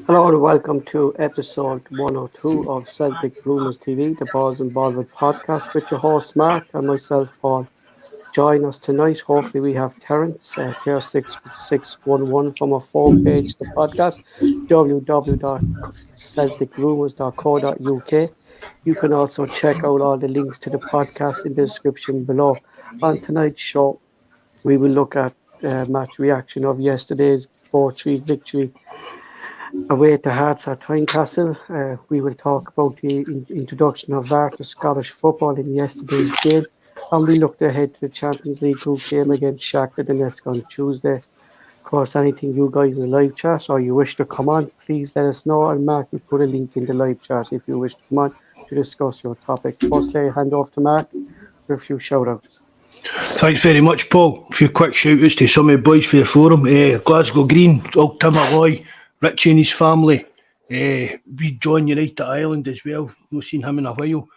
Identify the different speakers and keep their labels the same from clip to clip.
Speaker 1: Hello and welcome to episode 102 of Celtic Rumours TV, the Bawz and Bovril podcast with your host Mark and myself Paul. Join us tonight. Hopefully we have Terence, Ter6611 from our phone page, the podcast, www.celticrumours.co.uk. You can also check out all the links to the podcast in the description below. On tonight's show, we will look at match reaction of yesterday's 4-3 victory away at the Hearts at Tynecastle. We will talk about the introduction of VAR to Scottish football in yesterday's game, and we looked ahead to the Champions League group game against Shakhtar the next on Tuesday. Of course, anything you guys in the live chat or you wish to come on, please let us know, and Mark will put a link in the live chat if you wish to come on to discuss your topic. Firstly, I hand off to Mark for a few shout outs.
Speaker 2: Thanks very much, Paul. A few quick shout-outs to some of the boys for the forum. Glasgow Green, old Tim Alloy, Richie and his family. We John United Ireland as well. Not seen him in a while.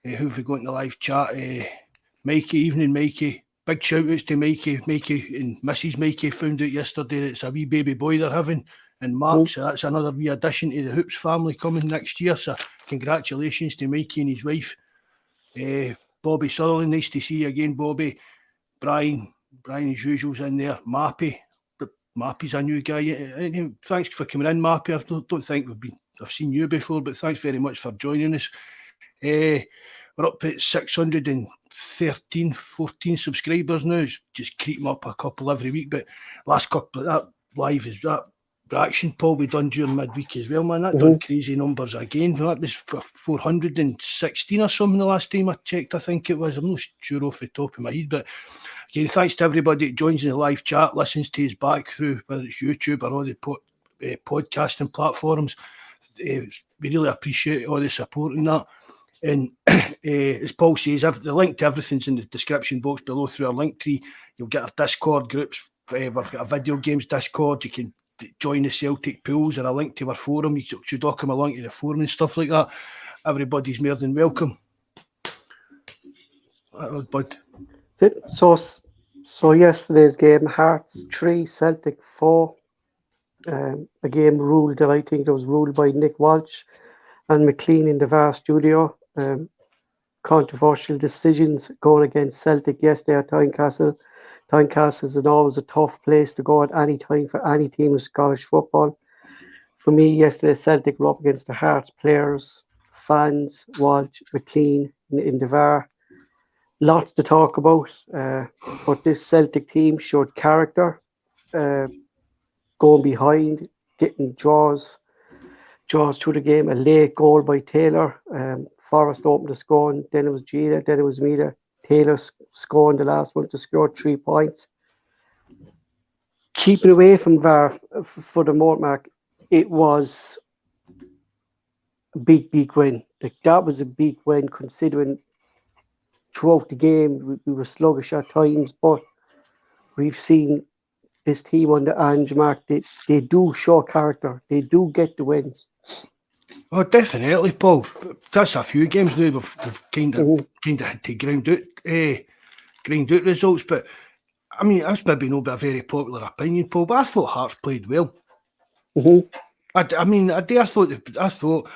Speaker 2: Who have we got in the live chat? Mikey, evening Mikey. Big shout-outs to Mikey. Mikey and Mrs. Mikey found out yesterday that it's a wee baby boy they're having. And Mark, so that's another wee addition to the Hoops family coming next year. So congratulations to Mikey and his wife. Bobby Sutherland, nice to see you again, Bobby. Brian as usual's in there. Mappy's a new guy. Thanks for coming in, Mappy. I don't think I've seen you before, but thanks very much for joining us. We're up at 613, 14 subscribers now. It's just creeping up a couple every week, but last couple of that live is that reaction, Paul, we done during midweek as well, man. That done crazy numbers again. That was 416 or something the last time I checked, I think it was. I'm not sure off the top of my head, but again, thanks to everybody that joins in the live chat, listens to us back through, whether it's YouTube or all the podcasting platforms. We really appreciate all the support in that. And as Paul says, the link to everything's in the description box below through our link tree. You'll get our Discord groups. We've got a video games Discord. You can join the Celtic pools or a link to our forum. You should all come along to the forum and stuff like that. Everybody's more than welcome. Bud.
Speaker 1: So yesterday's game, Hearts 3, Celtic 4. A game ruled, I think it was ruled by Nick Walsh and McLean in the VAR studio. Controversial decisions going against Celtic yesterday at Tynecastle. Tynecastle is always a tough place to go at any time for any team in Scottish football. For me, yesterday, Celtic were up against the Hearts players, fans, Walsh, McLean in the VAR. Lots to talk about, but this Celtic team showed character, going behind, getting draws through the game. A late goal by Taylor. Forrest opened the score, then it was Gina, then it was Mita. Taylor scoring the last one to score 3 points. Keeping away from VAR for the Mortmark, it was a big win. Like, that was a big win considering throughout the game we were sluggish at times, but we've seen this team on the Ange Mark, they do show character. They do get the wins.
Speaker 2: Oh, definitely, Paul. That's a few games now we've kind of had to grind out results. But I mean, that's maybe not a very popular opinion, Paul. But I thought Hearts played well. I thought.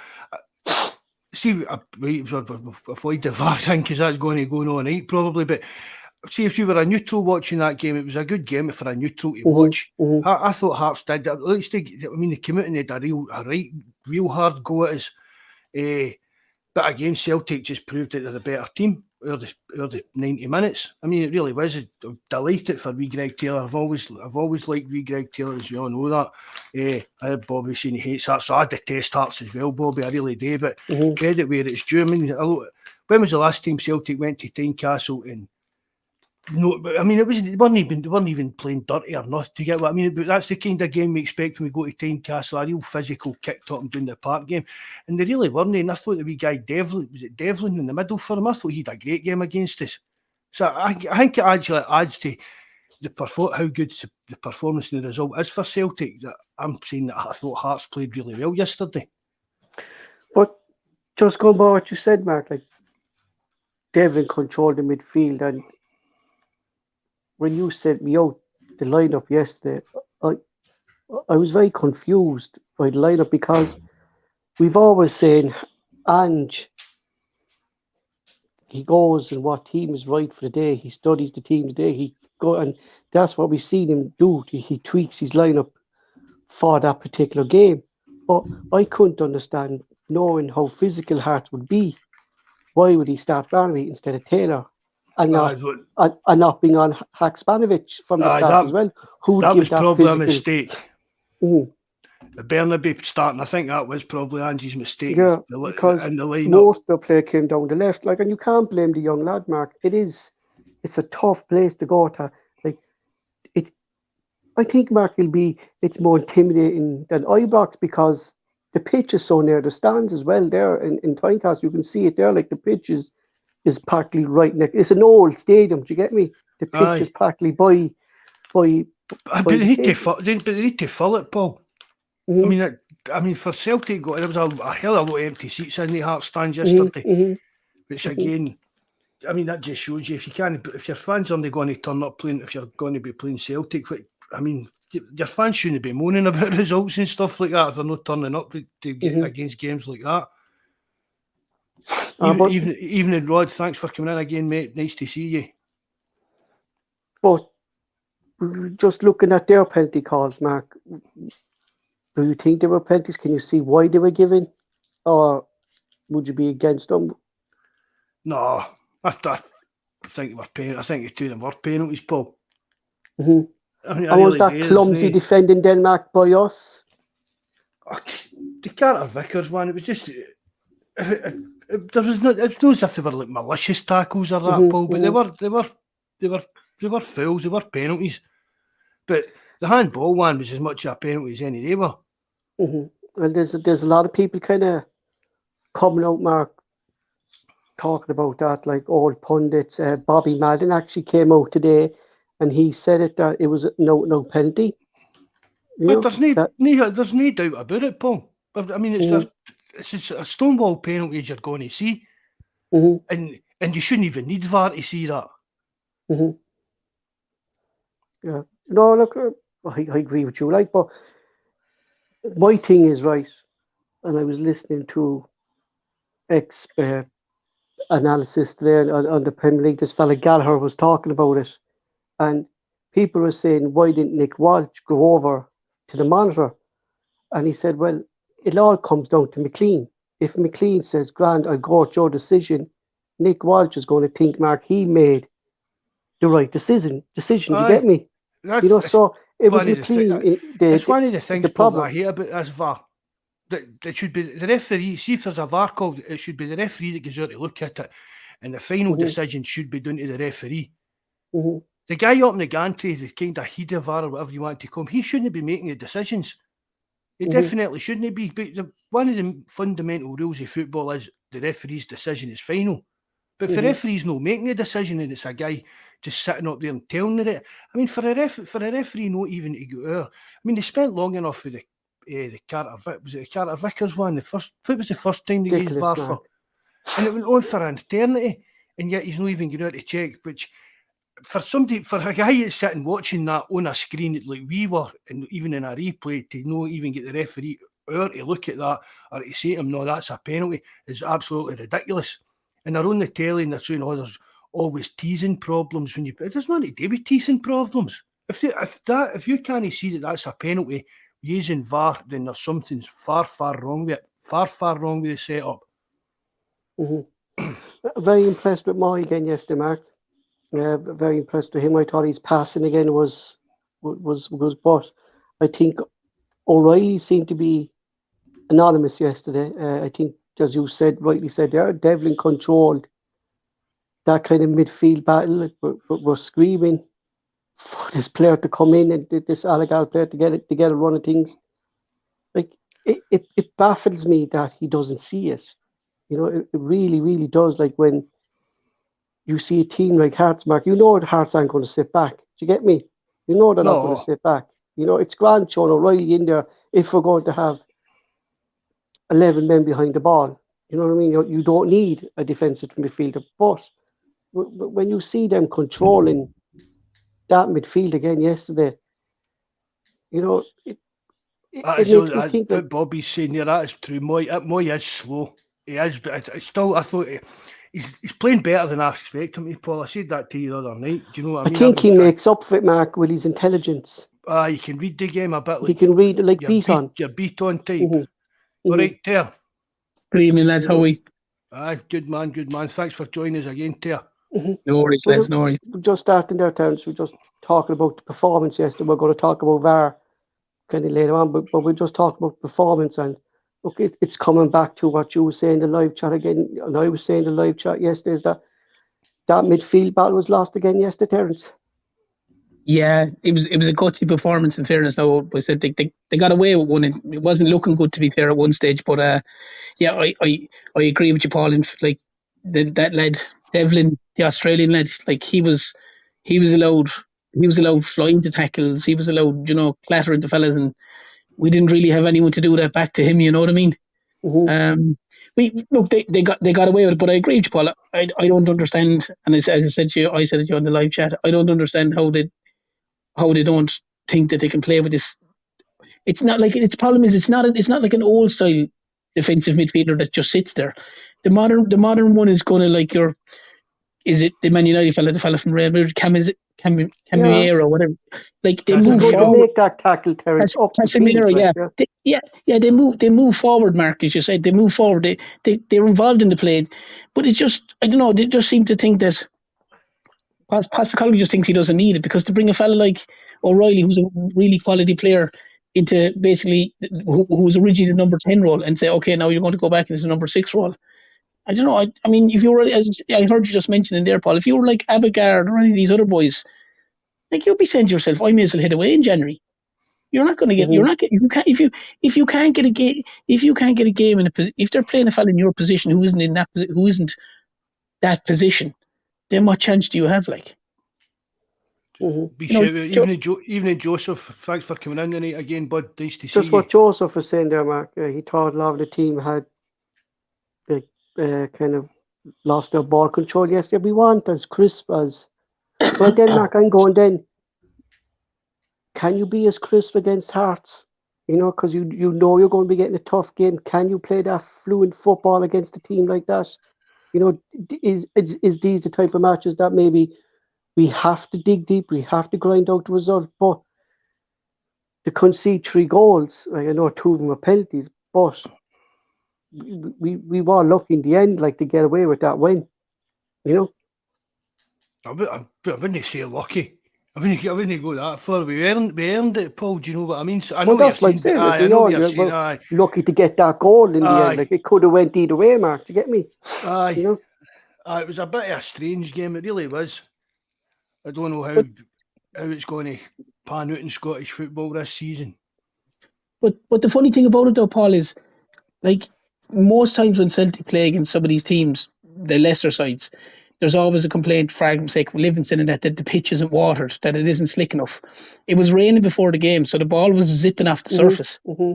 Speaker 2: See, avoid the VAR thing because that's going to go on all night probably. But see, if you were a neutral watching that game, it was a good game for a neutral to watch. I thought Hearts did. At least they came out and they had a real hard go at us. But again, Celtic just proved that they're a better team over the 90 minutes. I mean, it really was. I'm delighted for wee Greg Taylor. I've always liked wee Greg Taylor, as you all know that. I heard Bobby saying he hates Hearts, so I detest Hearts as well, Bobby. I really do. But credit where it's due. I mean, when was the last time Celtic went to Tynecastle and no, I mean, they weren't even playing dirty or nothing. Do you get what I mean? But that's the kind of game we expect when we go to Tynecastle, a real physical kick top and down the park game. And they really weren't. And I thought the wee guy Devlin in the middle for him? I thought he had a great game against us. So I think it actually adds to how good the performance and the result is for Celtic. That I'm saying that I thought Hearts played really well yesterday.
Speaker 1: But just going by what you said, Mark, like Devlin controlled the midfield, and when you sent me out the lineup yesterday, I was very confused by the lineup because we've always saying Ange, he goes and what team is right for the day. He studies the team today. He go and that's what we've seen him do. He tweaks his lineup for that particular game. But I couldn't understand, knowing how physical Hearts would be, why would he start Barnaby instead of Taylor and
Speaker 2: Aye,
Speaker 1: not and not being on Haksabanovic from the start as well, who would
Speaker 2: that
Speaker 1: give
Speaker 2: was
Speaker 1: that
Speaker 2: probably
Speaker 1: physical.
Speaker 2: a mistake.
Speaker 1: Mhm.
Speaker 2: Bernaby starting, I think that was probably Angie's mistake.
Speaker 1: Yeah, because
Speaker 2: in the lineup.
Speaker 1: most of the play came down the left, like, and you can't blame the young lad, Mark. It's a tough place to go to. Like, I think Mark it's more intimidating than Ibrox because the pitch is so near the stands as well. There in Tynecastle, you can see it there. Like the pitch is practically right next. It's an old stadium. Do you get me? The pitch is practically by
Speaker 2: but they need to fill it, Paul.
Speaker 1: Mm-hmm.
Speaker 2: I mean, for Celtic, there was a hell of a lot of empty seats in the Heart stand yesterday, which again, I mean, that just shows you if your fans aren't going to turn up playing, if you're going to be playing Celtic, I mean, your fans shouldn't be moaning about results and stuff like that if they're not turning up to get against games like that. Evening, Rod, thanks for coming in again, mate. Nice to see you.
Speaker 1: But just looking at their penalty calls, Mark, do you think they were penalties? Can you see why they were given? Or would you be against them?
Speaker 2: No, I think they were penalties. I think the two of them were penalties, Paul.
Speaker 1: Mm-hmm. I mean, was that clumsy defending Denmark by us?
Speaker 2: The Carter Vickers one, it was just... It was not as if they were like malicious tackles or that, Paul, but they were fouls, they were penalties. But the handball one was as much a penalty as any they were.
Speaker 1: Well, there's a lot of people kind of coming out, Mark, talking about that, like old pundits. Bobby Madden actually came out today, and he said that it was no penalty.
Speaker 2: But there's no doubt about it, Paul. I mean, it's a stonewall penalty as you're going to see, and you shouldn't even need VAR to see that.
Speaker 1: Yeah, no, look, I agree with you, like, but my thing is right, and I was listening to analysis today on the Premier League. This fella Gallagher was talking about it, and people were saying, why didn't Nick Walsh go over to the monitor? And he said, well, it all comes down to McLean. If McLean says, Grant, I'll go at your decision, Nick Walsh is going to think, Mark, he made the right decision. Do you get me? So it was McLean.
Speaker 2: It's one of the things
Speaker 1: the problem
Speaker 2: I hate about this VAR. That should be the referee. See, if there's a VAR call, it should be the referee that goes out to look at it, and the final decision should be done to the referee. The guy up in the gantry, the kind of head of VAR or whatever you want to call him, he shouldn't be making the decisions. He definitely shouldn't be. But one of the fundamental rules of football is the referee's decision is final. But if the referee's not making the decision and it's a guy just sitting up there and telling it, I mean, for a referee not even to go there, I mean, they spent long enough with the Carter Vickers one. What was the first time they used VAR for? And it went on for an eternity, and yet he's not even going out to check. Which for a guy that's sitting watching that on a screen like we were, and even in a replay, to not even get the referee out to look at that or to say to him, no, that's a penalty, is absolutely ridiculous. And they're on the telly and they're saying, oh, there's always teasing problems when there's nothing to do with teasing problems. If you can't see that that's a penalty using VAR, then there's something far wrong with it. Far wrong with the setup.
Speaker 1: Very impressed with Moy again yesterday, Mark. Very impressed with him. I thought his passing again was but I think O'Reilly seemed to be anonymous yesterday. I think, as you rightly said there, Devlin controlled that kind of midfield battle. We're screaming for this player to come in and this Allegal player to get a run of things. Like it baffles me that he doesn't see it. It really, really does. Like when you see a team like Hearts, Mark, that Hearts aren't going to sit back. Do you get me? They're not going to sit back. It's grand showing O'Reilly in there if we're going to have 11 men behind the ball. You know what I mean? You don't need a defensive midfielder. But when you see them controlling that midfield again yesterday, it makes me think
Speaker 2: what Bobby's saying there, that is true. Moy is slow. He is, but I thought he's playing better than I expect him to, Paul. I said that to you the other night. Do you know what I mean?
Speaker 1: I think he makes up for it, Mark, with his intelligence.
Speaker 2: You can read the game a bit like...
Speaker 1: He can read it like Beaton.
Speaker 2: Your Beaton type.
Speaker 1: Mm-hmm.
Speaker 2: All right, Ter.
Speaker 3: Good evening, lads. How are we?
Speaker 2: Good man. Thanks for joining us again, Ter.
Speaker 3: Mm-hmm. No worries, lads. No worries.
Speaker 1: We're just starting there, Terence. We're just talking about the performance yesterday. We're going to talk about VAR kind of later on, but we're just talking about performance. And look, it's coming back to what you were saying in the live chat again, and I was saying in the live chat yesterday, is that midfield battle was lost again yesterday, Terence.
Speaker 3: Yeah, it was a gutsy performance. In fairness, though, I said they got away with one. It wasn't looking good, to be fair, at one stage. But yeah, I agree with you, Paul. And like that lad Devlin, the Australian lad, like he was allowed flying into tackles. He was allowed, clatter into fellas, and we didn't really have anyone to do that back to him. You know what I mean?
Speaker 1: Mm-hmm.
Speaker 3: They got away with it, but I agree with you, Paul. I don't understand, and as I said to you, I said it to you on the live chat. I don't understand how they don't think that they can play with this. It's not like its problem is it's not like an old style defensive midfielder that just sits there. The modern one is going to is it the Man United fella, the fella from Real Madrid, Casemiro or whatever? Like they move forward.
Speaker 1: To make that tackle, Terence.
Speaker 3: Casemiro, they move forward. Mark, as you said, they move forward. They're involved in the play, but it's just I don't know. They just seem to think that Postecoglou just thinks he doesn't need it, because to bring a fella like O'Reilly, who's a really quality player, into basically who was originally the number 10 role, and say, okay, now you're going to go back into the number 6 role. I don't know. I mean, if you were, as I heard you just mention in there, Paul, if you were like Abigard or any of these other boys, like you'll be saying to yourself, I may as well head away in January. You're not going to get. Mm-hmm. You're not getting. If you can't get a game. If you can't get a game if they're playing a fella in your position who isn't that position, then what chance do you have? Like,
Speaker 2: Evening, Joseph. Thanks for coming in tonight again, bud. Nice to see you.
Speaker 1: Just what Joseph was saying there, Mark. He thought a lot of the team had kind of lost their ball control yesterday. We want as crisp as. So then, Mark, I'm going then. Can you be as crisp against Hearts? Because you know you're going to be getting a tough game. Can you play that fluent football against a team like that? Is these the type of matches that maybe we have to dig deep, we have to grind out the result? But to concede 3 goals, like I know 2 of them were penalties, but we were lucky in the end, like to get away with that win.
Speaker 2: I wouldn't say lucky. I wouldn't go that far. We earned it, Paul. Do you know what I mean? So I know
Speaker 1: that's what I'm saying. Lucky to get that goal in the end. Like it could have went either way, Mark. Do you get me?
Speaker 2: It was a bit of a strange game. It really was. I don't know how it's going to pan out in Scottish football this season.
Speaker 3: But the funny thing about it, though, Paul, is like most times when Celtic play against some of these teams, the lesser sides, there's always a complaint, for argument's sake, Livingston, and that the pitch isn't watered, that it isn't slick enough. It was raining before the game, so the ball was zipping off the surface. Mm-hmm.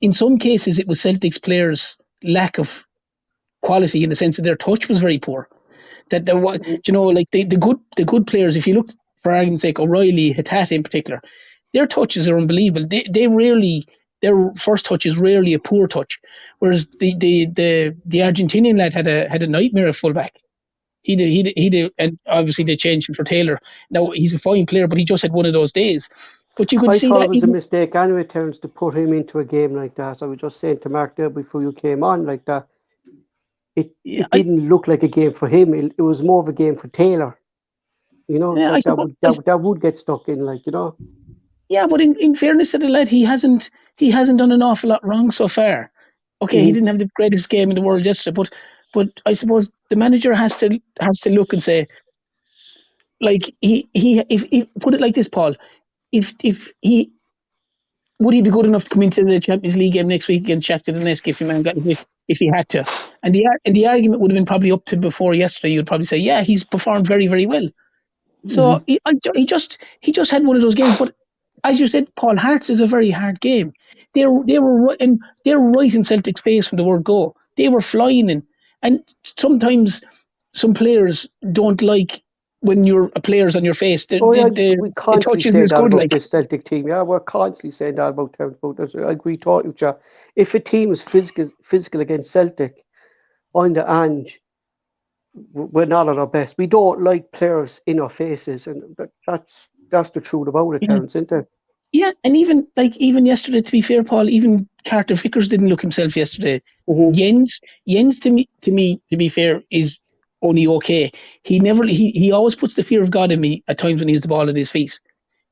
Speaker 3: In some cases, it was Celtic's players' lack of quality in the sense that their touch was very poor. That there was, the good players, if you look, for argument's sake, O'Reilly, Hatate in particular, their touches are unbelievable. Their first touch is rarely a poor touch, whereas the Argentinian lad had a nightmare at fullback. He did, and obviously they changed him for Taylor. Now he's a fine player, but he just had one of those days. But you could see that
Speaker 1: it was a mistake anyway, Terence, to put him into a game like that. I was just saying to Mark there before you came on, like that. It didn't look like a game for him. It was more of a game for Taylor. That would get stuck in, like.
Speaker 3: Yeah, but in fairness to the lad, he hasn't done an awful lot wrong so far. Okay, He didn't have the greatest game in the world yesterday, but I suppose the manager has to look and say, like if put it like this, Paul, if he would he be good enough to come into the Champions League game next week against Shakhtar Donetsk if he had to, and the argument would have been probably up to before yesterday. You'd probably say, yeah, he's performed very, very well. So he just had one of those games, but as you said, Paul, Hearts is a very hard game. They were right in Celtic's face from the word go. They were flying in, and sometimes some players don't like when your players on your face,
Speaker 1: We
Speaker 3: the
Speaker 1: constantly
Speaker 3: touch isn't
Speaker 1: say
Speaker 3: as
Speaker 1: that
Speaker 3: good.
Speaker 1: about
Speaker 3: Like,
Speaker 1: this Celtic team. Yeah, we're constantly saying that about them. I agree totally with you. If a team is physical against Celtic, on the Ange, we're not at our best. We don't like players in our faces, and that's the truth about it,
Speaker 3: yeah,
Speaker 1: Terence, isn't it?
Speaker 3: yeah, and even yesterday, to be fair, Paul, even Carter Vickers didn't look himself yesterday.
Speaker 1: Mm-hmm.
Speaker 3: Jens to be fair, is only okay. He always puts the fear of God in me at times when he has the ball at his feet.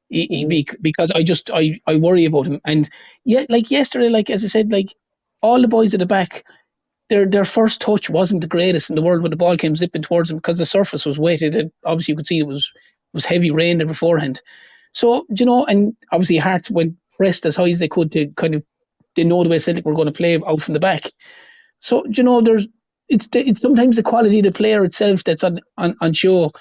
Speaker 3: Because I worry about him. And yeah, like yesterday, like as I said, like all the boys at the back, their first touch wasn't the greatest in the world when the ball came zipping towards them because the surface was wetted. And obviously, you could see it was heavy rain there beforehand. So and obviously Hearts went pressed as high as they could to kind of they know the way Celtic were going to play out from the back. So there's it's sometimes the quality of the player itself that's on show.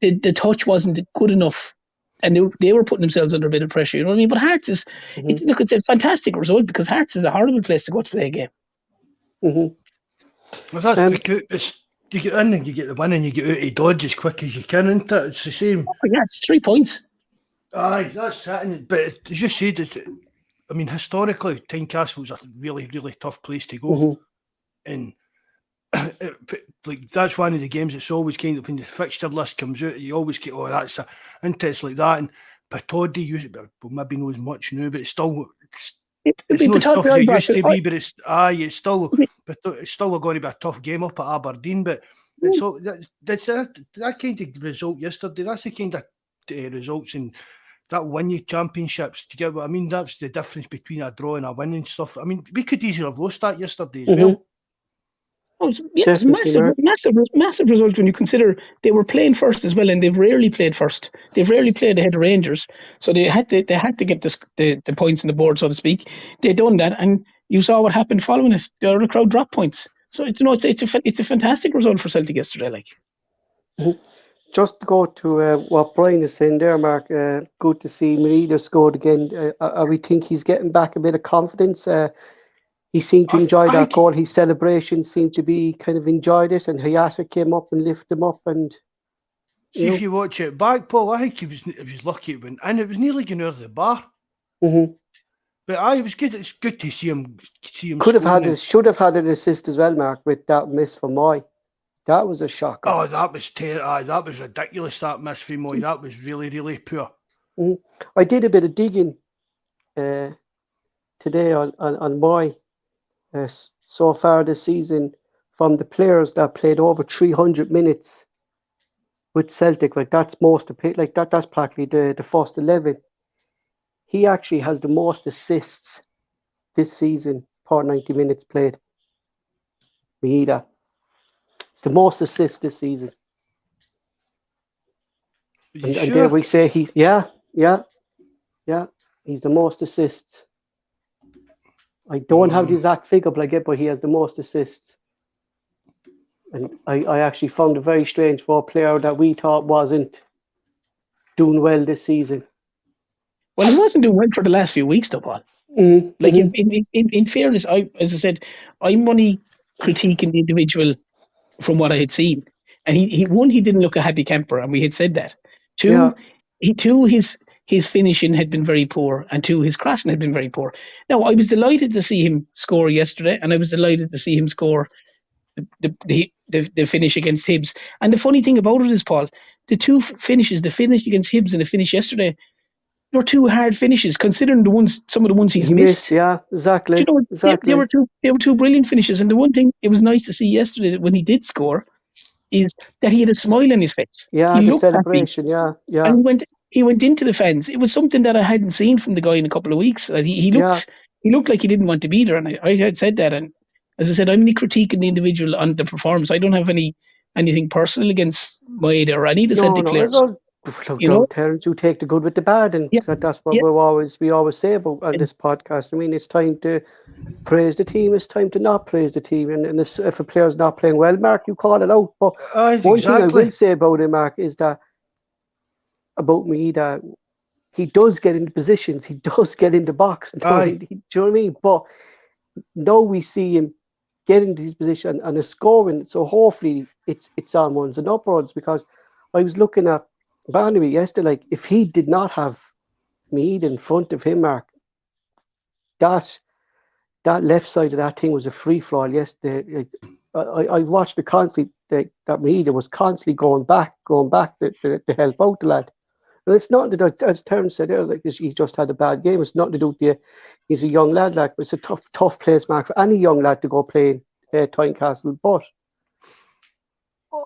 Speaker 3: The touch wasn't good enough, and they were putting themselves under a bit of pressure. You know what I mean? But Hearts it's a fantastic result because Hearts is a horrible place to go to play a game.
Speaker 1: Mm-hmm.
Speaker 2: Well, that's because you get in and you get the win and you get out of Dodge as quick as you can, isn't it? It's the same.
Speaker 3: Oh, yeah, it's 3 points.
Speaker 2: Aye, that's it. But as you said, I mean, historically, Tynecastle's a really, really tough place to go. And like that's one of the games that's always kind of when the fixture list comes out, you always get, that's a interest like that. And Patodi used it, well, maybe not as much now, but it's still it's not as tough as it used to be. But it's still going to be a tough game up at Aberdeen. But it's so that kind of result yesterday. That's the kind of results in that win you championships. Do you get what I mean? That's the difference between a draw and a win and stuff. I mean, we could easily have lost that yesterday as well.
Speaker 3: Oh, it's massive result when you consider they were playing first as well, and they've rarely played first. They've rarely played ahead of Rangers, so they had to get the points on the board, so to speak. They done that, and you saw what happened following it. The other crowd dropped points, so it's a fantastic result for Celtic yesterday. Like,
Speaker 1: just to go to what Brian is saying there, Mark. Good to see Merida scored again. We think he's getting back a bit of confidence. He seemed to enjoy that goal. His celebration seemed to be kind of enjoyed it, and Hayata came up and lifted him up. And
Speaker 2: if you watch it back, Paul, I think he was lucky it went in. It was nearly going out of the bar.
Speaker 1: Mm-hmm.
Speaker 2: But it was good. It's good to see him.
Speaker 1: Should have had an assist as well, Mark, with that miss for Moy. That was a shocker.
Speaker 2: Oh, that was that was ridiculous. That miss for Moy. That was really, really poor.
Speaker 1: Mm-hmm. I did a bit of digging today on Moy. So far this season, from the players that played over 300 minutes with Celtic, like that's most of like that's practically the first 11. He actually has the most assists this season per 90 minutes played. It's the most assists this season. And there we say he's yeah. He's the most assists. I don't have the exact figure, but he has the most assists. And I actually found it very strange for a player that we thought wasn't doing well this season.
Speaker 3: Well, he wasn't doing well for the last few weeks, though, Paul.
Speaker 1: Mm-hmm.
Speaker 3: Like, in fairness, as I said, I'm only critiquing the individual from what I had seen. And he didn't look a happy camper, and we had said that. Two, his finishing had been very poor, and two, his crossing had been very poor. Now, I was delighted to see him score yesterday, and I was delighted to see him score the finish against Hibs. And the funny thing about it is, Paul, the two finishes, the finish against Hibs and the finish yesterday, were two hard finishes, considering some of the ones he's missed.
Speaker 1: Yeah, exactly. Exactly.
Speaker 3: They were two brilliant finishes. And the one thing it was nice to see yesterday when he did score is that he had a smile on his face.
Speaker 1: Yeah,
Speaker 3: he
Speaker 1: the
Speaker 3: looked
Speaker 1: celebration.
Speaker 3: Happy.
Speaker 1: Yeah.
Speaker 3: And he went into the fans. It was something that I hadn't seen from the guy in a couple of weeks. He looked like he didn't want to be there, and I had said that. And as I said, I'm only critiquing the individual on the performance. I don't have anything personal against Maeda or any of the Celtic players.
Speaker 1: Terence, you take the good with the bad, and that's what we always say about on this podcast. I mean, it's time to praise the team. It's time to not praise the team. And if a player's not playing well, Mark, you call it out. But one thing I will say about him, Mark, is that about me that he does get into positions. He does get into box. Do you know what I mean? But now we see him get into his position and is scoring. So hopefully it's on ones and upwards, because I was looking at Barnaby yesterday. Like, if he did not have Mead in front of him, Mark, that left side of that thing was a free for all yesterday. I watched it constantly. That Mead was constantly going back to help out the lad. And it's not that, as Terence said, it was like he just had a bad game. It's nothing to do with you. He's a young lad, like, but it's a tough place, Mark, for any young lad to go play in Tynecastle. But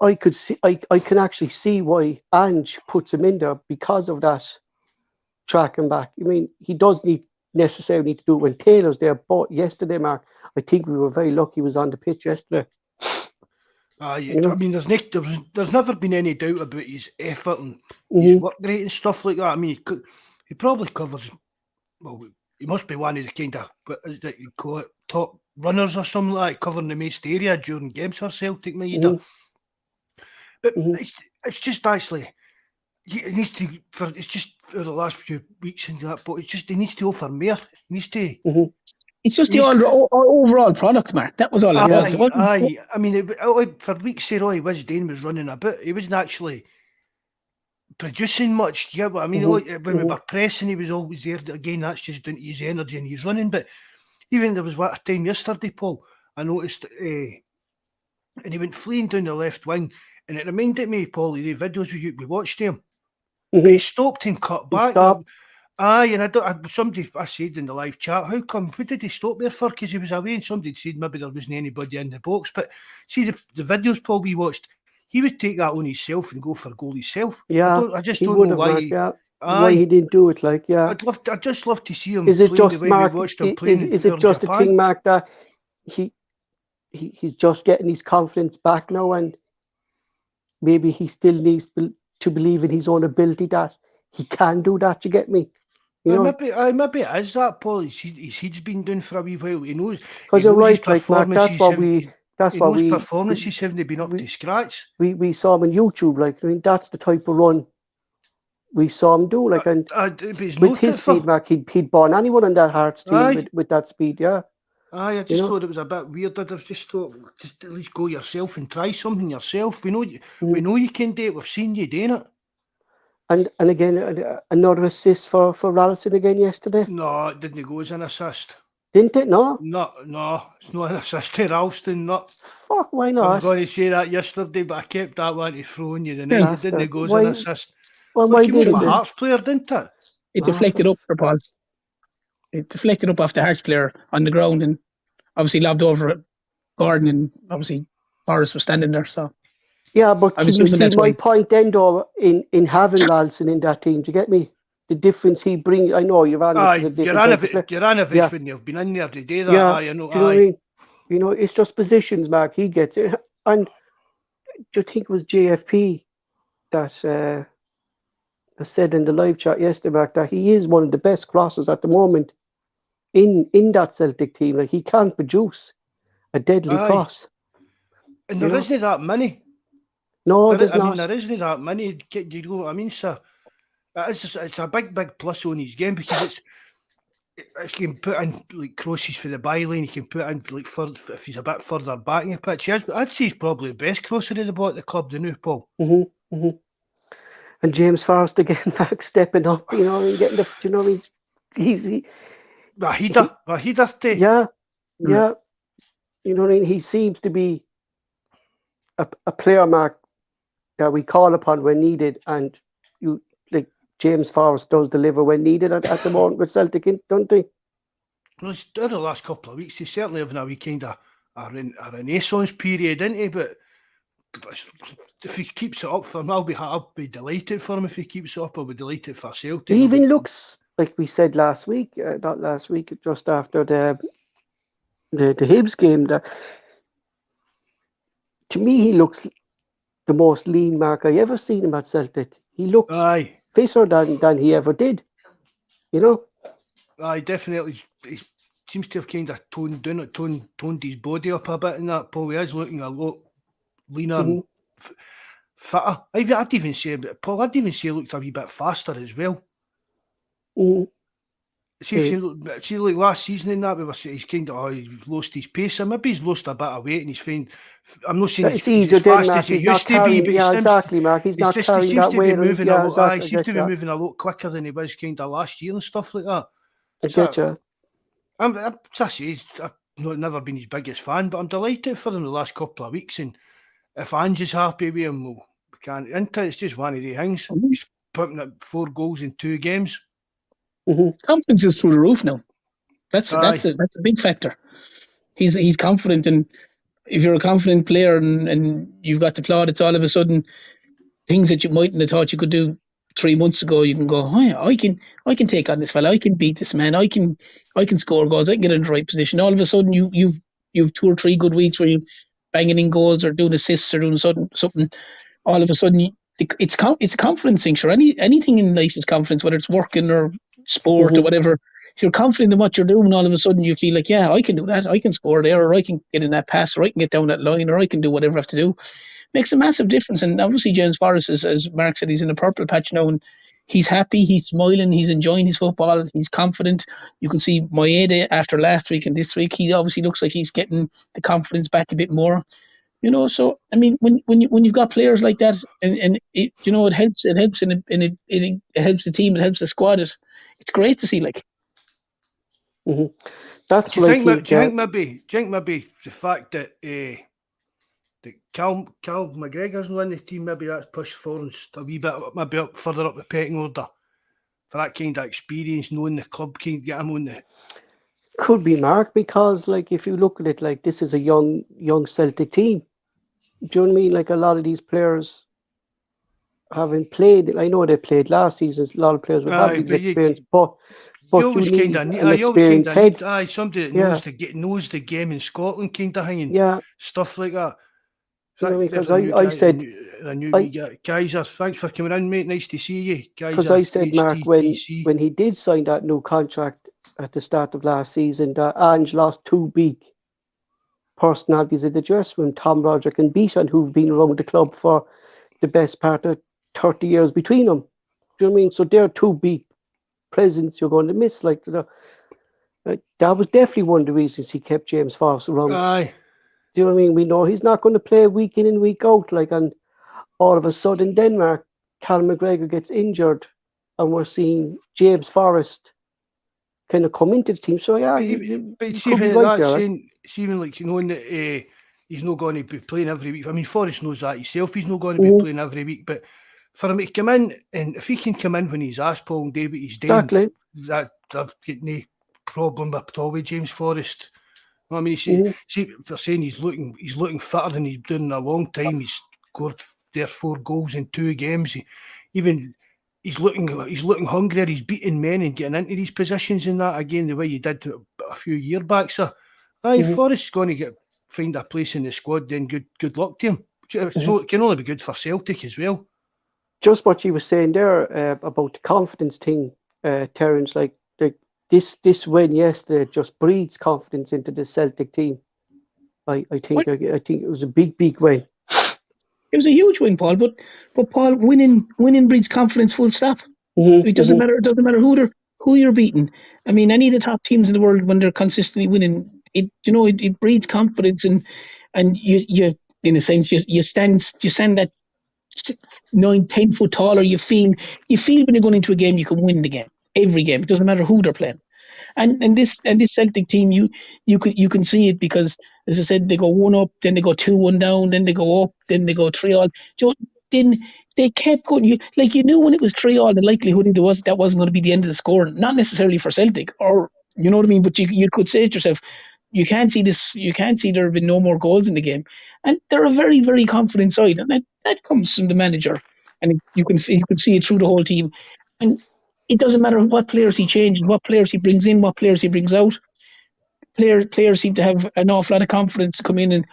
Speaker 1: I can actually see why Ange puts him in there because of that tracking back. I mean, he does necessarily need to do it when Taylor's there. But yesterday, Mark, I think we were very lucky he was on the pitch yesterday.
Speaker 2: I mean, there's never been any doubt about his effort and his work rate and stuff like that. I mean, he probably covers. Well, he must be one of the kind of that you call it top runners or something like that, covering the most area during games for Celtic, maybe. But it's just actually he needs to. It's just over the last few weeks and that, but it's just he needs to offer more. He needs to.
Speaker 3: It's just the overall product, Mark. That was all it was.
Speaker 2: I mean, for weeks there, Wisdane was running a bit. He wasn't actually producing much. Yeah, but I mean, when we were pressing, he was always there. Again, that's just down to his energy and his running. But even there was a time yesterday, Paul, I noticed, and he went fleeing down the left wing, and it reminded me, Paul, of the videos we watched him. But he stopped and cut back. And I said in the live chat, how come? What did he stop there for? Because he was away, and somebody said maybe there wasn't anybody in the box. But see the videos, Paul, we watched, he would take that on himself and go for goal himself.
Speaker 1: Yeah,
Speaker 2: I just don't know why.
Speaker 1: Why he didn't do it? Like, yeah,
Speaker 2: I'd just love to see him.
Speaker 1: Is it just Mark?
Speaker 2: Is
Speaker 1: it just a thing, Mark, that he's just getting his confidence back now, and maybe he still needs to believe in his own ability that he can do that. You get me?
Speaker 2: Maybe it is that, Paul. He's been doing for a wee while. He knows.
Speaker 1: Because you're right, like, Mark. That's what we
Speaker 2: performances haven't been up to scratch.
Speaker 1: We saw him on YouTube. Like, I mean, that's the type of run we saw him do. Like, and with his speed, Mark, he'd burn anyone on that Hearts team with that speed. Yeah.
Speaker 2: I just thought it was a bit weird. I'd have just thought, just at least go yourself and try something yourself. We know you can do it. We've seen you doing it.
Speaker 1: And again, another assist for Ralston again yesterday.
Speaker 2: No, it didn't go as an assist.
Speaker 1: Didn't it? No,
Speaker 2: it's not an assist to Ralston. Not.
Speaker 1: Fuck, why not?
Speaker 2: I was going to say that yesterday, but I kept that one to throwing you the night. It didn't go as an assist.
Speaker 1: Well, why didn't
Speaker 2: it? Hearts player, didn't it?
Speaker 3: It deflected up for Paul. It deflected up after Hearts player on the ground, and obviously lobbed over at Gordon, and obviously Boris was standing there. So. Yeah, but can you see my point then, though, in having Ralston in that team? Do you get me? The difference he brings. I know
Speaker 2: Juranovic when you've been in there to do that.
Speaker 1: Yeah, do you know what I mean? You know, it's just positions, Mark. He gets it. And do you think it was JFP that said in the live chat yesterday, Mark, that he is one of the best crossers at the moment in that Celtic team? Like, he can't produce a deadly cross.
Speaker 2: And there isn't that many.
Speaker 1: No, there's not.
Speaker 2: There isn't that many. Do you know what I mean, sir? It's a big plus on his game, because he can put in like crosses for the byline. He can put in like if he's a bit further back in the pitch. I'd say he's probably the best crosser of the ball at the club, the new Paul.
Speaker 1: And James Forrest again back stepping up, you know, and getting he's
Speaker 2: Header too.
Speaker 1: Yeah. You know what I mean? He seems to be a player, Mark, that we call upon when needed, and James Forrest does deliver when needed at the moment with Celtic, don't he?
Speaker 2: Well, in the last couple of weeks, he's certainly having a wee kind of a renaissance period, isn't he? But if he keeps it up for him, I'll be delighted for him. If he keeps it up, I'll be delighted for Celtic.
Speaker 1: He even looks, like we said last week, not last week, just after the Hibs game, that to me he looks the most lean, Mark, I ever seen him at Celtic. He looks fitter than he ever did, you know.
Speaker 2: Aye, definitely. He seems to have kind of toned his body up a bit in that, Paul. He is looking a lot leaner and fitter. I'd even say he looked a wee bit faster as well. see like last season in that, we were saying he's kind of he's lost his pace, or maybe he's lost a bit of weight, and he's fine. I'm not saying he's as fast as he used to be, but
Speaker 1: yeah, exactly, Mark. He's not carrying that weight.
Speaker 2: Moving a lot. He seems to be moving a lot quicker than he was kind of last year and stuff like that.
Speaker 1: I get you.
Speaker 2: I've never been his biggest fan, but I'm delighted for him the last couple of weeks, and if Ange is happy with him, we can't. It's just one of the things. He's putting up 4 goals in 2 games.
Speaker 3: Confidence is through the roof now. That's a big factor. He's confident, and if you're a confident player and you've got the plaudits, all of a sudden things that you mightn't have thought you could do 3 months ago, you can go, oh yeah, I can take on this fella, I can beat this man, I can score goals, I can get in the right position. All of a sudden you've 2 or 3 good weeks where you're banging in goals or doing assists or doing something. All of a sudden it's a confidence thing. Sure, anything in life is confidence, whether it's working or sport or whatever. If you're confident in what you're doing, all of a sudden you feel like, yeah, I can do that, I can score there, or I can get in that pass, or I can get down that line, or I can do whatever I have to do. Makes a massive difference. And obviously James Forrest, as Mark said, he's in a purple patch now, and he's happy, he's smiling, he's enjoying his football, he's confident. You can see Maeda after last week and this week, he obviously looks like he's getting the confidence back a bit more. So I mean, when you've got players like that, and it, it helps, and it helps the team, it helps the squad. It's great to see. Like,
Speaker 1: that's
Speaker 2: do you think maybe the fact that Cal McGregor's not in the team, maybe that's pushed Forrest a wee bit, maybe up further up the pecking order for that kind of experience, knowing the club can get him on the.
Speaker 1: Could be, Mark, because like if you look at it, like this is a young Celtic team. Do you know what I mean? Like a lot of these players haven't played. I know they played last season. A lot of players will have these experience, but you need an experienced head.
Speaker 2: Somebody that knows the game in Scotland, kind of thing, and stuff like that.
Speaker 1: Because I said,
Speaker 2: Kaiser, thanks for coming in, mate. Nice to see you,
Speaker 1: because I said, Mark, when he did sign that new contract at the start of last season, that Ange lost 2 big personalities at the dressing room, Tom Roderick and Beaton, who've been around the club for the best part of 30 years between them. Do you know what I mean? So they're 2 big presence you're going to miss. Like that was definitely one of the reasons he kept James Forrest around.
Speaker 2: Aye.
Speaker 1: Do you know what I mean? We know he's not going to play week in and week out. Like, and all of a sudden, Denmark, Cal McGregor gets injured, and we're seeing James Forrest kind of come into the team. So yeah,
Speaker 2: even like knowing that he's not going to be playing every week. I mean, Forrest knows that himself. He's not going to be playing every week, but for him to come in, and if he can come in when he's asked Paul and David, he's doing that. I've got no problem at all with James Forrest. I mean, see, they're saying he's looking fitter than he's done in a long time. He's scored 4 goals in 2 games. He's looking hungrier. He's beating men and getting into these positions in that again the way he did a few years back. So, Forrest's going to find a place in the squad. Then good luck to him. So it can only be good for Celtic as well.
Speaker 1: Just what you were saying there about the confidence thing, Terence. Like this win yesterday just breeds confidence into the Celtic team. I think it was a big win.
Speaker 3: It was a huge win, Paul. But Paul, winning breeds confidence. Full stop. It doesn't matter. It doesn't matter who you're beating. I mean, any of the top teams in the world, when they're consistently winning, it breeds confidence, and you in a sense you stand that 9-10 foot taller. You feel when you're going into a game you can win the game, every game. It doesn't matter who they're playing. And this Celtic team, you can see it, because as I said, they go 1 up, then they go 2-1 down, then they go up, then they go 3-all. Then they kept going. You knew when it was 3-all, the likelihood that wasn't going to be the end of the score. Not necessarily for Celtic, or you know what I mean. But you could say to yourself, you can't see this. You can't see there have been no more goals in the game, and they're a very, very confident side, and that comes from the manager, and you can see it through the whole team, and. It doesn't matter what players he changes, what players he brings in, what players he brings out. Players seem to have an awful lot of confidence to come in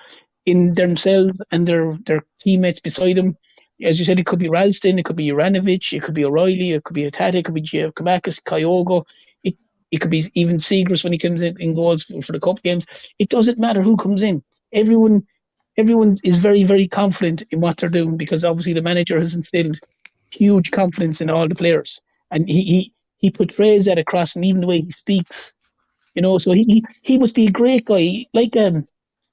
Speaker 3: themselves and their teammates beside them. As you said, it could be Ralston, it could be Juranovic, it could be O'Reilly, it could be Atata, it could be Giacomakis, Kyogo. It could be even Seagrass when he comes in goals for the cup games. It doesn't matter who comes in. Everyone is very, very confident in what they're doing, because obviously the manager has instilled huge confidence in all the players. And he he portrays that across, and even the way he speaks, so he must be a great guy. Like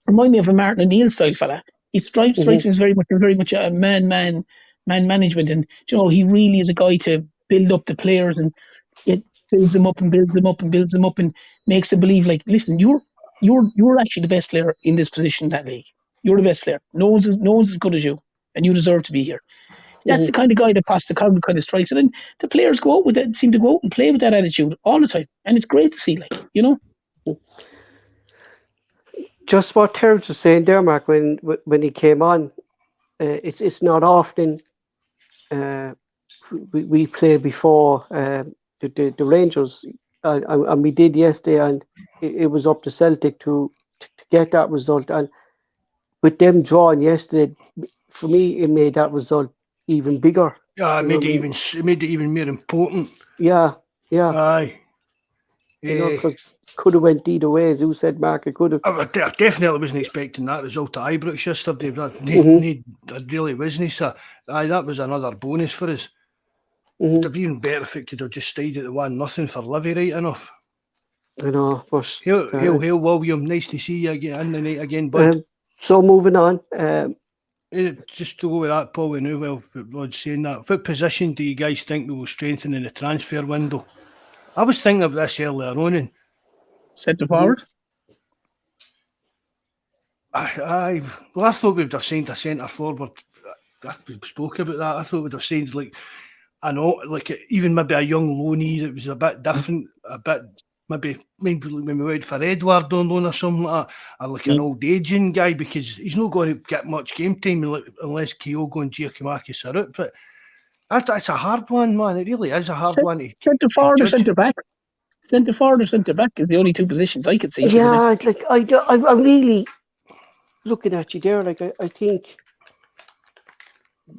Speaker 3: remind me of a Martin O'Neill style fella. He strikes me as very much a man management, and he really is a guy to build up the players and builds them up and builds them up and builds them up and makes them believe, like, listen, you're actually the best player in this position in that league. You're the best player. No one's as good as you, and you deserve to be here. That's the kind of guy that Postecoglou kind of strikes, and then the players seem to go out and play with that attitude all the time, and it's great to see,
Speaker 1: Just what Terence was saying there, Mark, when he came on, it's not often we play before the Rangers, and we did yesterday, and it was up to Celtic to get that result, and with them drawing yesterday, for me, it made that result even bigger.
Speaker 2: Yeah, it made it even more important.
Speaker 1: Yeah.
Speaker 2: Aye.
Speaker 1: Because could have went either way, as you said, Mark. It could have.
Speaker 2: I definitely wasn't expecting that result at Ibrox yesterday. That really wasn't. So, that was another bonus for us. It'd have been better if it could have just stayed at the 1-0 for Livy, right enough.
Speaker 1: I know. But,
Speaker 2: Hail, William. Nice to see you again in the night again, bud.
Speaker 1: So moving on.
Speaker 2: Just to go with that, Paul, we knew Rod's saying that. What position do you guys think we will strengthen in the transfer window? I was thinking of this earlier on.
Speaker 3: Centre forward?
Speaker 2: I thought we'd have signed a centre forward. We spoke about that. I thought we'd have signed even maybe a young loanee that was a bit different, maybe when we went for Edward on loan or something like that, or like an old aging guy, because he's not going to get much game time unless Kyogo and Giacomakis are out. But that's a hard one, man. It really is a hard one.
Speaker 3: Centre forward or centre back? Centre forward or centre back is the only two positions I could see.
Speaker 1: Yeah, I'm really looking at you there. Like I think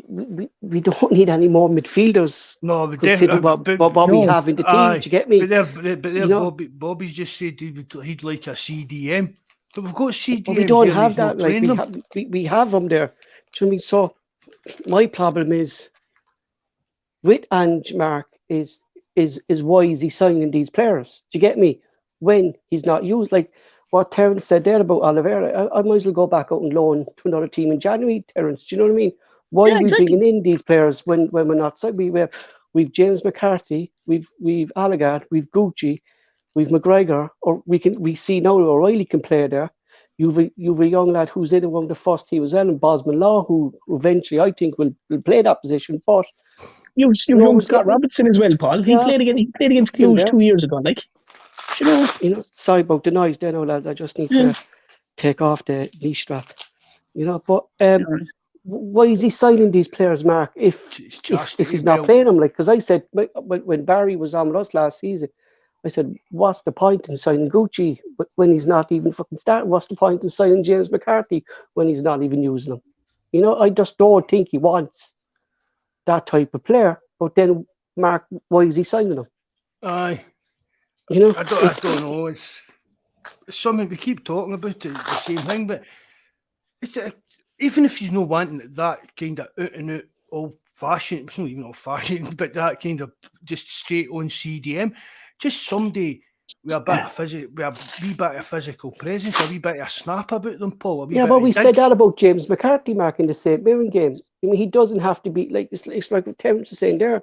Speaker 1: we don't need any more midfielders.
Speaker 2: No, we
Speaker 1: consider what we have in the team. Do you get me?
Speaker 2: But Bobby's just said he'd like a CDM. But we've got CDM.
Speaker 1: But we don't have that. We have them there. Do you know what I mean? So my problem is with Ange, Mark, is why is he signing these players? Do you get me? When he's not used, like what Terence said there about Oliveira, I might as well go back out and loan to another team in January, Terence. Do you know what I mean? Why are we bringing in these players when we're not? So we've James McCarthy, we've Allegard, we've Gucci, we've McGregor, or we see now O'Reilly can play there. You've a young lad who's in one of the first team as well, and Bosman Law, who eventually I think will play that position. But
Speaker 3: you've young Scott Robertson as well, Paul. He played against Cluj 2 years ago, like.
Speaker 1: Sorry about the noise there now, lads. I just need to take off the knee strap. But why is he signing these players, Mark, if he's not playing them? Like, because I said, when Barry was on with us last season, I said, what's the point in signing Gucci when he's not even fucking starting? What's the point in signing James McCarthy when he's not even using them? I just don't think he wants that type of player. But then, Mark, why is he signing them?
Speaker 2: Aye. I don't know. It's something we keep talking about, the same thing, but even if he's not wanting that kind of out and out old fashioned, it's not even old fashioned, but that kind of just straight on CDM, just somebody with a wee bit of physical presence, a wee bit of snap about them, Paul.
Speaker 1: But we said that about James McCarthy, Mark, in the St. Mirren game. I mean, he doesn't have to be like it's like what Terence is saying there.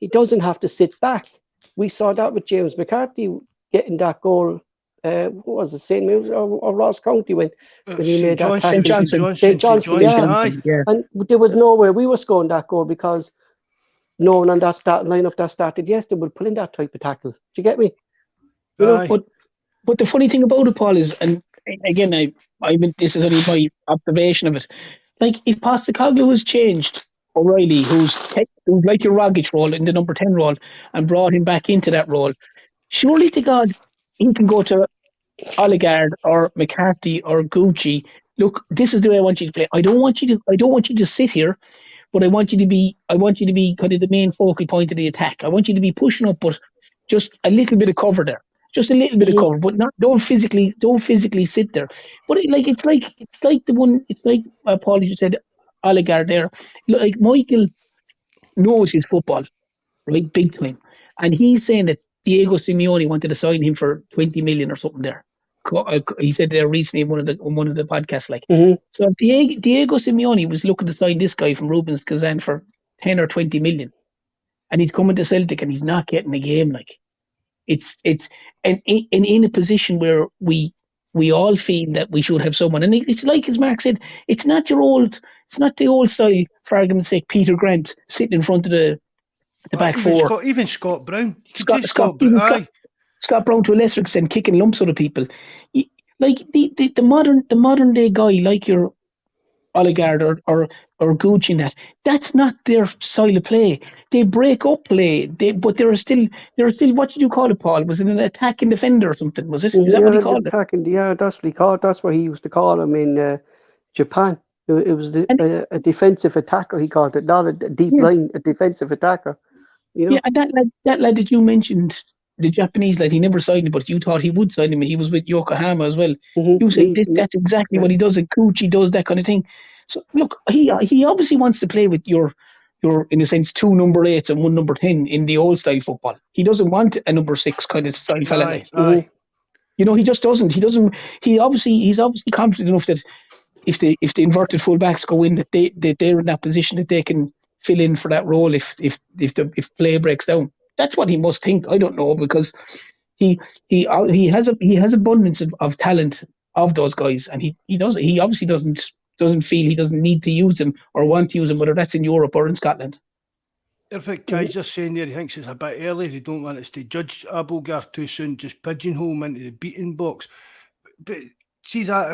Speaker 1: He doesn't have to sit back. We saw that with James McCarthy getting that goal. What was it, St. Mirren or Ross County when he made that tackle? St. Johnson, yeah. And there was nowhere we were scoring that goal because no one on that lineup that started yesterday would pull in that type of tackle. Do you get me?
Speaker 3: But the funny thing about it, Paul, is, and again, I mean, this is only my observation of it. Like, if Postecoglou has changed O'Reilly, who's like your Rogic role in the number 10 role, and brought him back into that role, surely to God, he can go to Allegard or McCarthy or Gucci. Look, this is the way I want you to play. I don't want you to sit here, but I want you to be kind of the main focal point of the attack. I want you to be pushing up, but just a little bit of cover there. Just a little bit of cover, but don't physically sit there. But it's like Paul just said, Allegard there. Like, Michael knows his football, right, big time. And he's saying that Diego Simeone wanted to sign him for 20 million or something there. He said there recently on one of the podcasts, like, so if Diego Simeone was looking to sign this guy from Rubens Kazan for 10 or 20 million, and he's coming to Celtic and he's not getting a game, like, it's and in a position where we all feel that we should have someone, and it's like, as Mark said, it's not the old style, for argument's sake, Peter Grant sitting in front of the back four.
Speaker 2: Even Scott Brown.
Speaker 3: Scott Brown to a lesser extent, kicking lumps out of people. Like the modern day guy, like your Oligard or Gucci, and that's not their style of play. They break up play. But they're still. What did you call it, Paul? Was it an attacking defender or something? Was it? Is that what he called it?
Speaker 1: Yeah, that's what he called. That's what he used to call him in Japan. It was a defensive attacker. He called it, not a deep line, a defensive attacker. You know?
Speaker 3: Yeah, and that lad that you mentioned, the Japanese lad, he never signed him, but you thought he would sign him, and he was with Yokohama as well. You said that's exactly what he does, and Gucci does that kind of thing. So look, he obviously wants to play with your in a sense 2 number 8s and 1 number 10 in the old style football. He doesn't want a number 6 kind of style fella. You know, he just doesn't. He's obviously confident enough that if the inverted fullbacks go in, that they're in that position that they can fill in for that role if play breaks down. That's what he must think. I don't know, because he has abundance of talent of those guys, and he obviously doesn't feel he doesn't need to use them or want to use them, whether that's in Europe or in Scotland.
Speaker 2: If Kaiser's saying there he thinks it's a bit early, they don't want us to judge Abelgar too soon, just pigeonhole him into the beating box. But see that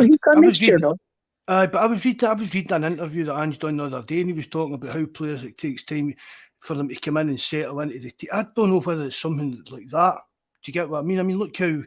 Speaker 2: but I was reading an interview that Ange done the other day, and he was talking about how players, it takes time for them to come in and settle into the team. I don't know whether it's something like that. Do you get what I mean? I mean, look how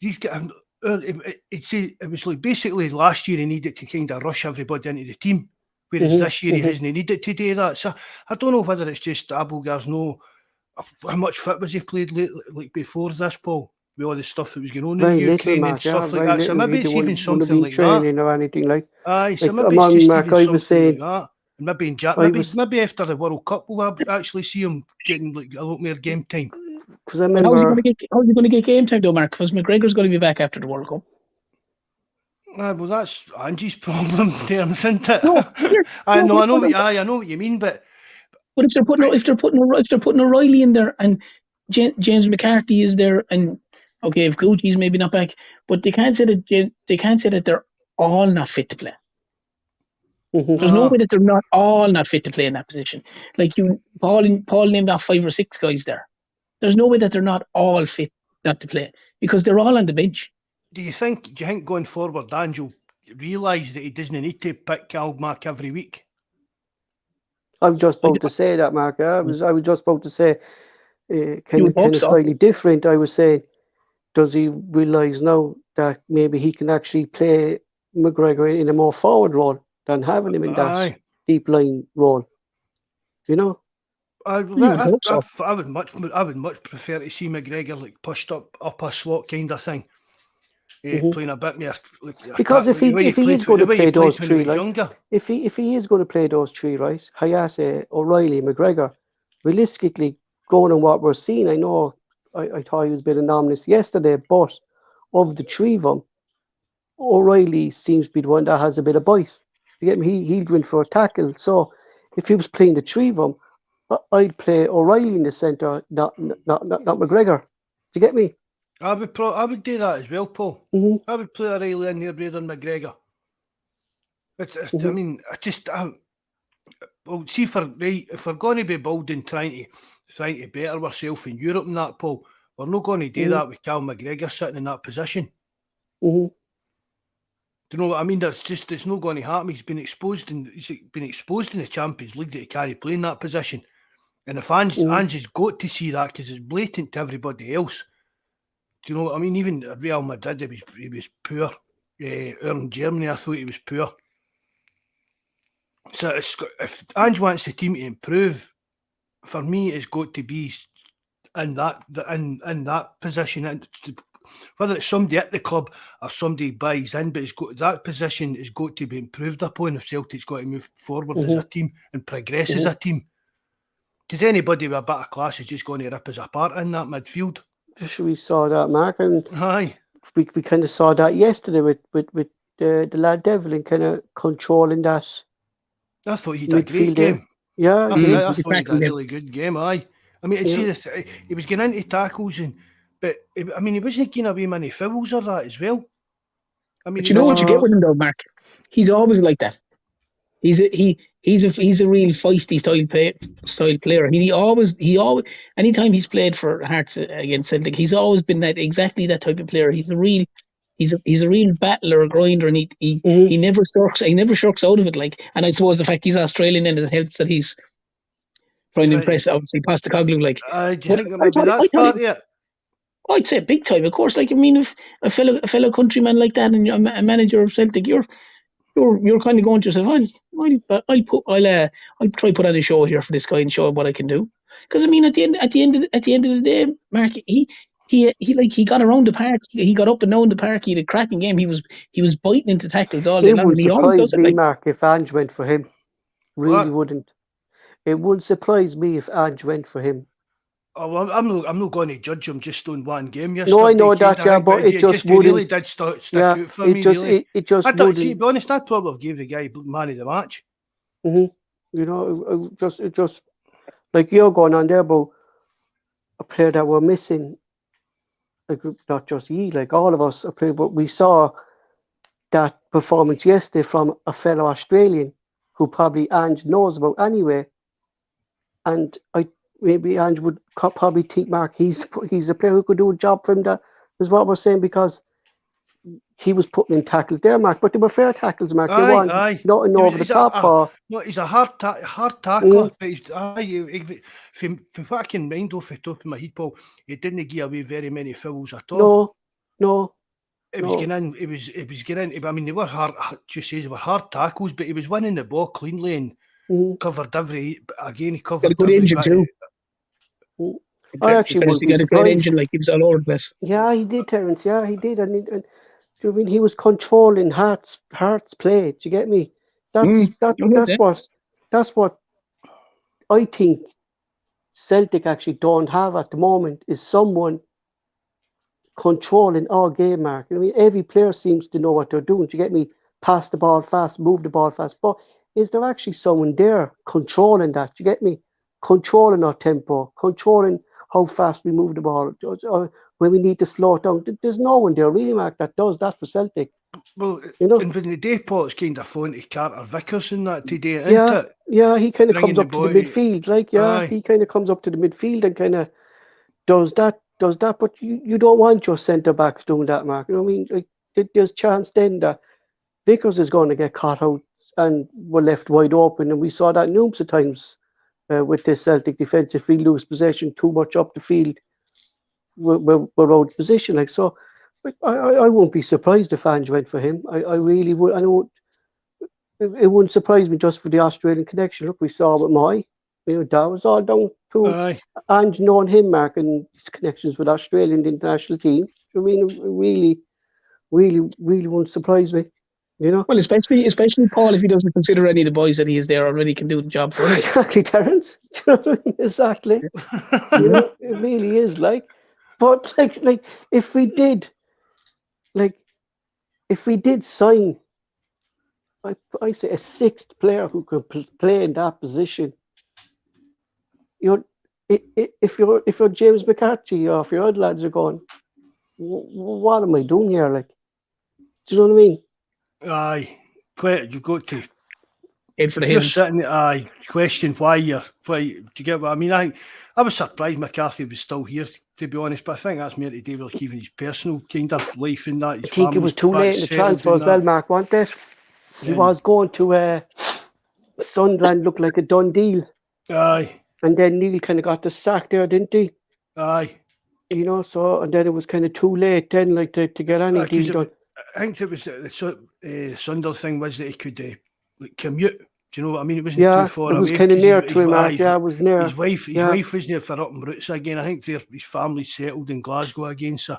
Speaker 2: these guys. It was like basically last year he needed to kind of rush everybody into the team, whereas this year he hasn't needed to do that. So I don't know whether it's just Abelgar's how much fit was he played lately, like before this, Paul, with all the stuff that was going on in the Ukraine and stuff like that. So maybe it's even something like that.
Speaker 1: Or anything like.
Speaker 2: Aye, so maybe it's just even something like that. And maybe in maybe after the World Cup we'll actually see him getting like a lot more game time.
Speaker 1: Because I remember,
Speaker 3: how's he going to get game time though, Mark? Because McGregor's going to be back after the World Cup.
Speaker 2: Well, that's Angie's problem, isn't it?
Speaker 3: No,
Speaker 2: I know what you mean, but
Speaker 3: if they're putting O'Reilly in there and James McCarthy is there, and okay, if Gucci's maybe not back, but they can't say that they're all not fit to play. There's no way that they're not all not fit to play in that position. Like Paul named off 5 or 6 guys there. There's no way that they're not all fit not to play, because they're all on the bench.
Speaker 2: Do you think going forward, Ange will realise that he doesn't need to pick Mark every week?
Speaker 1: I was just about to say that, Mark. I was just about to say, kind of slightly different. I was saying, does he realise now that maybe he can actually play McGregor in a more forward role than having him in that deep line role? You know.
Speaker 2: I would much prefer to see McGregor like pushed up a slot kind of thing, playing a bit more.
Speaker 1: Because if he is going to play those 3, if he is going to play those 3, right, Hayate, O'Reilly, McGregor, realistically, going on what we're seeing, I know I thought he was a bit anomalous yesterday, but of the 3 of them, O'Reilly seems to be the one that has a bit of bite. You get me? He'll win for a tackle. So if he was playing the 3 of them, I'd play O'Reilly in the centre, not McGregor. Do you get me?
Speaker 2: I would do that as well, Paul. I would play O'Reilly in here rather than McGregor. I mean, see, if we're going to be building, trying to better ourselves in Europe and that, Paul, we're not going to do that with Cal McGregor sitting in that position. Do you know what I mean? It's not going to happen. He's been exposed in the Champions League that he can't play in that position. And if Ange has got to see that, because it's blatant to everybody else. Do you know what I mean? Even at Real Madrid, he was poor. In Germany, I thought he was poor. So if Ange wants the team to improve, for me, it's got to be in that position. Whether it's somebody at the club or somebody buys in, but that position has got to be improved upon if Celtic's got to move forward as a team and progress as a team. Did anybody with a bit of class is just going to rip us apart in that midfield?
Speaker 1: We saw that, Mark, and
Speaker 2: Aye.
Speaker 1: we kind of saw that yesterday with the lad Devlin kind of controlling that.
Speaker 2: I thought he did a great
Speaker 1: midfield there.
Speaker 2: game.
Speaker 1: Yeah, he did.
Speaker 2: I thought he did a really good game. Aye. I mean,
Speaker 1: Yeah.
Speaker 2: he was getting into tackles, but I mean, he wasn't getting away many fouls or that as well. I mean,
Speaker 3: But you know what you get with him though, Mark? He's always like that. He's a real feisty style player. He always anytime he's played for Hearts against Celtic, he's always been exactly that type of player. He's a real battler, a grinder, and he never shirks out of it. Like, and I suppose the fact he's Australian and it helps that he's trying to impress obviously Postecoglou. Like,
Speaker 2: do you think that maybe that's part of it?
Speaker 3: I'd say big time, of course. Like, I mean, if a fellow countryman like that and you're a manager of Celtic, you're kind of going to yourself, I'll try put on a show here for this guy and show him what I can do. Because I mean, at the end of the day, Mark, he got around the park. He got up and down the park. He had a cracking game. He was biting into tackles all day long.
Speaker 1: It would surprise me, Mark, if Ange went for him. Really wouldn't. It would surprise me if Ange went for him.
Speaker 2: Oh, I'm not going to judge him just on one game yesterday.
Speaker 1: No, I know that, yeah, but it just wouldn't.
Speaker 2: Really did stick out for me.
Speaker 1: It just wouldn't.
Speaker 2: To be honest, I'd probably have gave the guy man of the match.
Speaker 1: You know, it just like you're going on there about a player that we're missing. Like, not just you, like all of us, a player, but we saw that performance yesterday from a fellow Australian who probably Ange knows about anyway. And maybe Ange would probably think, Mark, he's a player who could do a job for him. That is what we're saying, because he was putting in tackles there, Mark, but they were fair tackles, Mark. They weren't nothing over the top.
Speaker 2: No, he's a hard tackler. But from what I can mind off the top of my head, Paul, he didn't give away very many fouls at all.
Speaker 1: No.
Speaker 2: It was getting in. I mean, they were hard. Just says they were hard tackles, but he was winning the ball cleanly and covered every. Again, he covered.
Speaker 3: Got a good engine too.
Speaker 1: I actually was
Speaker 3: got a great engine, like he was all over the place.
Speaker 1: Yeah, he did, Terence. Yeah, he did, and I mean, he was controlling Hearts play. Do you get me? That's what I think Celtic actually don't have at the moment, is someone controlling all game, Mark. I mean, every player seems to know what they're doing. Do you get me? Pass the ball fast, move the ball fast. But is there actually someone there controlling that? Do you get me? Controlling our tempo, controlling how fast we move the ball, or when we need to slow it down. There's no one there really, Mark, that does that for Celtic.
Speaker 2: Well, you know, and when the day Paul's kind of phone to Carter Vickers and that today, isn't it?
Speaker 1: Yeah, he kind of comes up to the midfield, he kind of comes up to the midfield and kind of does that. But you don't want your centre backs doing that, Mark. You know what I mean? Like, there's chance then that Vickers is going to get caught out and we're left wide open, and we saw that numerous of times with this Celtic defence. If we lose possession too much up the field, we're out of position. Like, so, I won't be surprised if Ange went for him. I really would. I know it wouldn't surprise me just for the Australian connection. Look, we saw with Moy. You know, that was all down to Ange knowing him, Mark, and his connections with Australia and the international team. I mean, it really won't surprise me. You know?
Speaker 3: Well, especially Paul, if he doesn't consider any of the boys that he is there already can do the job for him.
Speaker 1: Exactly, Terence. Exactly. You know, it really is like. But like if we did sign, I say a sixth player who could play in that position. You know, if you're James McCarthy or if your other lads are going, what am I doing here? Like, do you know what I mean?
Speaker 2: Aye, you've got to.
Speaker 3: If
Speaker 2: you're sitting, question why do you get what I mean? I was surprised McCarthy was still here, to be honest, but I think that's more to do with like even his personal kind of life and that.
Speaker 1: I think it was too late in the transfer as well, Mark, wasn't it? He was going to Sunderland, looked like a done deal.
Speaker 2: Aye.
Speaker 1: And then Neil kind of got the sack there, didn't he?
Speaker 2: Aye.
Speaker 1: You know, so, and then it was kind of too late then, like, to get any deal done.
Speaker 2: I think it was the Sunderland thing was that he could commute. Do you know what I mean? It wasn't too far away.
Speaker 1: It was kind of near to him, Mark. Yeah, it was near.
Speaker 2: His wife was near for up in roots again. I think his family settled in Glasgow again, so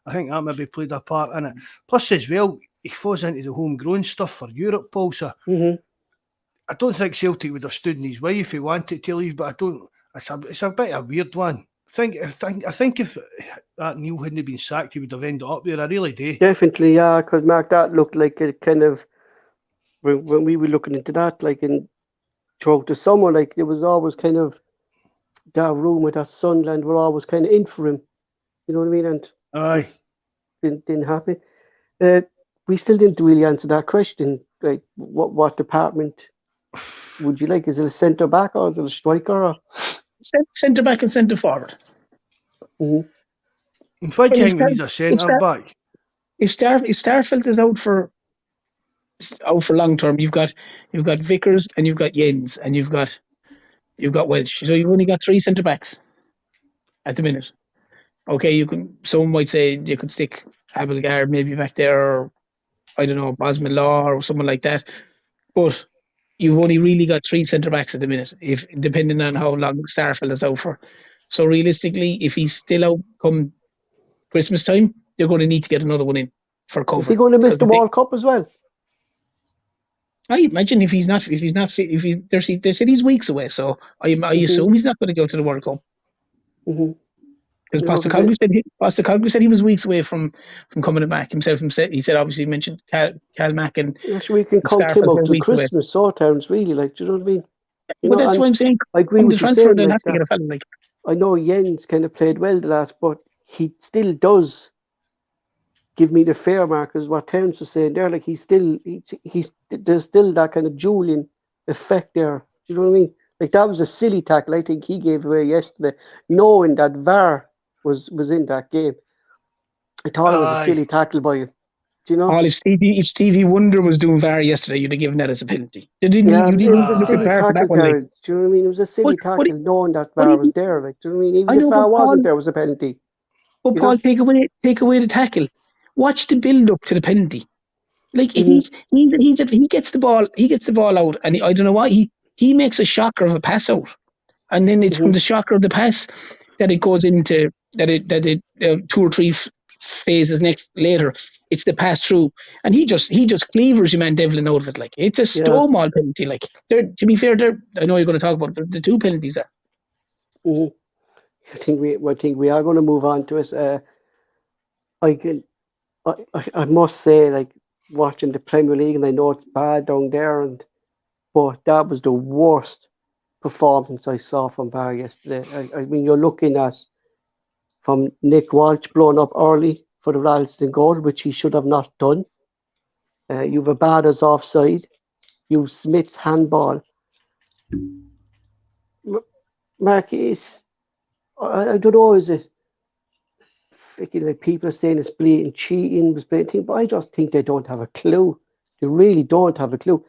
Speaker 2: I think that maybe played a part in it. Plus, as well, he falls into the homegrown stuff for Europe, Paul. So I don't think Celtic would have stood in his way if he wanted to leave, but it's a bit of a weird one. I think if that Neil hadn't been sacked, he would have ended up there. I really do.
Speaker 1: Definitely, yeah, because Mark, that looked like a kind of when we were looking into that, like throughout the summer, like there was always kind of that rumour that Sunderland were always kind of in for him. You know what I mean? And
Speaker 2: Aye.
Speaker 1: didn't happen. We still didn't really answer that question. Like, what department would you like? Is it a centre back or is it a striker? Or?
Speaker 3: Centre back and centre forward.
Speaker 2: In fact, do you think we need a centre back?
Speaker 3: If Starfelt is out for long term, you've got Vickers and you've got Jens and you've got Welsh. So you've only got 3 centre backs at the minute. Okay, someone might say you could stick Abelgard maybe back there, or I don't know, Bosman Law or someone like that. But you've only really got 3 centre backs at the minute, if depending on how long Starfelt is out for. So realistically, if he's still out come Christmas time, they're going to need to get another one in for cover.
Speaker 1: Is he going to miss the World Cup as well?
Speaker 3: I imagine if he's not fit, they said he's weeks away, so I assume he's not going to go to the World Cup. Because Pastor Calgary said he was weeks away from coming back himself. He said obviously he mentioned Cal Mack and.
Speaker 1: Yes, we can count him up to Christmas. So terms really, like, do you know what I mean?
Speaker 3: But that's what I'm saying.
Speaker 1: I agree with
Speaker 3: the transfer, they'll have to get a fella like.
Speaker 1: I know Jens kind of played well the last, but he still does give me the fair markers. What Terence was saying there, like he's there's still that kind of Julian effect there. Do you know what I mean? Like that was a silly tackle I think he gave away yesterday, knowing that VAR was in that game. I thought it was a silly tackle by him. Do you know?
Speaker 3: If Stevie Wonder was doing VAR yesterday, you'd have given that as a penalty.
Speaker 1: It was a silly tackle, Terence. Do you know what I mean? It was a silly tackle, knowing that VAR was there. Like, do you know what I mean? Even if VAR wasn't there, was a penalty.
Speaker 3: But Paul, take away the tackle. Watch the build up to the penalty. Like he gets the ball out, and I don't know why he makes a shocker of a pass out, and then it's from the shocker of the pass that it goes into that 2 or 3 phases later. It's the pass through, and he just cleavers you, man, Devlin out of it. Like it's a stonewall penalty. Like to be fair, I know you're going to talk about the 2 penalties there.
Speaker 1: I think we are going to move on to it. I must say, like watching the Premier League, and I know it's bad down there, but that was the worst performance I saw from Bar yesterday. I mean, you're looking at from Nick Walsh blowing up early for the Ralston goal, which he should have not done. You've a Bawz offside. You've Smith's handball. Mark, I don't know, is it like people are saying it's blatant cheating, but I just think they don't have a clue. They really don't have a clue.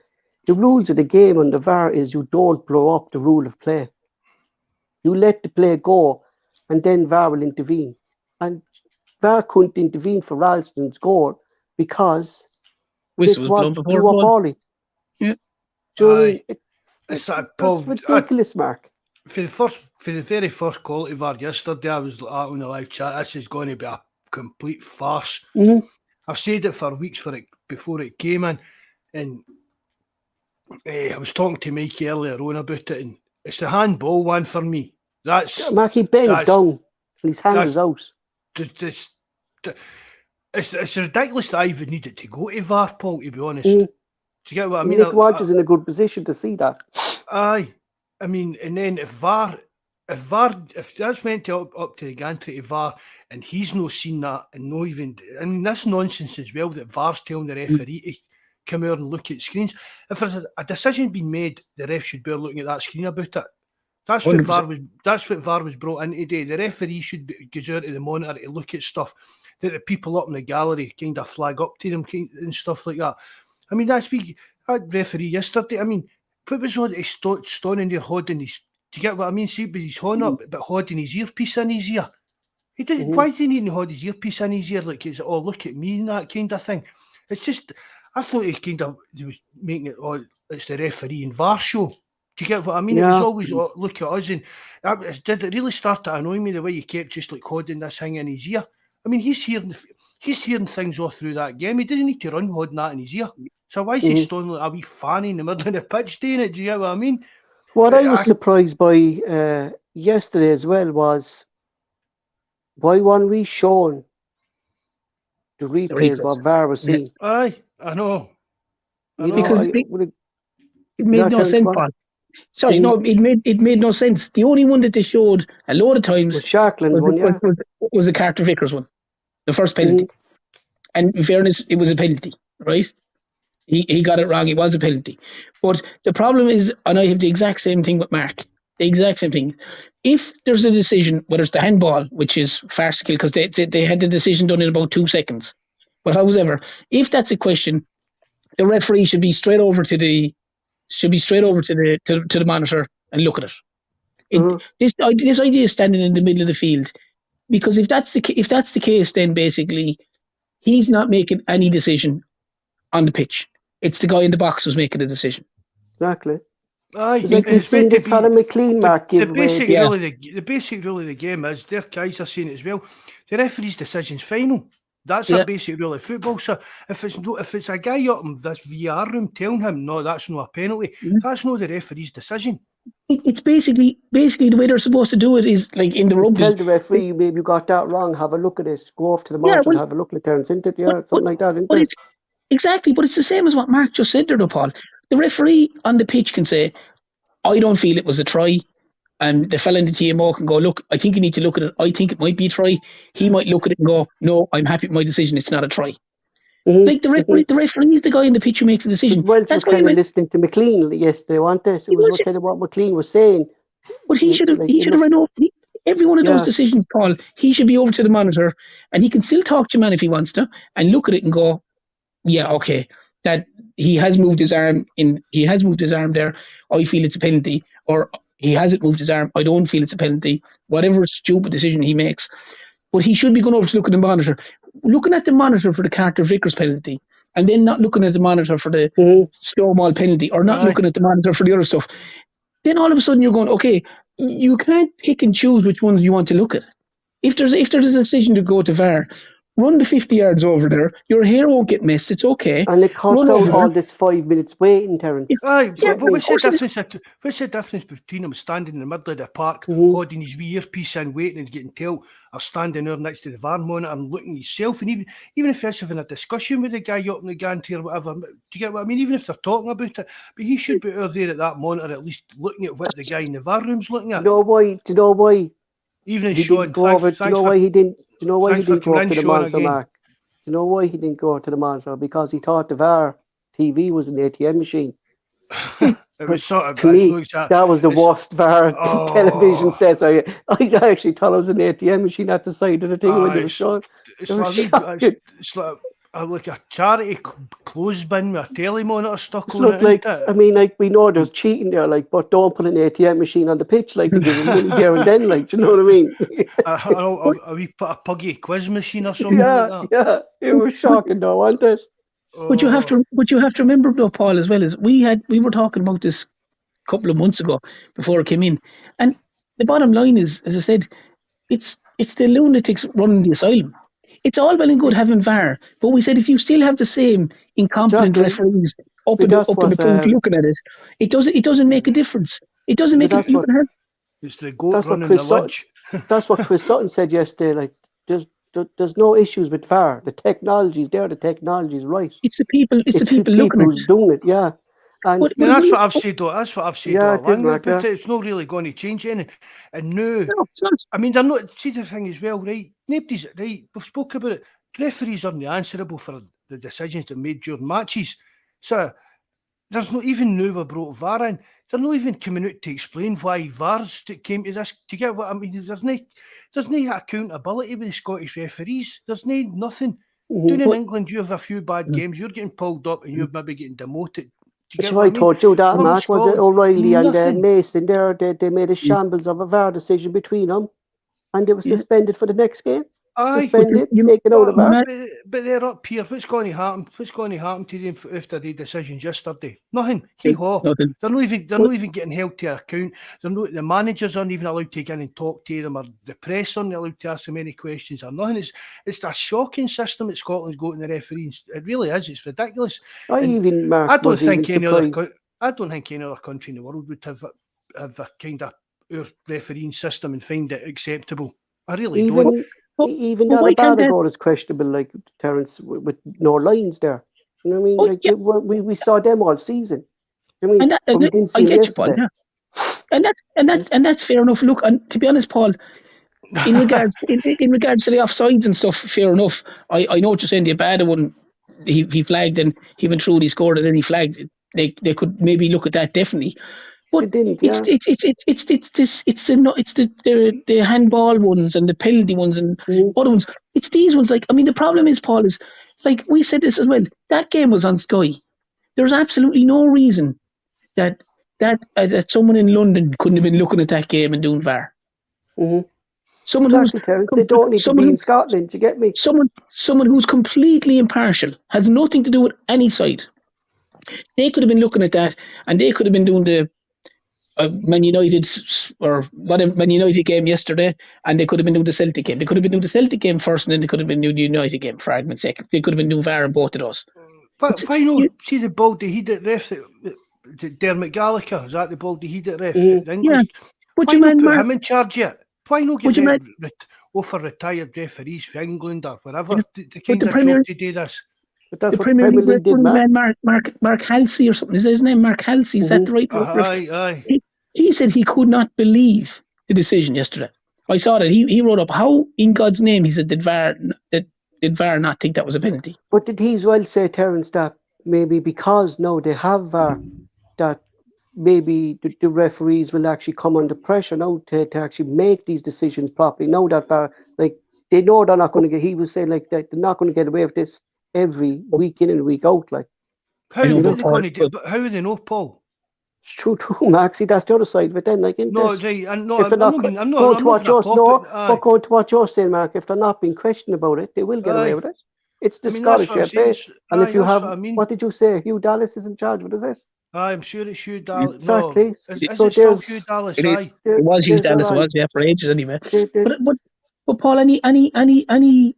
Speaker 1: The rules of the game on the VAR is you don't blow up the rule of play. You let the play go, and then VAR will intervene. And VAR couldn't intervene for Ralston's goal because
Speaker 3: Whistle was blown before the ball.
Speaker 1: Yeah. It's ridiculous, Mark.
Speaker 2: For the very first quality VAR yesterday, I was on the live chat. This is going to be a complete farce. I've said it for weeks before it came in, and I was talking to Mikey earlier on about it, and it's the handball one for me.
Speaker 1: Mark, he bends down, and his hand is out.
Speaker 2: It's ridiculous that I even needed to go to VAR, Paul, to be honest. Do you get what I mean?
Speaker 1: Nick Walsh is in a good position to see that.
Speaker 2: Aye. I mean, and then if that's meant to up to the gantry to VAR, and he's not seen that, and no even, I mean, that's nonsense as well that VAR's telling the referee to come out and look at screens. If there's a decision being made, the ref should be looking at that screen about it. That's what VAR was brought in today. The referee should go out to the monitor to look at stuff that the people up in the gallery kind of flag up to them and stuff like that. I mean, that referee yesterday, I mean, what was all standing there holding his, do you get what I mean? See, with his horn up, but holding his earpiece in his ear. He didn't. Why did he need to hold his earpiece in his ear like it's look at me and that kind of thing? It's just, I thought he was making it it's the referee and VAR show. Do you get what I mean? Yeah. It was always look at us, and did it really start to annoy me the way you kept just like holding this thing in his ear? I mean, he's hearing things all through that game. He doesn't need to run holding that in his ear. So why is he standing like a wee fanny in the middle of the pitch doing it? Do you get what I mean?
Speaker 1: What I was surprised by yesterday as well was why weren't we shown the replays
Speaker 3: replays.
Speaker 1: what VAR was
Speaker 3: Yeah.
Speaker 1: seeing?
Speaker 2: Aye, I know.
Speaker 1: You know,
Speaker 3: Because
Speaker 1: would
Speaker 3: it made no
Speaker 1: Terence,
Speaker 3: sense,
Speaker 1: go on.
Speaker 3: Paul. Sorry, no, it made no sense. The only one that they showed a load of times
Speaker 1: was Sharkland's one, yeah.
Speaker 3: was the Carter Vickers one, the first penalty. And in fairness, it was a penalty, right? He got it wrong. It was a penalty. But the problem is, and I have the exact same thing with Mark, the exact same thing. If there's a decision, whether it's the handball, which is farcical because they had the decision done in about 2 seconds. But however, if that's a question, the referee should be straight over to the monitor and look at it. This idea is standing in the middle of the field, because if that's the case, then basically he's not making any decision on the pitch. It's the guy in the box who's making the decision.
Speaker 1: Exactly.
Speaker 2: Aye,
Speaker 1: It's like we've seen this Hannah McLean mark give
Speaker 2: the
Speaker 1: away.
Speaker 2: basic rule of the game is, their guys are saying it as well, the referee's decision's final. That's a basic rule of football. So if it's a guy up in this VR room telling him, no, that's not a penalty, that's not the referee's decision.
Speaker 3: It's basically the way they're supposed to do it is like in the rugby.
Speaker 1: Tell the referee, maybe you got that wrong, have a look at this, go off to the monitor and have a look at Terence, isn't it? Yeah, something like that, isn't it?
Speaker 3: Exactly, but it's the same as what Mark just said there, though, Paul. The referee on the pitch can say, I don't feel it was a try. And the fella in the TMO can go, look, I think you need to look at it. I think it might be a try. He might look at it and go, no, I'm happy with my decision. It's not a try. Like the referee is the guy in the pitch who makes the decision.
Speaker 1: Welch was kind of listening to McLean yesterday, wasn't it? It was kind of what McLean was saying.
Speaker 3: But he should have run over every one of those decisions, Paul. He should be over to the monitor, and he can still talk to man if he wants to, and look at it and go, yeah, okay, that he has moved his arm there. I feel it's a penalty, or he hasn't moved his arm. I don't feel it's a penalty. Whatever stupid decision he makes, but he should be going over to look at the monitor, looking at the monitor for the Carter Vickers penalty, and then not looking at the monitor for the Snowball penalty, or not looking at the monitor for the other stuff. Then all of a sudden you're going, okay, you can't pick and choose which ones you want to look at. If there's a decision to go to VAR, run the 50 yards over there. Your hair won't get messed. It's okay.
Speaker 1: And it cuts out all this 5 minutes waiting, Terence.
Speaker 2: Aye, but what's the difference between him standing in the middle of the park, holding his wee earpiece in, waiting and getting told, or standing there next to the VAR monitor and looking at himself, and even if he's having a discussion with the guy up in the gantry or whatever, do you get what I mean? Even if they're talking about it, but he should be over there at that monitor, at least looking at what the guy in the VAR room's looking at.
Speaker 1: Do you know why?
Speaker 2: Even as Sean,
Speaker 1: do you know why he didn't go up to the monitor, Mark? Do you know why he didn't go to the monitor? Because he thought the VAR TV was an ATM machine.
Speaker 2: It was sort of,
Speaker 1: to me, that was the worst VAR television says. I actually thought it was an ATM machine at the side of the thing when they were showing.
Speaker 2: It's like a charity clothesbin with a telly monitor stuck on it.
Speaker 1: Like, I mean, like, we know there's cheating there, like, but don't put an ATM machine on the pitch, like, to give him money there and then, like, do you know what I mean?
Speaker 2: We put a puggy quiz machine or something like that.
Speaker 1: Yeah, it was shocking though, wasn't it?
Speaker 3: But you have to remember though, Paul, as well, as we were talking about this a couple of months ago before it came in, and the bottom line is, as I said, it's the lunatics running the asylum. It's all well and good having VAR, but we said if you still have the same incompetent referees up in the front looking at it, it doesn't make a difference. It doesn't make it.
Speaker 2: It's the goat running the lunch.
Speaker 1: That's what Chris Sutton said yesterday. Like, there's no issues with VAR. The technology's there. The technology's right.
Speaker 3: It's the people. It's the people looking at it.
Speaker 1: Doing it. Yeah.
Speaker 2: And that's what I've said though. That's what I've said all along. It's not really going to change anything. And no, I mean, they're not. See the thing as well, right? Nobody's right. We've spoke about it. The referees aren't answerable for the decisions that made during matches. So there's not even now we brought VAR in. They're not even coming out to explain why VARs came to this. To get what I mean, there's no accountability with the Scottish referees. There's nothing. Down in England, you have a few bad games. You're getting pulled up, and you're maybe getting demoted.
Speaker 1: That's why I told you that, Mark. Was it O'Reilly and Mason there? They made a shambles of a VAR decision between them, and they were suspended for the next game. Suspended, taken out of VAR.
Speaker 2: But they're up here. What's going to happen? What's going to happen to them after the decisions yesterday? Nothing. Nothing. They're not even getting held to account. The managers aren't even allowed to get in and talk to them, or the press aren't allowed to ask them any questions or nothing. It's a shocking system that Scotland's got in the referees. It really is. It's ridiculous.
Speaker 1: I don't
Speaker 2: think any other country in the world would have a kind of our refereeing system and find it acceptable. I really don't.
Speaker 1: Even
Speaker 3: But
Speaker 1: that
Speaker 3: why can't
Speaker 1: Abada
Speaker 3: that?
Speaker 1: goal is questionable, like Terence, with no lines there. You know what I mean?
Speaker 3: Oh,
Speaker 1: Like
Speaker 3: yeah.
Speaker 1: we saw them all season. You know what I mean?
Speaker 3: And
Speaker 1: But we didn't
Speaker 3: I
Speaker 1: see them
Speaker 3: get you, Paul.
Speaker 1: yesterday.
Speaker 3: Yeah. And that's fair enough. Look, and to be honest, Paul, in regards to the offsides and stuff, fair enough. I know what you're saying. The Abada one, he flagged and he went through and he scored and then he flagged. They could maybe look at that definitely.
Speaker 1: They
Speaker 3: But
Speaker 1: didn't,
Speaker 3: it's
Speaker 1: yeah.
Speaker 3: the handball ones and the penalty ones and other ones. It's these ones. Like, I mean, the problem is, Paul, is like we said this as well. That game was on Sky. There's absolutely no reason that someone in London couldn't have been looking at that game and doing VAR.
Speaker 1: Mm-hmm.
Speaker 3: Someone
Speaker 1: Exactly, Terence. They don't need to be in Scotland. You get me?
Speaker 3: Someone who's completely impartial, has nothing to do with any side. They could have been looking at that, and they could have been doing the Man United or whatever Man United game yesterday, and they could have been doing the Celtic game. They could have been doing the Celtic game first, and then they could have been doing the United game for argument's sake. They could have been doing VAR in both of those.
Speaker 2: But why not see the baldy-headed ref? Dermot Gallagher, is that the baldy-headed ref? English?
Speaker 3: Yeah.
Speaker 2: Why not put him in charge yet? Why not get offer retired referees for England or whatever the kind of job to do this?
Speaker 1: But that's
Speaker 3: the
Speaker 1: what
Speaker 3: Premier League
Speaker 1: did,
Speaker 3: man, Mark Halsey or something. Is that his name? Mark Halsey, is that the right word?
Speaker 2: Aye.
Speaker 3: He said he could not believe the decision yesterday. I saw that. He wrote up, how in God's name, he said, did VAR not think that was a penalty?
Speaker 1: But did he as well say, Terence, that maybe because now they have VAR, that maybe the referees will actually come under pressure now to actually make these decisions properly? Now that VAR, like, they know they're not going to get, he was saying, like, that they're not going to get away with this every week in and week out. Like,
Speaker 2: how are they going to do it? But how do they know, Paul?
Speaker 1: It's true, Maxie. That's the other side of it. Then, like,
Speaker 2: no, right. I'm not
Speaker 1: going to watch us. No, but going to watch us, then, Mark. If they're not being questioned about it, they will get away with it. It's the Scottish FA. And if you have, what did you say? Hugh Dallas is in charge. What is it?
Speaker 2: I'm sure it's Hugh Dallas.
Speaker 1: Exactly.
Speaker 2: No, is it still Hugh Dallas?
Speaker 3: It was Hugh Dallas. It was, yeah, for ages anyway. But Paul, any adjudicator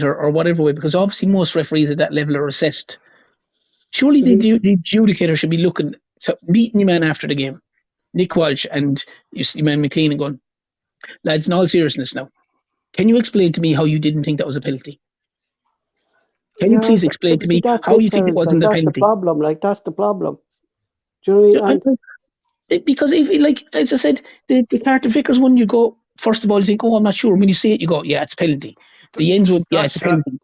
Speaker 3: or whatever way, because obviously most referees at that level are assessed. Surely the adjudicator should be looking, so meeting your man after the game, Nick Walsh and your man McLean, and going, lads, in all seriousness now, can you explain to me how you didn't think that was a penalty? Can you please explain to me how you think it wasn't a penalty?
Speaker 1: That's the problem. Like, that's the problem. Do you know what I mean?
Speaker 3: Because if, like, as I said, the Carter Vickers one, you go, first of all, you think, oh, I'm not sure. When you see it, you go, yeah, it's a penalty. The ends one, yeah, it's a penalty.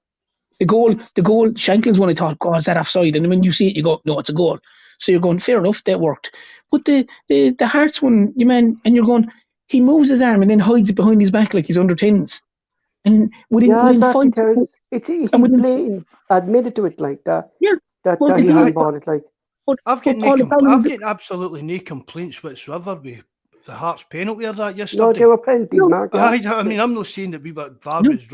Speaker 3: The goal, Shanklin's one, I thought, God, is that offside? And when you see it, you go, no, it's a goal. So you're going, fair enough, that worked. But the Hearts one, and you're going, he moves his arm and then hides it behind his back like he's under 10s. And within 5 seconds,
Speaker 1: he blatant admitted to it like that.
Speaker 3: Yeah.
Speaker 1: That he handballed it like.
Speaker 2: I've got absolutely no complaints whatsoever with the Hearts penalty or that yesterday.
Speaker 1: No, they were penalties, Mark.
Speaker 2: I mean, I'm not saying that VAR was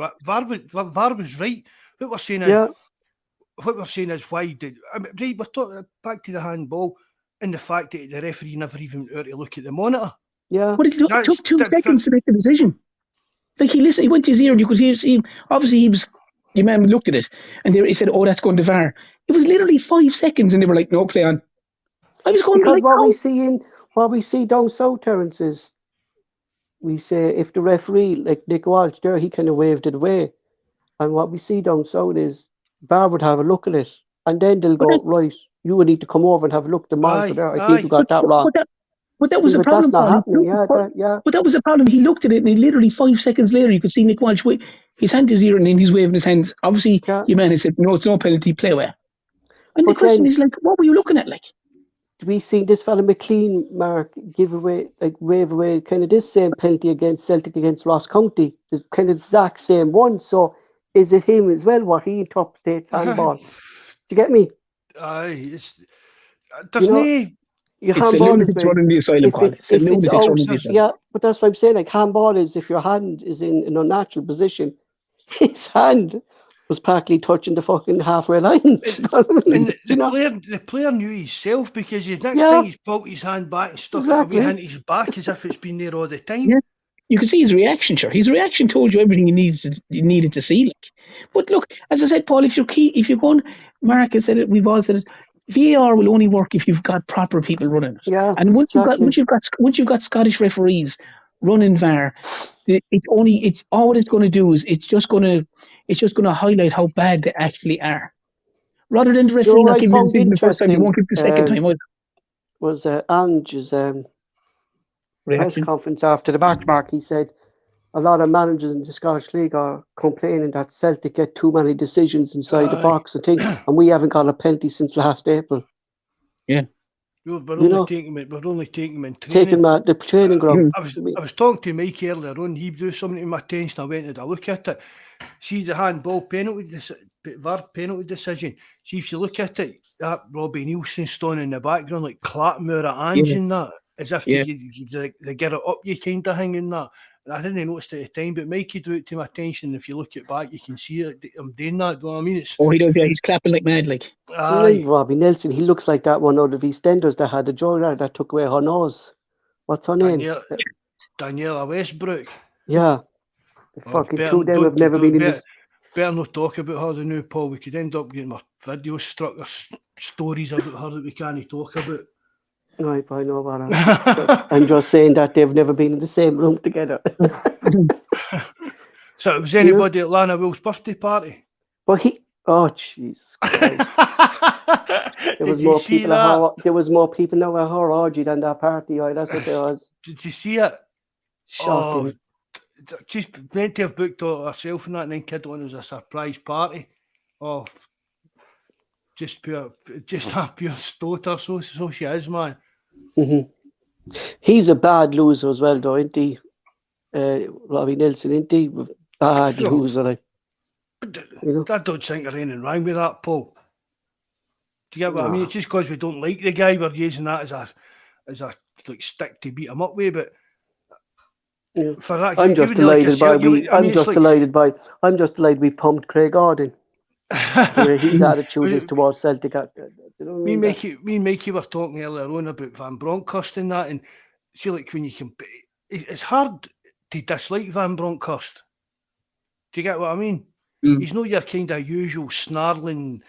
Speaker 2: right. What we're saying is why did right? We're talking back to the handball and the fact that the referee never even went out to look at the monitor.
Speaker 1: Yeah,
Speaker 3: but it took 2 seconds to make the decision. Like he went to his ear, and you could see. Obviously, your man looked at it, and he said, "Oh, that's going to VAR." It was literally 5 seconds, and they were like, "No, play on." I was going
Speaker 1: because what we see down south, Terence, is we say if the referee, like Nick Walsh there, he kind of waved it away, and what we see down south is VAR would have a look at it, and then they'll go, right, you would need to come over and have a look at the monitor there. I think you got that wrong.
Speaker 3: But that was the problem.
Speaker 1: That's not happening.
Speaker 3: But that was the problem. He looked at it, and literally 5 seconds later, you could see Nick Walsh his hand to his ear, and then he's waving his hands. Obviously, your man had said, "No, it's no penalty. Play away." And the question is, like, what were you looking at? Like,
Speaker 1: we seen this fella McLean, Mark, wave away kind of this same penalty against Celtic against Ross County. This kind of exact same one. So is it him as well? What he interprets handball? Do you get me?
Speaker 3: It's a lunatic running the asylum,
Speaker 1: yeah, but that's what I'm saying. Like, handball is if your hand is in an unnatural position, his hand was partly touching the fucking halfway line.
Speaker 2: The player knew himself, because the next thing he's pulled his hand back and stuck it away into his back as if it's been there all the time.
Speaker 3: Yeah. You can see his reaction, sure. His reaction told you everything you needed to see. Like. But look, as I said, Paul, if you're going, Mark has said it, we've all said it, VAR will only work if you've got proper people running it.
Speaker 1: Yeah,
Speaker 3: And once
Speaker 1: exactly.
Speaker 3: you've got Scottish referees running VAR, it's all it's going to do is it's just going to highlight how bad they actually are. Rather than the referee
Speaker 1: what
Speaker 3: not
Speaker 1: I
Speaker 3: giving the
Speaker 1: found
Speaker 3: decision the first time, they
Speaker 1: interesting
Speaker 3: won't give the second time either.
Speaker 1: was Ange's press
Speaker 3: Reaction.
Speaker 1: conference after the match. Mark, he said a lot of managers in the Scottish League are complaining that Celtic get too many decisions inside the box and things, and we haven't got a penalty since last April.
Speaker 3: Yeah.
Speaker 2: We're only taking them in training.
Speaker 1: Taking the training ground.
Speaker 2: I was talking to Mike earlier on. He drew something to my attention. I went and had a look at it. See the handball penalty, VAR penalty decision. See if you look at it, that Robbie Nielsen standing in the background like Clatmore at Ange and that, as if they get it up you kind of thing and that. And I didn't notice it at the time, but Mikey drew it to my attention. If you look it back, you can see it. I'm doing that. Do you know what I mean?
Speaker 3: He does. Yeah, he's clapping like mad, like.
Speaker 1: Aye, Robbie Nelson. He looks like that one out of EastEnders that had a joyride that took away her nose. What's her name?
Speaker 2: Daniela Westbrook.
Speaker 1: Yeah. The fucking two of them have never been in this.
Speaker 2: Better not talk about her than now, Paul. We could end up getting our videos struck or stories about her that we can't talk about.
Speaker 1: Right, I know about her. I'm just saying that they've never been in the same room together.
Speaker 2: So, was anybody at Lana Will's birthday party?
Speaker 1: Well, oh, Jesus Christ. There was more people now at her orgy than that party. Right? That's what there was.
Speaker 2: Did you see it?
Speaker 1: Shocking.
Speaker 2: She's meant to have booked herself and that, and then kid on as a surprise party. Oh, just a pure stoter. So she is, man.
Speaker 1: Mm-hmm. He's a bad loser as well, though, isn't he? Robbie Nelson, isn't he? Bad loser, like.
Speaker 2: I don't think there's anything wrong with that, Paul. Do you get what I mean? It's just because we don't like the guy, we're using that as a like stick to beat him up with, but.
Speaker 1: Yeah.
Speaker 2: For that,
Speaker 1: I'm just delighted we pumped Craig Auden. His attitude is towards Celtic.
Speaker 2: Me and Mikey were talking earlier on about Van Bronckhorst and that, and see, like when you can, it's hard to dislike Van Bronckhorst. Do you get what I mean? He's not your kind of usual snarling,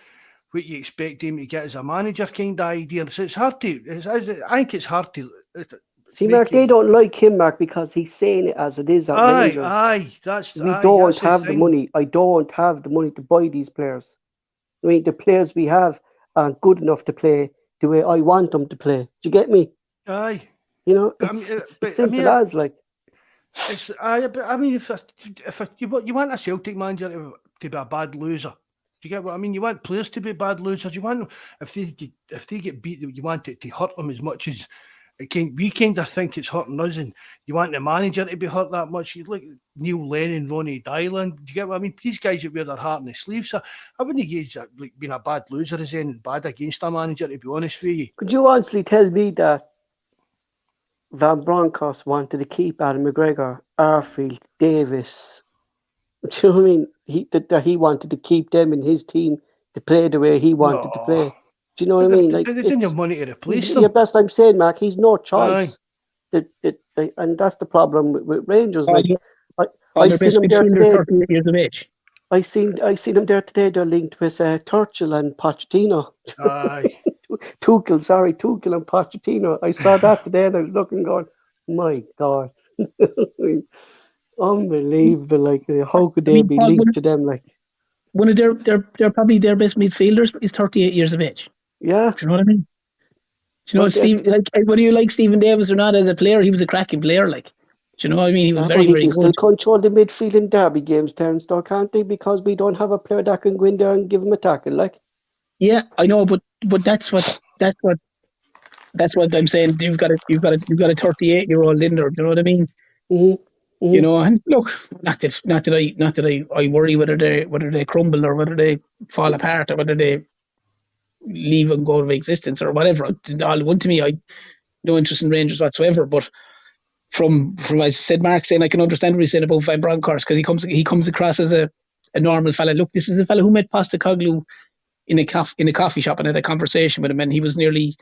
Speaker 2: what you expect him to get as a manager kind of idea. So it's hard to. I think it's hard to.
Speaker 1: See, Mark, they don't like him, Mark, because he's saying it as it is.
Speaker 2: I don't
Speaker 1: have the money. I don't have the money to buy these players. I mean, the players we have aren't good enough to play the way I want them to play. Do you get me?
Speaker 2: Aye.
Speaker 1: You know, it's simple as like.
Speaker 2: I mean, if you want a Celtic manager to be a bad loser, do you get what I mean? You want players to be bad losers. You want if they get beat, you want it to hurt them as much as. We kind of think it's hurting us, and you want the manager to be hurt that much. You like Neil Lennon, Ronnie Dylan. Do you get what I mean? These guys that wear their heart in their sleeves. So I wouldn't use like being a bad loser as anything bad against a manager, to be honest with you.
Speaker 1: Could you honestly tell me that Van Bronckhorst wanted to keep Adam McGregor, Arfield, Davis? Do you know what I mean? That he wanted to keep them in his team to play the way he wanted to play. Do you know what I mean? Like,
Speaker 2: they didn't have money to replace them.
Speaker 1: Yeah, that's what I'm saying, Mark. He's no choice. And that's the problem with Rangers. Like, I seen him there today.
Speaker 3: 38 years of age.
Speaker 1: I seen him there today. They're linked with Tuchel and Pochettino.
Speaker 2: Aye.
Speaker 1: Tuchel and Pochettino. I saw that today, and I was looking, going, my God, unbelievable! Like, how could they be linked to them? Like,
Speaker 3: one of they're probably their best midfielders is 38 years of age.
Speaker 1: Yeah.
Speaker 3: Do you know what I mean? Do you know Steve? Like, whether you like Stephen Davis or not as a player, he was a cracking player. Like, do you know what I mean? He was very good.
Speaker 1: Still control the midfield in derby games, Terence, though, can't they? Because we don't have a player that can go in there and give him a tackle. Like,
Speaker 3: yeah, I know, but that's what I'm saying. You've got a 38-year-old in there. Do you know what I mean?
Speaker 1: Mm-hmm.
Speaker 3: You know, and look, not that I worry whether they crumble or whether they fall apart or whether they leave and go out of existence or whatever. All one to me, I no interest in Rangers whatsoever. But from as I said, Mark saying, I can understand what he's saying about Van Bronckhorst, because he comes across as a normal fella. Look, this is a fella who met Postecoglou in a coffee shop and had a conversation with him, and he was nearly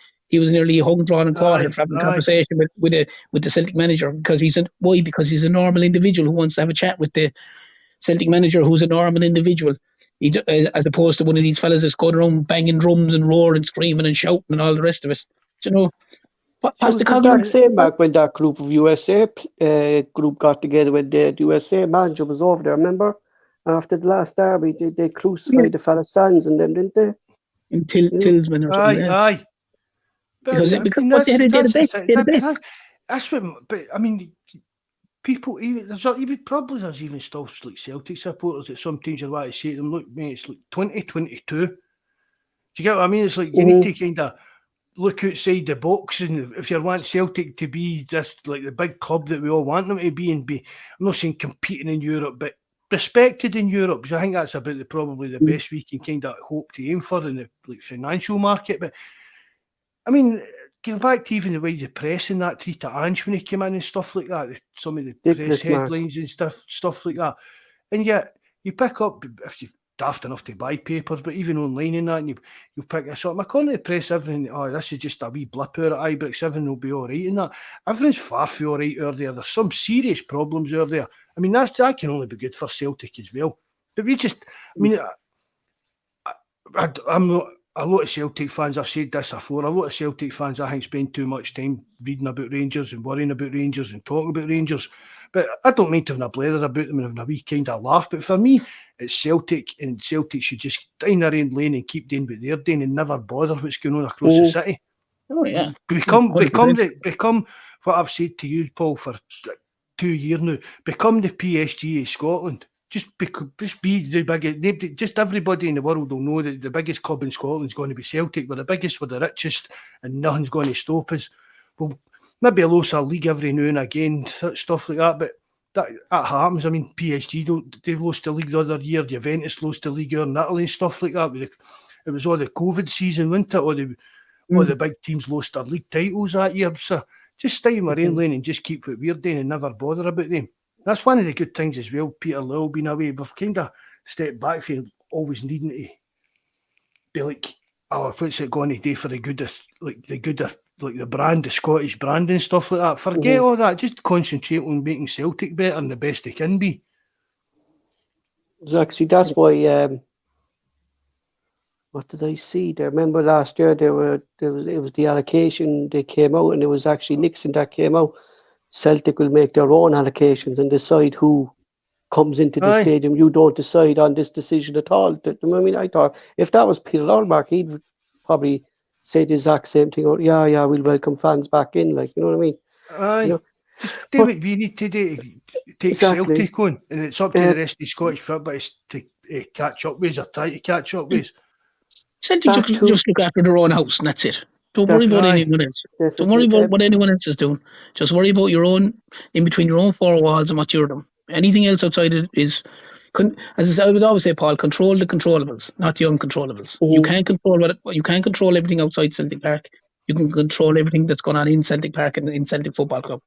Speaker 3: hung, drawn and quartered from having a conversation with the Celtic manager, because he's a normal individual who wants to have a chat with the Celtic manager, who's a normal individual. as opposed to one of these fellas that's going around banging drums and roaring and screaming and shouting and all the rest of it. You know,
Speaker 1: It was the exact same, Mark, when that group of USA group got together when the USA manager was over there, remember? After the last derby, they crucified the fella stands and them, didn't they?
Speaker 3: In Tillsman or something.
Speaker 2: Aye.
Speaker 3: Because they're the best.
Speaker 2: That's what. But I mean, people there's even still like Celtic supporters that sometimes you want to say to them, look, mate, it's like 2022. Do you get what I mean? It's like you need to kind of look outside the box, and if you want Celtic to be just like the big club that we all want them to be, and be, I'm not saying competing in Europe, but respected in Europe, because I think that's about probably the best we can kind of hope to aim for in the like financial market. But I mean, going back to even the way the press and that treated Ange when he came in and stuff like that, some of the press headlines and stuff like that, and yet you pick up, if you're daft enough to buy papers, but even online and that, and you pick this up. According to the press, everything, this is just a wee blip out at Ibrox, everything will be all right and that. Everything's far from all right out there. There's some serious problems out there. I mean, that can only be good for Celtic as well. But we just, I mean, I'm not, a lot of Celtic fans, I've said this before, a lot of Celtic fans, I think, spend too much time reading about Rangers and worrying about Rangers and talking about Rangers. But I don't mind having a blather about them and having a wee kind of laugh. But for me, it's Celtic, and Celtic should just stay in their own lane and keep doing what they're doing and never bother what's going on across the city.
Speaker 3: Oh, yeah.
Speaker 2: Become what I've said to you, Paul, for 2 years now. Become the PSG of Scotland. Just be the biggest. Just everybody in the world will know that the biggest club in Scotland is going to be Celtic. We're the biggest, we're the richest, and nothing's going to stop us. Well, maybe a loss of league every now and again, stuff like that. But that happens. I mean, PSG they've lost the league the other year. Juventus lost the league in Italy and stuff like that. It was all the COVID season, wasn't it? All the big teams lost their league titles that year. So just stay in our own lane and just keep what we're doing and never bother about them. That's one of the good things as well. Peter Lowell being away, we've kind of stepped back from always needing to be like, what's it going to do for the good of the brand, the Scottish brand and stuff like that. Forget all that. Just concentrate on making Celtic better and the best they can be.
Speaker 1: Exactly. That's why. What did I see there? Remember last year it was the allocation. They came out, and it was actually Nixon that came out. Celtic will make their own allocations and decide who comes into the stadium. You don't decide on this decision at all. I mean, I thought if that was Peter Lormark, he'd probably say the exact same thing. Or we'll welcome fans back in. Like, you know what I mean?
Speaker 2: You know, just do what we need to do to take Celtic on, and it's up to the rest of the Scottish football to catch up with or try to catch up with.
Speaker 3: Celtic just look after their own house, and that's it. Don't worry about anyone else. Don't worry about what anyone else is doing. Just worry about your own, in between your own four walls and what you're doing. Anything else outside it is, as I would always say, Paul, control the controllables, not the uncontrollables. You can't control everything outside Celtic Park. You can control everything that's going on in Celtic Park and in Celtic Football Club.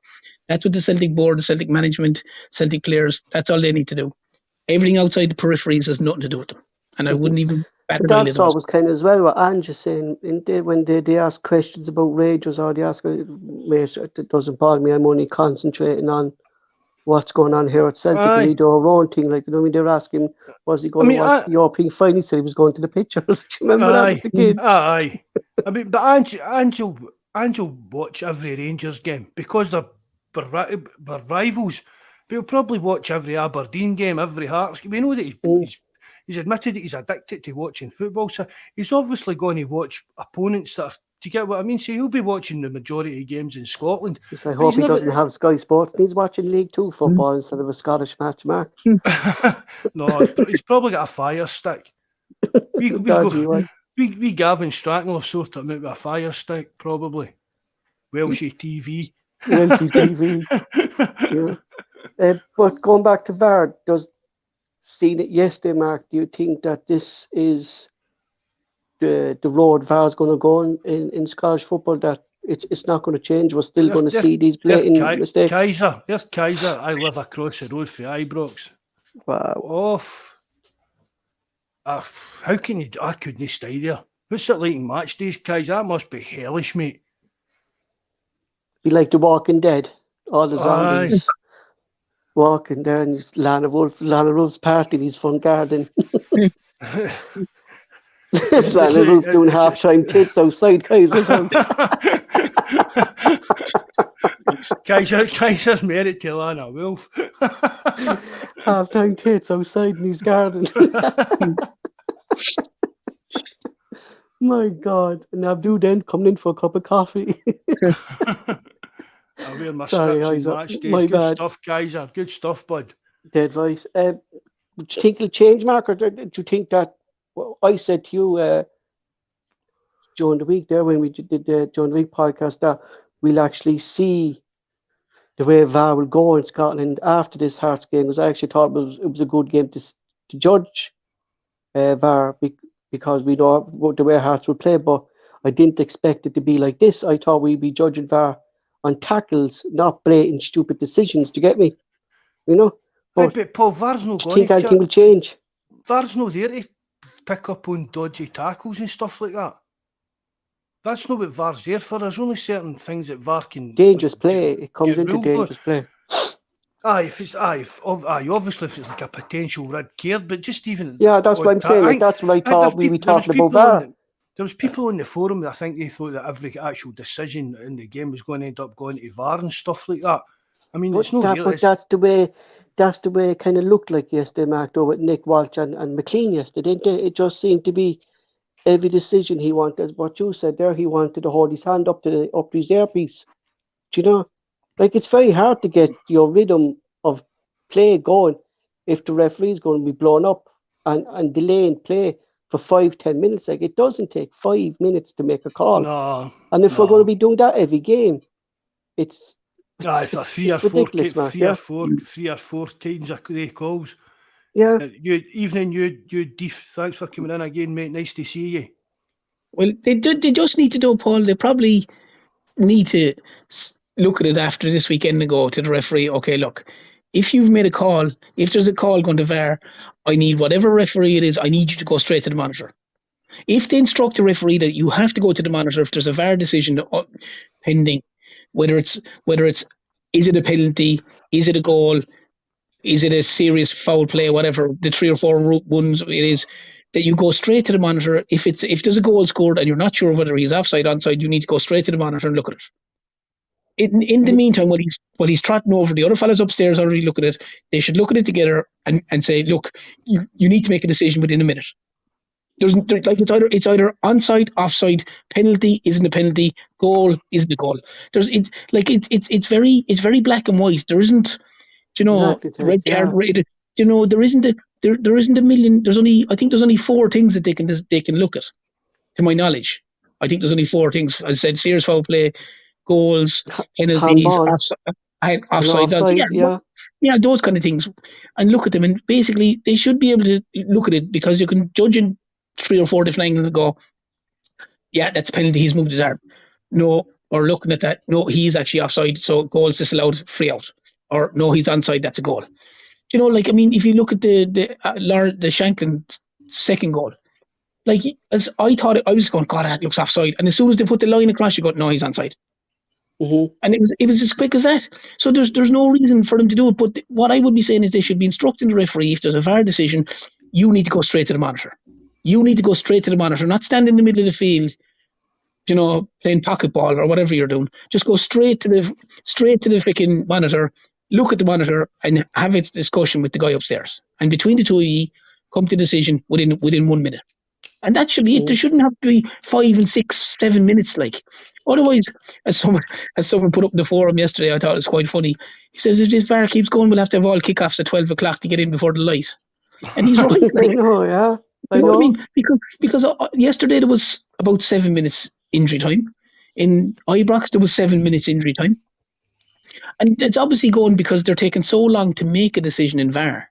Speaker 3: That's what the Celtic board, the Celtic management, Celtic players, that's all they need to do. Everything outside the peripheries has nothing to do with them. And I wouldn't even...
Speaker 1: But that's always kind of as well what Ange is saying. When they ask questions about Rangers, or they ask, mate, it doesn't bother me, I'm only concentrating on what's going on here at Celtic. We do our own thing. Like, you know, when they're asking, was he going to watch the European final? He said he was going to the pictures. Do you remember that with the kids?
Speaker 2: I mean, but Ange will watch every Rangers game because they're rivals. But he'll probably watch every Aberdeen game, every Hearts game. We know that he's admitted that he's addicted to watching football, so he's obviously going to watch opponents that are, do you get what I mean? So he'll be watching the majority of games in Scotland.
Speaker 1: I hope he doesn't have Sky Sports. He's watching League Two football instead of a Scottish match, Mark.
Speaker 2: No, he's probably got a Fire Stick. We Gavin Strachan have sorted him out with a Fire Stick, probably. Welshie TV. Yeah. But going back to VAR, seen it yesterday, Mark, do you think that this is the road VAR's going to go in Scottish football, that it's not going to change? We're still going to see these blatant mistakes? Kaiser. I live across the road from Ibrox.
Speaker 1: Wow.
Speaker 2: How can you... I couldn't stay there. What's it like in match days, Kaiser? That must be hellish, mate.
Speaker 1: Be like The Walking Dead. All the zombies walking there, and Lana Wolf's party in his front garden. Slanted Roof doing half-time tits outside Kaiser's house.
Speaker 2: Kaiser's married to Lana Wolf.
Speaker 1: Half-time tits outside in his garden. My God. And Abdu then coming in for a cup of coffee.
Speaker 2: I wear my
Speaker 1: Sorry,
Speaker 2: strips and
Speaker 1: Kaiser.
Speaker 2: match days.
Speaker 1: My
Speaker 2: Good
Speaker 1: bad.
Speaker 2: stuff, Kaiser. Good stuff, bud.
Speaker 1: Dead right. Do you think it'll change, Mark, or do you think that I said to you during the week there when we did the during the week podcast that we'll actually see the way VAR will go in Scotland after this Hearts game? Because I actually thought it was a good game to judge VAR because we know the way Hearts will play, but I didn't expect it to be like this. I thought we'd be judging VAR on tackles, not blatant stupid decisions. Do you get me? You know?
Speaker 2: But Paul, VAR's not
Speaker 1: do you think anything will change?
Speaker 2: VAR's not there to pick up on dodgy tackles and stuff like that. That's not what VAR's there for. There's only certain things that VAR can...
Speaker 1: Dangerous play. It comes into dangerous play.
Speaker 2: Obviously if it's like a potential red card, but just even...
Speaker 1: Yeah, that's what I'm saying. Like, that's what I thought we were talking about VAR.
Speaker 2: There was people on the forum that I think they thought that every actual decision in the game was going to end up going to VAR and stuff like that. I mean, it's not really...
Speaker 1: But that's the way it kind of looked like yesterday, Mark, though, with Nick Walsh and McLean yesterday, didn't it? It just seemed to be every decision he wanted, as what you said there, he wanted to hold his hand up to his earpiece. Do you know? Like, it's very hard to get your rhythm of play going if the referee's going to be blown up and delaying play for 5-10 minutes. Like, it doesn't take 5 minutes to make a call.
Speaker 2: No.
Speaker 1: And if we're going to be doing that every game, it's
Speaker 2: three or four times they calls.
Speaker 1: Yeah.
Speaker 2: You Deef, thanks for coming in again, mate. Nice to see you.
Speaker 3: Well, they just need to do, Paul. They probably need to look at it after this weekend and go to the referee. Okay, look, if you've made a call, if there's a call going to VAR, I need whatever referee it is. I need you to go straight to the monitor. If they instruct the referee that you have to go to the monitor if there's a VAR decision pending, whether it's is it a penalty, is it a goal, is it a serious foul play, whatever the 3 or 4 ones it is, that you go straight to the monitor. If there's a goal scored and you're not sure whether he's offside, onside, you need to go straight to the monitor and look at it. In the meantime, while he's trotting over, the other fellas upstairs already look at it. They should look at it together and say, look, you need to make a decision within a minute. It's either onside, offside, penalty isn't a penalty, goal isn't a goal. It's very black and white. There isn't, red card rated. There isn't a million. I think there's only 4 things that they can look at, to my knowledge. I think there's only 4 things. As I said, serious foul play, goals, penalties, offside. Yeah, those kind of things, and look at them. And basically, they should be able to look at it because you can judge in 3 or 4 different angles and go, yeah, that's a penalty. He's moved his arm. No, or looking at that, no, he's actually offside. So goal's disallowed, free out. Or no, he's onside. That's a goal. If you look at the Shanklin second goal, as I thought, I was going, God, that looks offside. And as soon as they put the line across, you go, no, he's onside.
Speaker 1: Mm-hmm.
Speaker 3: And it was as quick as that. So there's no reason for them to do it. But what I would be saying is they should be instructing the referee, if there's a VAR decision, you need to go straight to the monitor. You need to go straight to the monitor, not stand in the middle of the field, playing pocket ball or whatever you're doing. Just go straight to the freaking monitor, look at the monitor, and have a discussion with the guy upstairs. And between the two of you, come to a decision within 1 minute. And that should be it. There shouldn't have to be 5 and 6, 7 minutes. Otherwise, as someone put up in the forum yesterday, I thought it was quite funny. He says, if this VAR keeps going, we'll have to have all kickoffs at 12 o'clock to get in before the light. And he's right.
Speaker 1: I know, yeah.
Speaker 3: I know what I mean? Because yesterday there was about 7 minutes injury time. In Ibrox, there was 7 minutes injury time. And it's obviously going because they're taking so long to make a decision in VAR.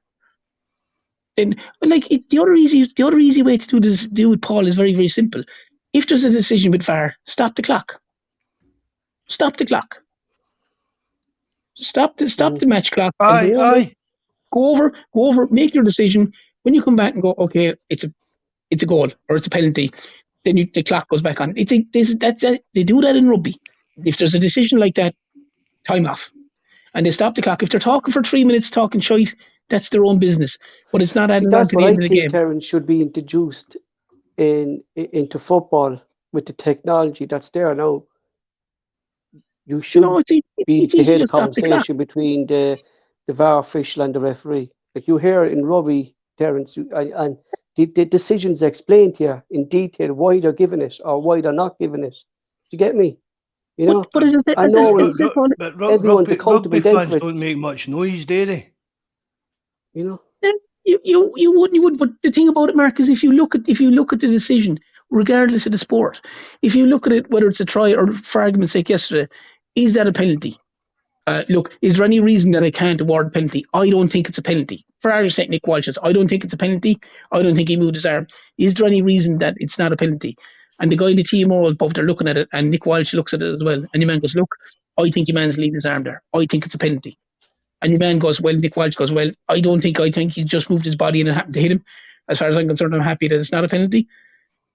Speaker 3: And the other easy way to do it, Paul, is very, very simple. If there's a decision with VAR, stop the clock. Stop the clock. Stop the match clock. Go over, make your decision. When you come back and go, okay, it's a goal or it's a penalty, then the clock goes back on. They do that in rugby. If there's a decision like that, time off. and they stop the clock. If they're talking for 3 minutes, talking shite, that's their own business. But it's not
Speaker 1: See,
Speaker 3: adding on
Speaker 1: that's
Speaker 3: to
Speaker 1: what
Speaker 3: the
Speaker 1: I
Speaker 3: end of the
Speaker 1: think,
Speaker 3: game.
Speaker 1: Terence, should be introduced into football with the technology that's there now. You should be
Speaker 3: it's
Speaker 1: to
Speaker 3: easy
Speaker 1: hear the
Speaker 3: to stop the clock.
Speaker 1: conversation between the VAR official and the referee. Like you hear in rugby, Terence, and the decisions explained here in detail why they're giving it or why they're not giving it. Do you get me? You know,
Speaker 3: But as I
Speaker 1: I know
Speaker 3: said, Paul,
Speaker 2: But
Speaker 1: everyone's accountable
Speaker 2: rugby
Speaker 1: then
Speaker 2: fans
Speaker 1: for it.
Speaker 2: don't make much noise, do they?
Speaker 1: You know,
Speaker 3: you wouldn't. But the thing about it, Mark, is if you look at the decision, regardless of the sport, if you look at it, whether it's a try or, for argument's sake, yesterday, is that a penalty? Look, is there any reason that I can't award a penalty? I don't think it's a penalty. For argument's sake, Nick Walsh says, I don't think it's a penalty. I don't think he moved his arm. Is there any reason that it's not a penalty? And the guy in the TMO was both there looking at it, and Nick Walsh looks at it as well. And the man goes, look, I think your man's leaving his arm there. I think it's a penalty. And your man goes, well, Nick Walsh goes, well, I think he just moved his body and it happened to hit him. As far as I'm concerned, I'm happy that it's not a penalty.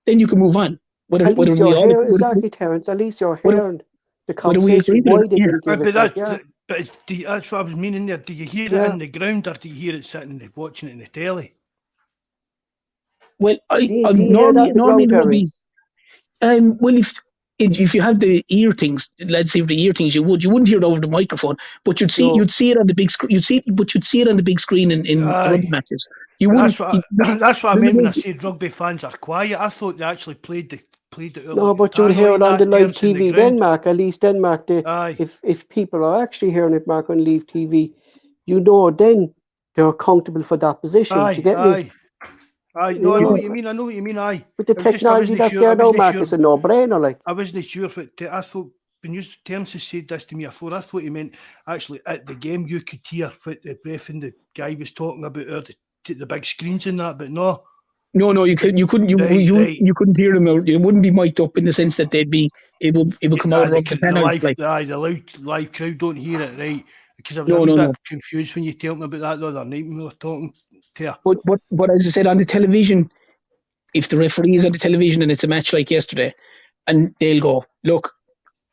Speaker 3: Then you can move on.
Speaker 1: at least you're hearing, exactly, Terence. At least you're hearing the conversation why they didn't give it.
Speaker 2: But that's what I was meaning there. Do you hear it in the ground, or do you hear it sitting watching it in the telly?
Speaker 3: Well,
Speaker 1: normally
Speaker 3: rugby. Well, if you have the ear things, let's say the ear things, you wouldn't hear it over the microphone, but you'd see it on the big screen. You'd see it on the big screen in the rugby matches.
Speaker 2: That's what I mean when I said rugby fans are quiet. I thought they actually played it.
Speaker 1: No, but you'll hear it on the live TV then, Mark. At least then, Mark. If people are actually hearing it, Mark, on live TV, then they're accountable for that position. Do you get me?
Speaker 2: I know what you mean. I know what you mean.
Speaker 1: With the technology that's there now, Mark, it's a no-brainer. Like
Speaker 2: I wasn't sure, but I thought when Terence has said this to me before, I thought he meant actually at the game you could hear what the ref and the guy was talking about, or the big screens and that, but no.
Speaker 3: No, you couldn't. You couldn't hear them out. It wouldn't be mic'd up in the sense that it would come out of
Speaker 2: the live crowd don't hear it, right? Because I was a bit confused when you told me about that the other night when we were talking to her.
Speaker 3: But as I said, on the television, if the referee is on the television and it's a match like yesterday, and they'll go, look,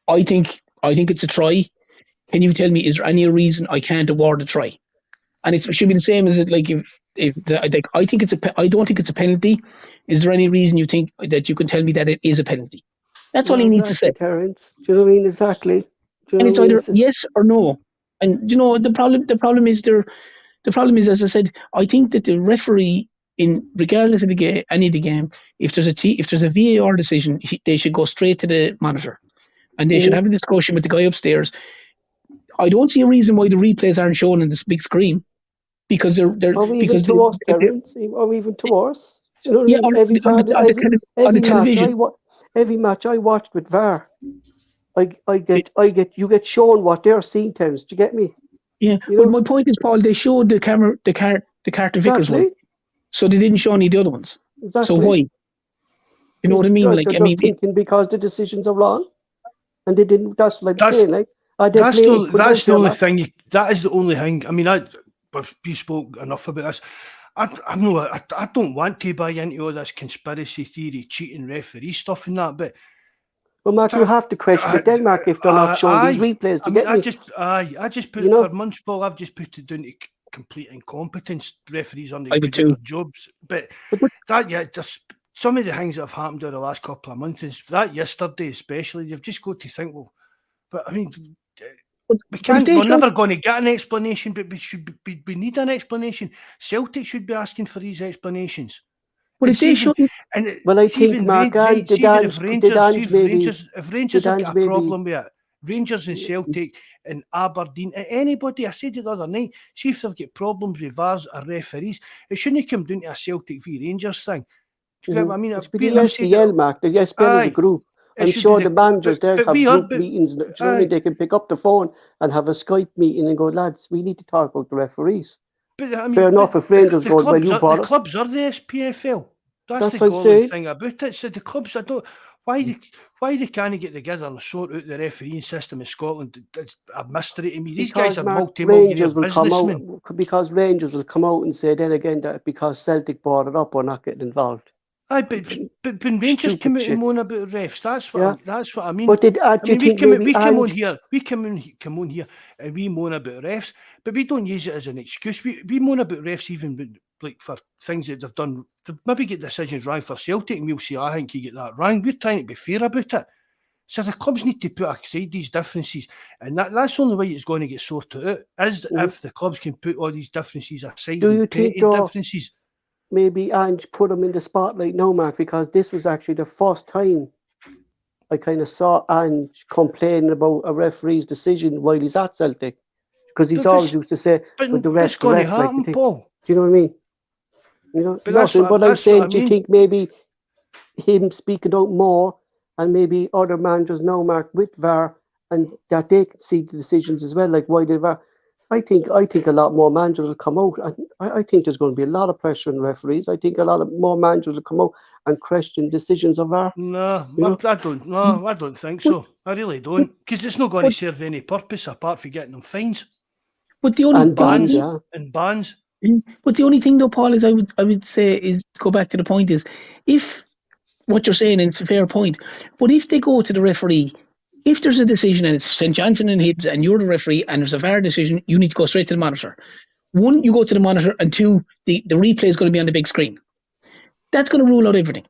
Speaker 3: I think it's a try. Can you tell me, is there any reason I can't award a try? And it should be the same as it, like I don't think it's a penalty. Is there any reason you think that you can tell me that it is a penalty? That's all he needs to say.
Speaker 1: Terence. Do you know what I mean? Exactly.
Speaker 3: And it's either yes or no. And the problem is, as I said, I think that the referee, regardless of any of the game, if there's a VAR decision, they should go straight to the monitor, and they should have a discussion with the guy upstairs. I don't see a reason why the replays aren't shown on this big screen, because they're because
Speaker 1: or even to us. Do you know what I mean?
Speaker 3: On the television.
Speaker 1: Every match I watched with VAR, you get shown what they're seeing, Terence. Do you get me?
Speaker 3: Yeah. But my point is, Paul, they showed the Carter Vickers one, so they didn't show any of the other ones. Exactly. So why? You know what I mean?
Speaker 1: They're just thinking because the decisions are wrong, and they didn't. That's like saying, like. That's the
Speaker 2: only thing. That is the only thing. I mean, we spoke enough about this. I don't want to buy into all this conspiracy theory, cheating referee stuff and that. But
Speaker 1: well, Mark, you have to question Denmark if they're not showing these replays.
Speaker 2: I just put it for months, Paul. I've just put it down to complete incompetence. Referees on their jobs, but just some of the things that have happened over the last couple of months, is that yesterday especially, you've just got to think, well, but I mean. We're never going to get an explanation, but we need an explanation. Celtic should be asking for these explanations.
Speaker 3: But if they shouldn't,
Speaker 1: I think Mark,
Speaker 2: if Rangers have got a problem with it, Rangers and Celtic and Aberdeen, anybody, I said it the other night, see if they've got problems with VARs or referees, it shouldn't come down to a Celtic v Rangers thing. I mean,
Speaker 1: it's the SPFL, Mark. The SPFL is a group. I'm sure the managers there have group meetings. Do you know what I mean? They can pick up the phone and have a Skype meeting and go, lads, we need to talk about the referees.
Speaker 2: But I mean,
Speaker 1: fair enough if Rangers goes, well, you bought it.
Speaker 2: The clubs are the SPFL. That's the only thing about it. So the clubs, why they can't get together and sort out the refereeing system in Scotland? It's a mystery to me. These guys are multi-millionaire businessmen.
Speaker 1: Because Rangers will come out and say then again that because Celtic bought it up, we're not getting involved.
Speaker 2: Aye, but when Rangers
Speaker 1: Stupid
Speaker 2: come out
Speaker 1: shit.
Speaker 2: and moan about refs, that's what I mean.
Speaker 1: But do you think maybe
Speaker 2: we come on
Speaker 1: Ange,
Speaker 2: here and we moan about refs, but we don't use it as an excuse. We moan about refs even like for things that they've done. They've maybe get decisions wrong for Celtic, and we'll say, I think you get that wrong. We're trying to be fair about it. So the clubs need to put aside these differences, and that's the only way it's going to get sorted out, is if the clubs can put all these differences aside.
Speaker 1: Do you think, though,
Speaker 2: differences?
Speaker 1: maybe Ange put him in the spotlight now, Mark, because this was actually the first time I kind of saw Ange complaining about a referee's decision while he's at Celtic, because he's always used to say,
Speaker 2: but
Speaker 1: the ref,
Speaker 2: it's going to happen,
Speaker 1: like,
Speaker 2: Paul.
Speaker 1: Do you know what I mean? You know,
Speaker 2: But
Speaker 1: nothing. But I'm saying, do you
Speaker 2: mean.
Speaker 1: think maybe him speaking out more, and maybe other managers now, Mark, with VAR, and that they can see the decisions as well, like why they VAR? I think a lot more managers will come out, and I think there's going to be a lot of pressure on referees. I think a lot of more managers will come out and question decisions of VAR.
Speaker 2: No, I don't think so. I really don't, because it's not going to serve any purpose apart from getting them fines.
Speaker 3: But the only
Speaker 1: bans.
Speaker 3: But the only thing, though, Paul, is I would say is go back to the point is, if what you're saying, and it's a fair point, but if they go to the referee, if there's a decision and it's St. Johnson and Hibs and you're the referee and there's a VAR decision, you need to go straight to the monitor. One, you go to the monitor, and two, the replay is going to be on the big screen. That's going to rule out everything.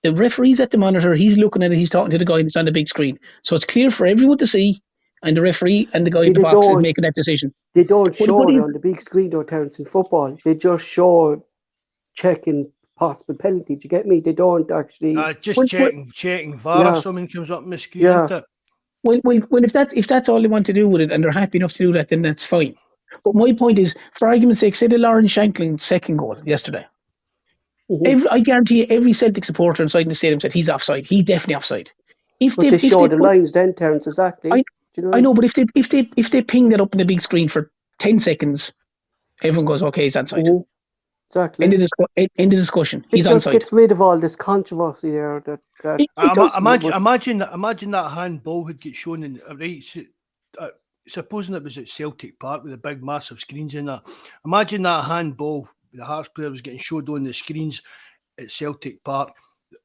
Speaker 3: The referee's at the monitor, he's looking at it, he's talking to the guy, and it's on the big screen. So it's clear for everyone to see, and the referee and the guy in the box is making that decision.
Speaker 1: They don't show it on the big screen, though, Terence, in football. They just show checking possible penalty. Do you get me? They don't actually...
Speaker 2: just checking VAR if someone comes up on the screen.
Speaker 1: Yeah.
Speaker 3: Well, if that's all they want to do with it, and they're happy enough to do that, then that's fine. But my point is, for argument's sake, say the Lawrence Shankland second goal yesterday. Mm-hmm. I guarantee you, every Celtic supporter inside the stadium said he's offside. He's definitely offside. If they show
Speaker 1: the lines, then, Terence, exactly.
Speaker 3: I know, but if they ping that up on the big screen for 10 seconds, everyone goes, okay, he's onside.
Speaker 1: Mm-hmm. Exactly.
Speaker 3: End of discussion. He's onside.
Speaker 1: Get rid of all this controversy there.
Speaker 2: Imagine that handball would get shown in supposing it was at Celtic Park with the big massive screens in there. Imagine that handball the Hearts player was getting showed on the screens at Celtic Park.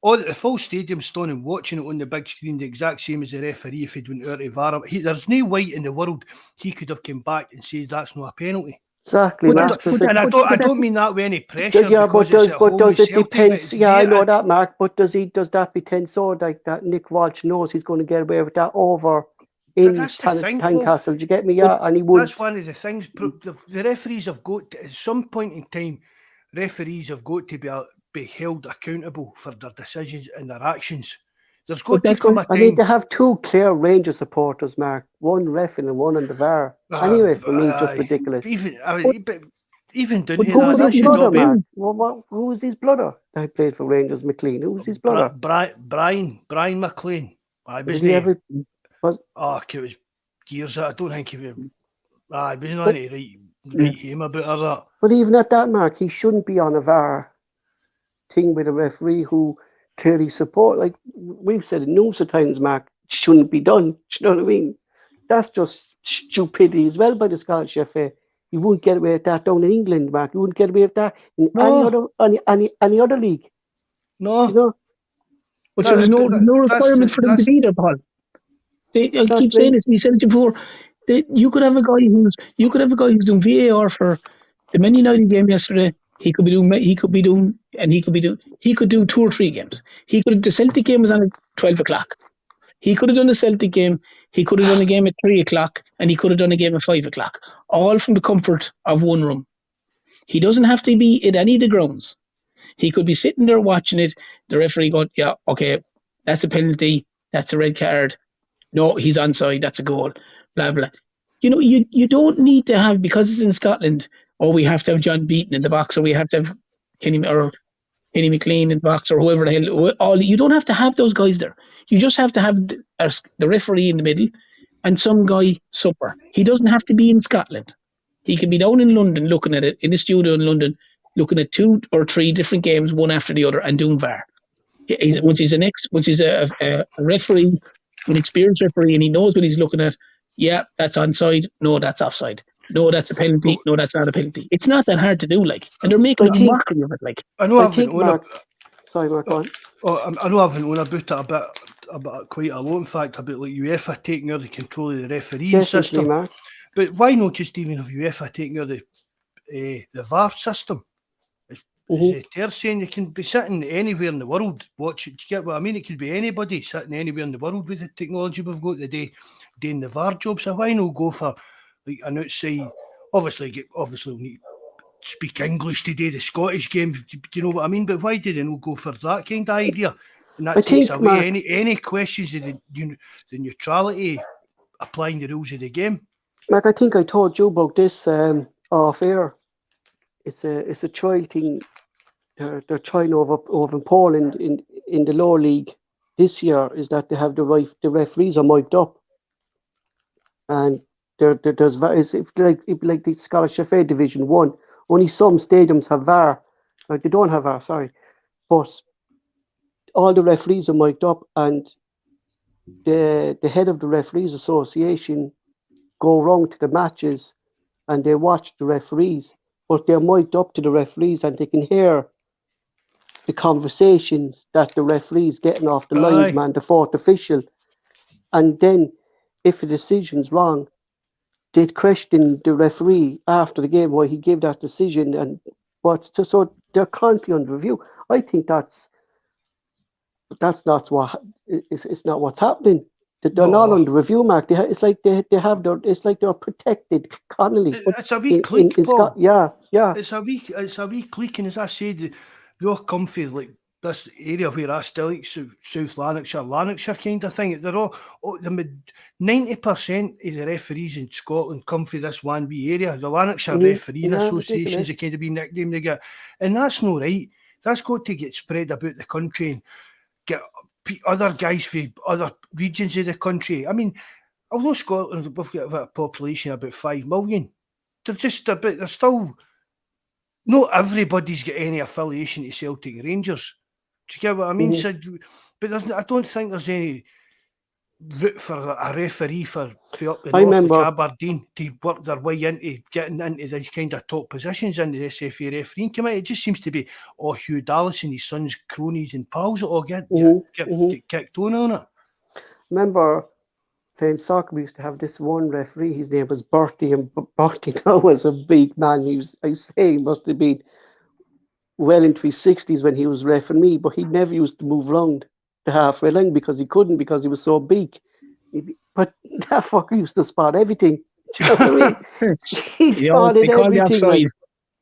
Speaker 2: All the full stadium standing watching it on the big screen, the exact same as the referee if he'd went out of VAR. There's no way in the world he could have come back and said that's not a penalty.
Speaker 1: Exactly.
Speaker 2: I don't mean that with any pressure.
Speaker 1: Yeah, but does it depend? Yeah, I know that, Mark. But does that pretend so like that Nick Walsh knows he's going to get away with that over in Tynecastle? Do you get me? Yeah, and he would.
Speaker 2: That's one of the things. The referees have got to, at some point in time. Referees have got to be held accountable for their decisions and their actions. There's got to come a time.
Speaker 1: I mean, they have two clear Rangers supporters, Mark. One reffing and one on the VAR. Anyway, for me, it's just ridiculous.
Speaker 2: Even down
Speaker 1: to that, who was his brother? I played for Rangers, McLean. Who was his brother?
Speaker 2: Brian McLean. It was years. I don't think he was. He was not right him about that.
Speaker 1: But even at that, Mark, he shouldn't be on a VAR thing with a referee who clearly support. Like we've said it numerous of times, Mark, shouldn't be done. Do you know what I mean? That's just stupidity as well by the Scottish FA. You wouldn't get away with that down in England, Mark. You wouldn't get away with that in any other league.
Speaker 2: No.
Speaker 1: You know?
Speaker 3: But there's no requirement for them to be there, Paul. I keep saying this, we said it before. You could have a guy who's doing VAR for the Man United game yesterday. He could do 2 or 3 games. The Celtic game was on at 12 o'clock. He could have done a Celtic game. He could have done a game at 3 o'clock, and he could have done a game at 5 o'clock. All from the comfort of one room. He doesn't have to be at any of the grounds. He could be sitting there watching it. The referee going, yeah, okay, that's a penalty. That's a red card. No, he's onside. That's a goal. Blah, blah. You know, you don't need to have, because it's in Scotland, we have to have John Beaton in the box, or we have to have Kenny McLean in the box, or whoever the hell. You don't have to have those guys there. You just have to have the referee in the middle and some guy supper. He doesn't have to be in Scotland. He can be down in London looking at it, in the studio in London, looking at 2 or 3 different games, one after the other, and doing VAR. Once he's a referee, an experienced referee, and he knows what he's looking at. Yeah, that's onside. No, that's offside. No, that's a penalty. No, that's not a penalty. It's not that hard to do, and they're making a mockery of it,
Speaker 2: I know.
Speaker 1: Sorry, Mark, go on.
Speaker 2: I know I've been on about it about quite a lot, in fact, about like UEFA taking over the control of the refereeing
Speaker 1: Definitely,
Speaker 2: system.
Speaker 1: Mark.
Speaker 2: But why not just even have UEFA taking over the VAR system? They're saying you can be sitting anywhere in the world watching. Do you get what I mean? It could be anybody sitting anywhere in the world with the technology we've got today doing the VAR job. So why not go for like an outside? Obviously we need to speak English today, the Scottish game. Do you know what I mean? But why did they not go for that kind of idea? And that takes away
Speaker 1: Mark,
Speaker 2: any questions of the neutrality applying the rules of the game.
Speaker 1: Mark, I think I told you about this off air. It's a trial thing. They're trying over in Poland in the lower league this year, is that they have the referees are mic'd up, and there's it's like the Scottish FA Division 1. Only some stadiums have VAR. They don't have VAR, sorry, but all the referees are mic'd up, and the head of the Referees Association go around to the matches and they watch the referees, but they're mic'd up to the referees and they can hear the conversations that the referee's getting off the linesman, the fourth official. And then if a decision's wrong, they'd question the referee after the game why he gave that decision, and so they're constantly under review. I think that's not what it's not what's happening. They're not under review, Mark. It's like they're protected constantly.
Speaker 2: It's a wee clique, Paul.
Speaker 1: Yeah.
Speaker 2: It's a wee clique, and as I said, they're comfy, like this area where I still like South Lanarkshire kind of thing. They're all 90% of the referees in Scotland come from this one wee area. The Lanarkshire Refereeing Association is a kind of wee nickname they get, and that's not right. That's got to get spread about the country and get other guys from other regions of the country. I mean, although Scotland, we've got a population of about 5 million, they're still. Not everybody's got any affiliation to Celtic Rangers. Do you get what I mean? So, but I don't think there's any route for a referee for up the north like Aberdeen to work their way into getting into these kind of top positions in the SFA refereeing committee. It just seems to be Hugh Dallas and his sons, cronies and pals that all get kicked on it.
Speaker 1: Remember, playing soccer, we used to have this one referee. His name was Bertie, and Bertie now was a big man. He must have been well into his 60s when he was refereeing me, but he never used to move around the halfway line because he couldn't, because he was so big. But that fucker used to spot everything. Do you know what I mean? He spotted everything.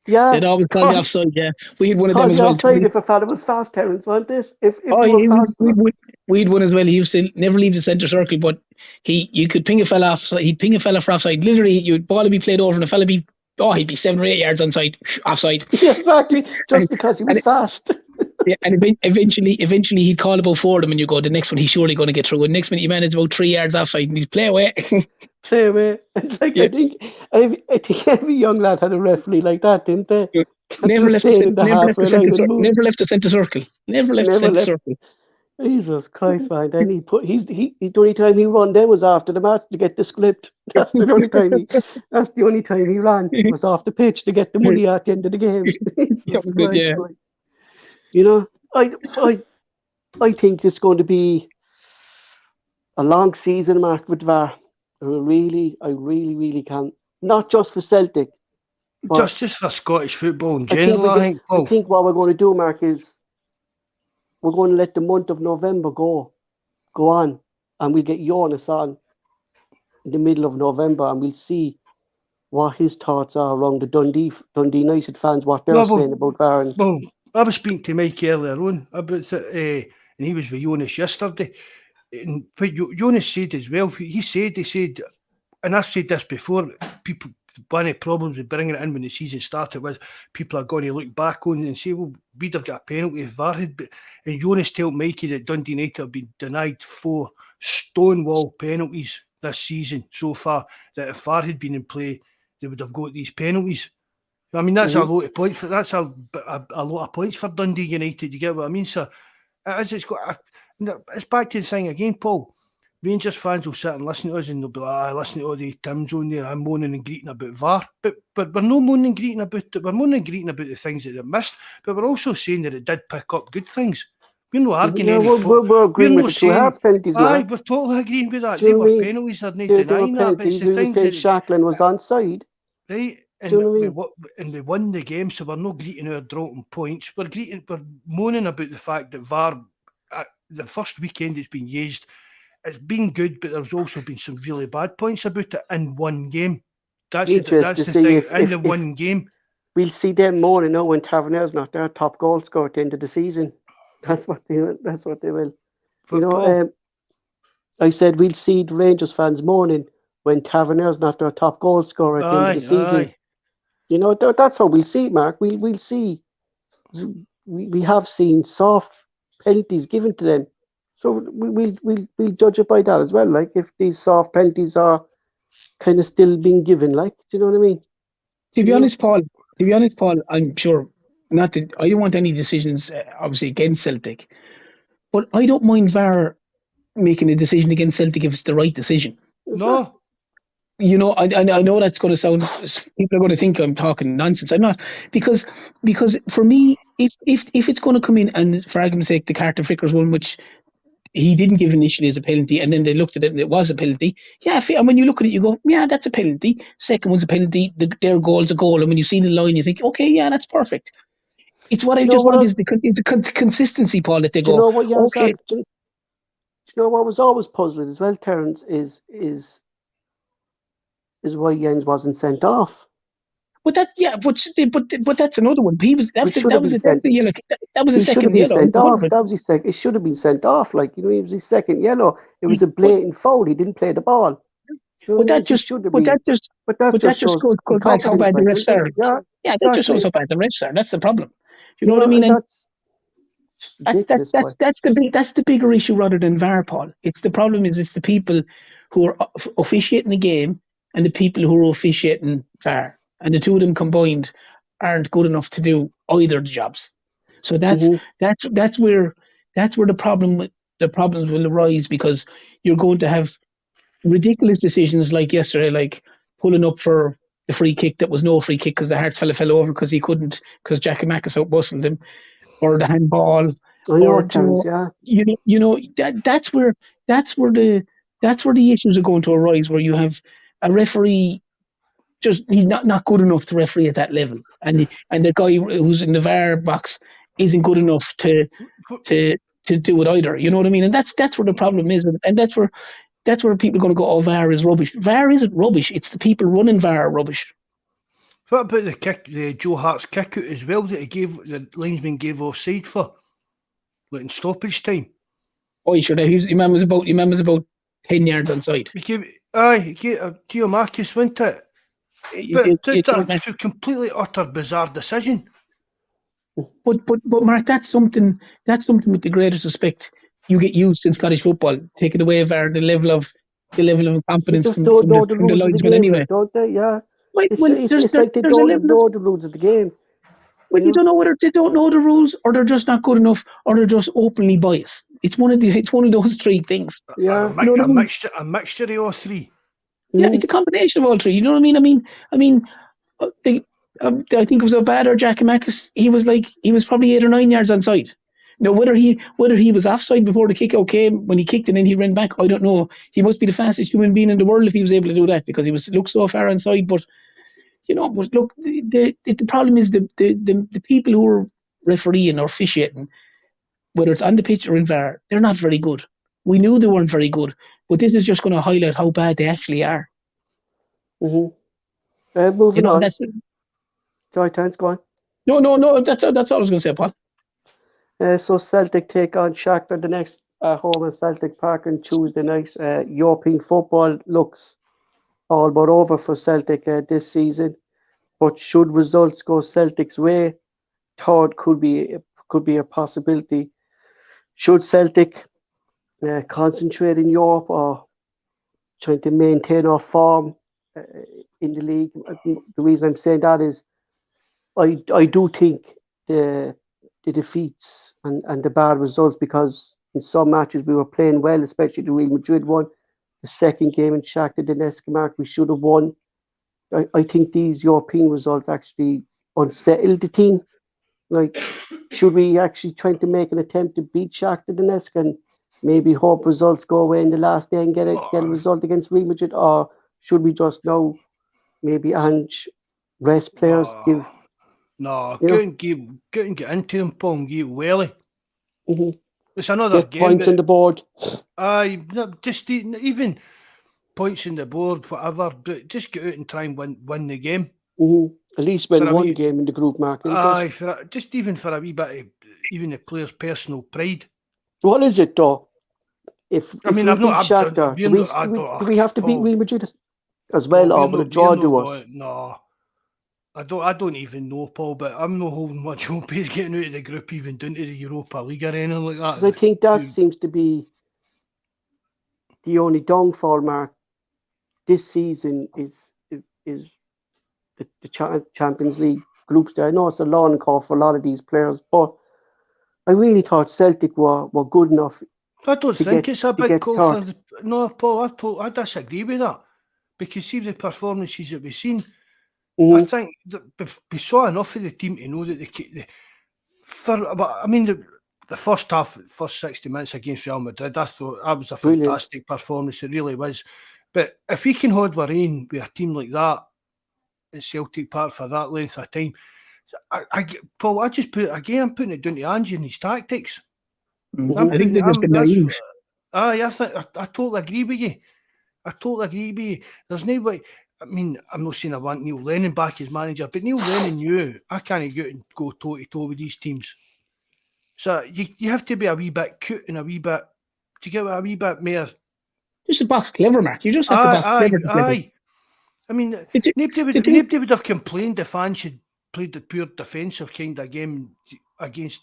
Speaker 1: Yeah,
Speaker 3: they'd always call the offside. Yeah, we had one of them as well.
Speaker 1: Offside if a fella was fast, Terence, wasn't this?
Speaker 3: We had one as well. He used to never leave the centre circle, but you could ping a fella offside. He'd ping a fella for offside. Literally, you'd ball would be played over, and a fella he'd be 7 or 8 yards onside, offside.
Speaker 1: Yeah, exactly, just because he was fast.
Speaker 3: Yeah, and eventually he'd call about 4 of them, and you go, the next one he's surely going to get through. And next minute, you manage about 3 yards offside, and he's play away.
Speaker 1: Play away. Like, yeah. I think every young lad had a referee like that, didn't they?
Speaker 3: Never left the centre circle. Never left the centre circle.
Speaker 1: Jesus Christ, man! Then he the only time he run then was after the match to get the script. That's the only time he ran was off the pitch to get the money at the end of the game.
Speaker 3: Yeah.
Speaker 1: You know, I think it's going to be a long season, Mark, with VAR. I really can. Not just for Celtic.
Speaker 2: Just for Scottish football in general, I
Speaker 1: think what we're going to do, Mark, is we're going to let the month of November go on, and we'll get Jonas on in the middle of November, and we'll see what his thoughts are around the Dundee United fans, what they're saying about VAR.
Speaker 2: Well, I was speaking to Mike earlier on about it, and he was with Jonas yesterday. And what Jonas said as well, he said, and I've said this before, one of the problems with bringing it in when the season started was people are going to look back on it and say, well, we'd have got a penalty if VAR had. And Jonas told Mikey that Dundee United have been denied 4 stonewall penalties this season so far, that if VAR had been in play, they would have got these penalties. I mean, that's a lot of points. That's a lot of points for Dundee United. You get what I mean? So it's back to the thing again, Paul. Rangers fans will sit and listen to us and they'll be like, listen to all the Tim's on there, I'm moaning and greeting about VAR. But we're not moaning and greeting about it. We're moaning and greeting about the things that they missed, but we're also saying that it did pick up good things. We're not arguing
Speaker 1: we're agreeing with the two hard penalties, Mark.
Speaker 2: We're totally agreeing with that.
Speaker 1: Do you
Speaker 2: they
Speaker 1: know
Speaker 2: were
Speaker 1: what I mean?
Speaker 2: penalties, they're not
Speaker 1: They were
Speaker 2: denying that, but it's
Speaker 1: penalties.
Speaker 2: the
Speaker 1: We
Speaker 2: things
Speaker 1: said
Speaker 2: that...
Speaker 1: Shakhtar was onside.
Speaker 2: Right, and
Speaker 1: Do you know what I mean?
Speaker 2: we won the game, so we're not greeting our dropping points. We're moaning about the fact that VAR, the first weekend it's been used, it's been good, but there's also been some really bad points about it in one game. That's the thing. One game.
Speaker 1: We'll see them more, when Tavernier's not their top goal scorer at the end of the season. That's what they will.
Speaker 2: But
Speaker 1: I said we'll see the Rangers fans moaning when Tavernier's not their top goal scorer at the end of the season. That's how we'll see it, Mark. We'll see. We have seen soft penalties given to them. So we'll judge it by that as well. Like if these soft penalties are kind of still being given, like, do you know what I mean?
Speaker 3: To be honest, Paul, I'm sure I don't want any decisions obviously against Celtic, but I don't mind VAR making a decision against Celtic if it's the right decision.
Speaker 2: No.
Speaker 3: I know that's going to sound, people are going to think I'm talking nonsense. I'm not, because for me, if it's going to come in, and for argument's sake, the Carter Vickers one, which he didn't give initially as a penalty, and then they looked at it and it was a penalty. Yeah, and when you look at it, you go, yeah, that's a penalty. Second one's a penalty. Their goal's a goal, and when you see the line, you think, okay, yeah, that's perfect. It's what I just want is the consistency, Paul. That they go,
Speaker 1: you know what,
Speaker 3: okay.
Speaker 1: Do you know what was always puzzling as well, Terence, is why Jens wasn't sent off.
Speaker 3: But that's another one. That was a second yellow.
Speaker 1: That was his second. It should have been sent off. Like, it was his second yellow. It was a blatant foul. He didn't play the ball.
Speaker 3: But that just goes back to how bad the refs are. Yeah, that just shows how bad the refs are. That's the problem. You know what I mean? That's the bigger issue rather than VAR, Paul. It's the problem is it's the people who are officiating the game and the people who are officiating VAR, and the two of them combined aren't good enough to do either of the jobs. So that's where the problems will arise, because you're going to have ridiculous decisions like yesterday, like pulling up for the free kick that was no free kick because the Hearts fella fell over because he couldn't, because Jackie Mackis out-bustled him, or the handball. That's where the issues are going to arise, where you have a referee just he's not good enough to referee at that level, and the guy who's in the VAR box isn't good enough to do it either. You know what I mean? And that's where the problem is, and that's where people are going to go, oh, VAR is rubbish. VAR isn't rubbish. It's the people running VAR are rubbish.
Speaker 2: What about the kick, the Joe Hart's kick out as well, that the linesman gave offside for, like in stoppage time?
Speaker 3: Oh, sure. Your man was about 10 yards onside.
Speaker 2: He gave Giamakis, wasn't it? It's a completely utter bizarre decision.
Speaker 3: But Mark, that's something with the greatest respect you get used in Scottish football. Taking away VAR, the level of incompetence from the linesman anyway.
Speaker 1: Don't they? Yeah. It's like they don't know the rules of the game.
Speaker 3: Well, you don't know whether they don't know the rules, or they're just not good enough, or they're just openly biased. It's one of those three things.
Speaker 1: Yeah,
Speaker 2: a mixture of all three.
Speaker 3: Yeah, it's a combination of all three. You know what I mean? I mean, I think it was Abad or Giacomakis. He was probably 8 or 9 yards onside. Now, whether he was offside before the kick out came, when he kicked and then he ran back, I don't know. He must be the fastest human being in the world if he was able to do that, because he looked so far onside. But look, the problem is the people who are refereeing or officiating, whether it's on the pitch or in VAR, they're not very good. We knew they weren't very good, but this is just going to highlight how bad they actually are.
Speaker 1: Mm-hmm. Moving on. Sorry, Terence, go on.
Speaker 3: No, that's all I was going to say, Paul.
Speaker 1: So Celtic take on Shakhtar the next home at Celtic Park on Tuesday night. European football looks all but over for Celtic this season, but should results go Celtic's way, third could be a possibility. Should Celtic concentrate in Europe or trying to maintain our form in the league? The reason I'm saying that is I do think the defeats and the bad results, because in some matches we were playing well, especially the Real Madrid one. The second game in Shakhtar Donetsk, Mark, we should have won. I think these European results actually unsettled the team. Like, should we actually try to make an attempt to beat Shakhtar Donetsk and maybe hope results go away in the last day and get a result against Real Madrid? Or should we just now maybe rest players?
Speaker 2: Go and get into them, Paul, and get welly. It's another
Speaker 1: get
Speaker 2: game.
Speaker 1: Points on the board.
Speaker 2: Just even points on the board, whatever. But just get out and try and win the game.
Speaker 1: At least win one game in the group, Mark.
Speaker 2: Just even for a wee bit of even the players' personal pride.
Speaker 1: What is it though? If
Speaker 2: I've
Speaker 1: not Shakhtar, do we have to beat Real Madrid as well, or will a draw do us?
Speaker 2: No, I don't even know, Paul. But I'm not holding much hope he's getting out of the group, even down to the Europa League or anything like that.
Speaker 1: Because I think that seems to be the only downfall, Mark. This season is the Champions League group stage. I know it's a long call for a lot of these players, but I really thought Celtic were good enough.
Speaker 2: I don't think it's a big call for no, Paul. I disagree with that, because see the performances that we've seen. I think that we saw enough of the team to know that the first half, first 60 minutes against Real Madrid, I thought that was a fantastic performance. It really was. But if we can hold our own with a team like that at Celtic Park for that length of time, Paul, I just put it again. I'm putting it down to Ange and his tactics.
Speaker 3: I think they've just been naive.
Speaker 2: I totally agree with you. There's no way. I mean, I'm not saying I want Neil Lennon back as manager, but Neil Lennon knew I can't get and go toe to toe with these teams. So you have to be a wee bit cute and a wee bit to get a wee bit more.
Speaker 3: Just a box clever, Mark. You just have to box clever.
Speaker 2: I mean, nobody would have complained if Ange had played the pure defensive kind of game against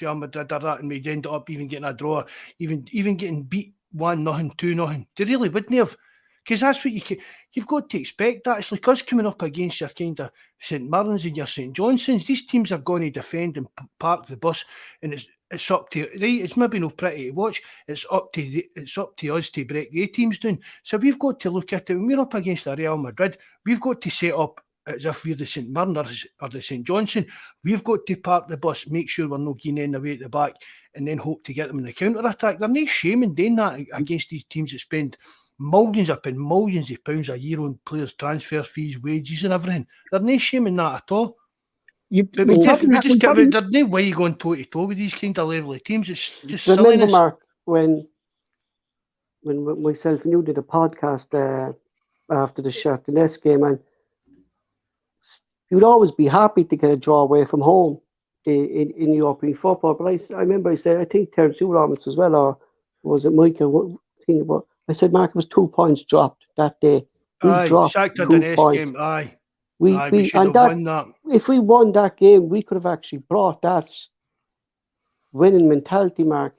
Speaker 2: Real Madrid or that, and we'd end up even getting a draw, even getting beat 1-0, 2-0. They really wouldn't have, because that's what you've got to expect. That it's like us coming up against your kind of St Mirren's and your St Johnsons. These teams are going to defend and park the bus, and it's up to right. It's maybe no pretty to watch. It's up to us to break the teams down. So we've got to look at it when we're up against the Real Madrid. We've got to set up as if we're the St Mirren or the St Johnson. We've got to park the bus, make sure we're not getting in the way at the back, and then hope to get them in the counter attack. There's no shame in doing that against these teams that spend millions upon millions of pounds a year on players' transfer fees, wages, and everything. There's no shame in that at all. There's no way you're going toe to toe with these kind of level of teams. It's just silliness.
Speaker 1: Remember, Mark, when myself and you did a podcast after the Shakhtar Donetsk game, and you'd always be happy to get a draw away from home in European football. But I remember I said, I think Terence Roberts as well, or was it Michael? I said, Mark, it was 2 points dropped that day. We dropped
Speaker 2: Shakhtar
Speaker 1: 2 points.
Speaker 2: Game,
Speaker 1: we should have won that. If we won that game, we could have actually brought that winning mentality, Mark,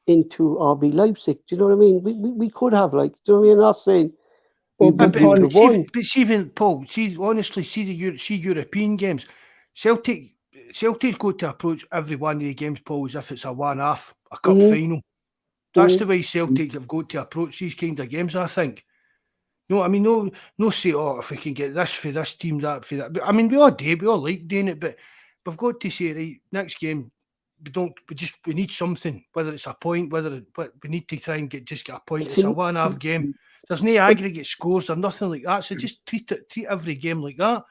Speaker 1: into RB Leipzig. Do you know what I mean? We could have, like, do you know what I mean? I'm not saying.
Speaker 2: But even Paul, honestly, see European games. Celtic's got to approach every one of the games, Paul, as if it's a one-half, a cup final. That's the way Celtic have got to approach these kind of games, I think. No, I mean, no say, if we can get this for this team, that for that. But, I mean, we all like doing it, but we've got to say, right, next game, we need something, whether it's a point, but we need to try and get a point. It's a one-half game. There's no aggregate scores or nothing like that. So just treat every game like that.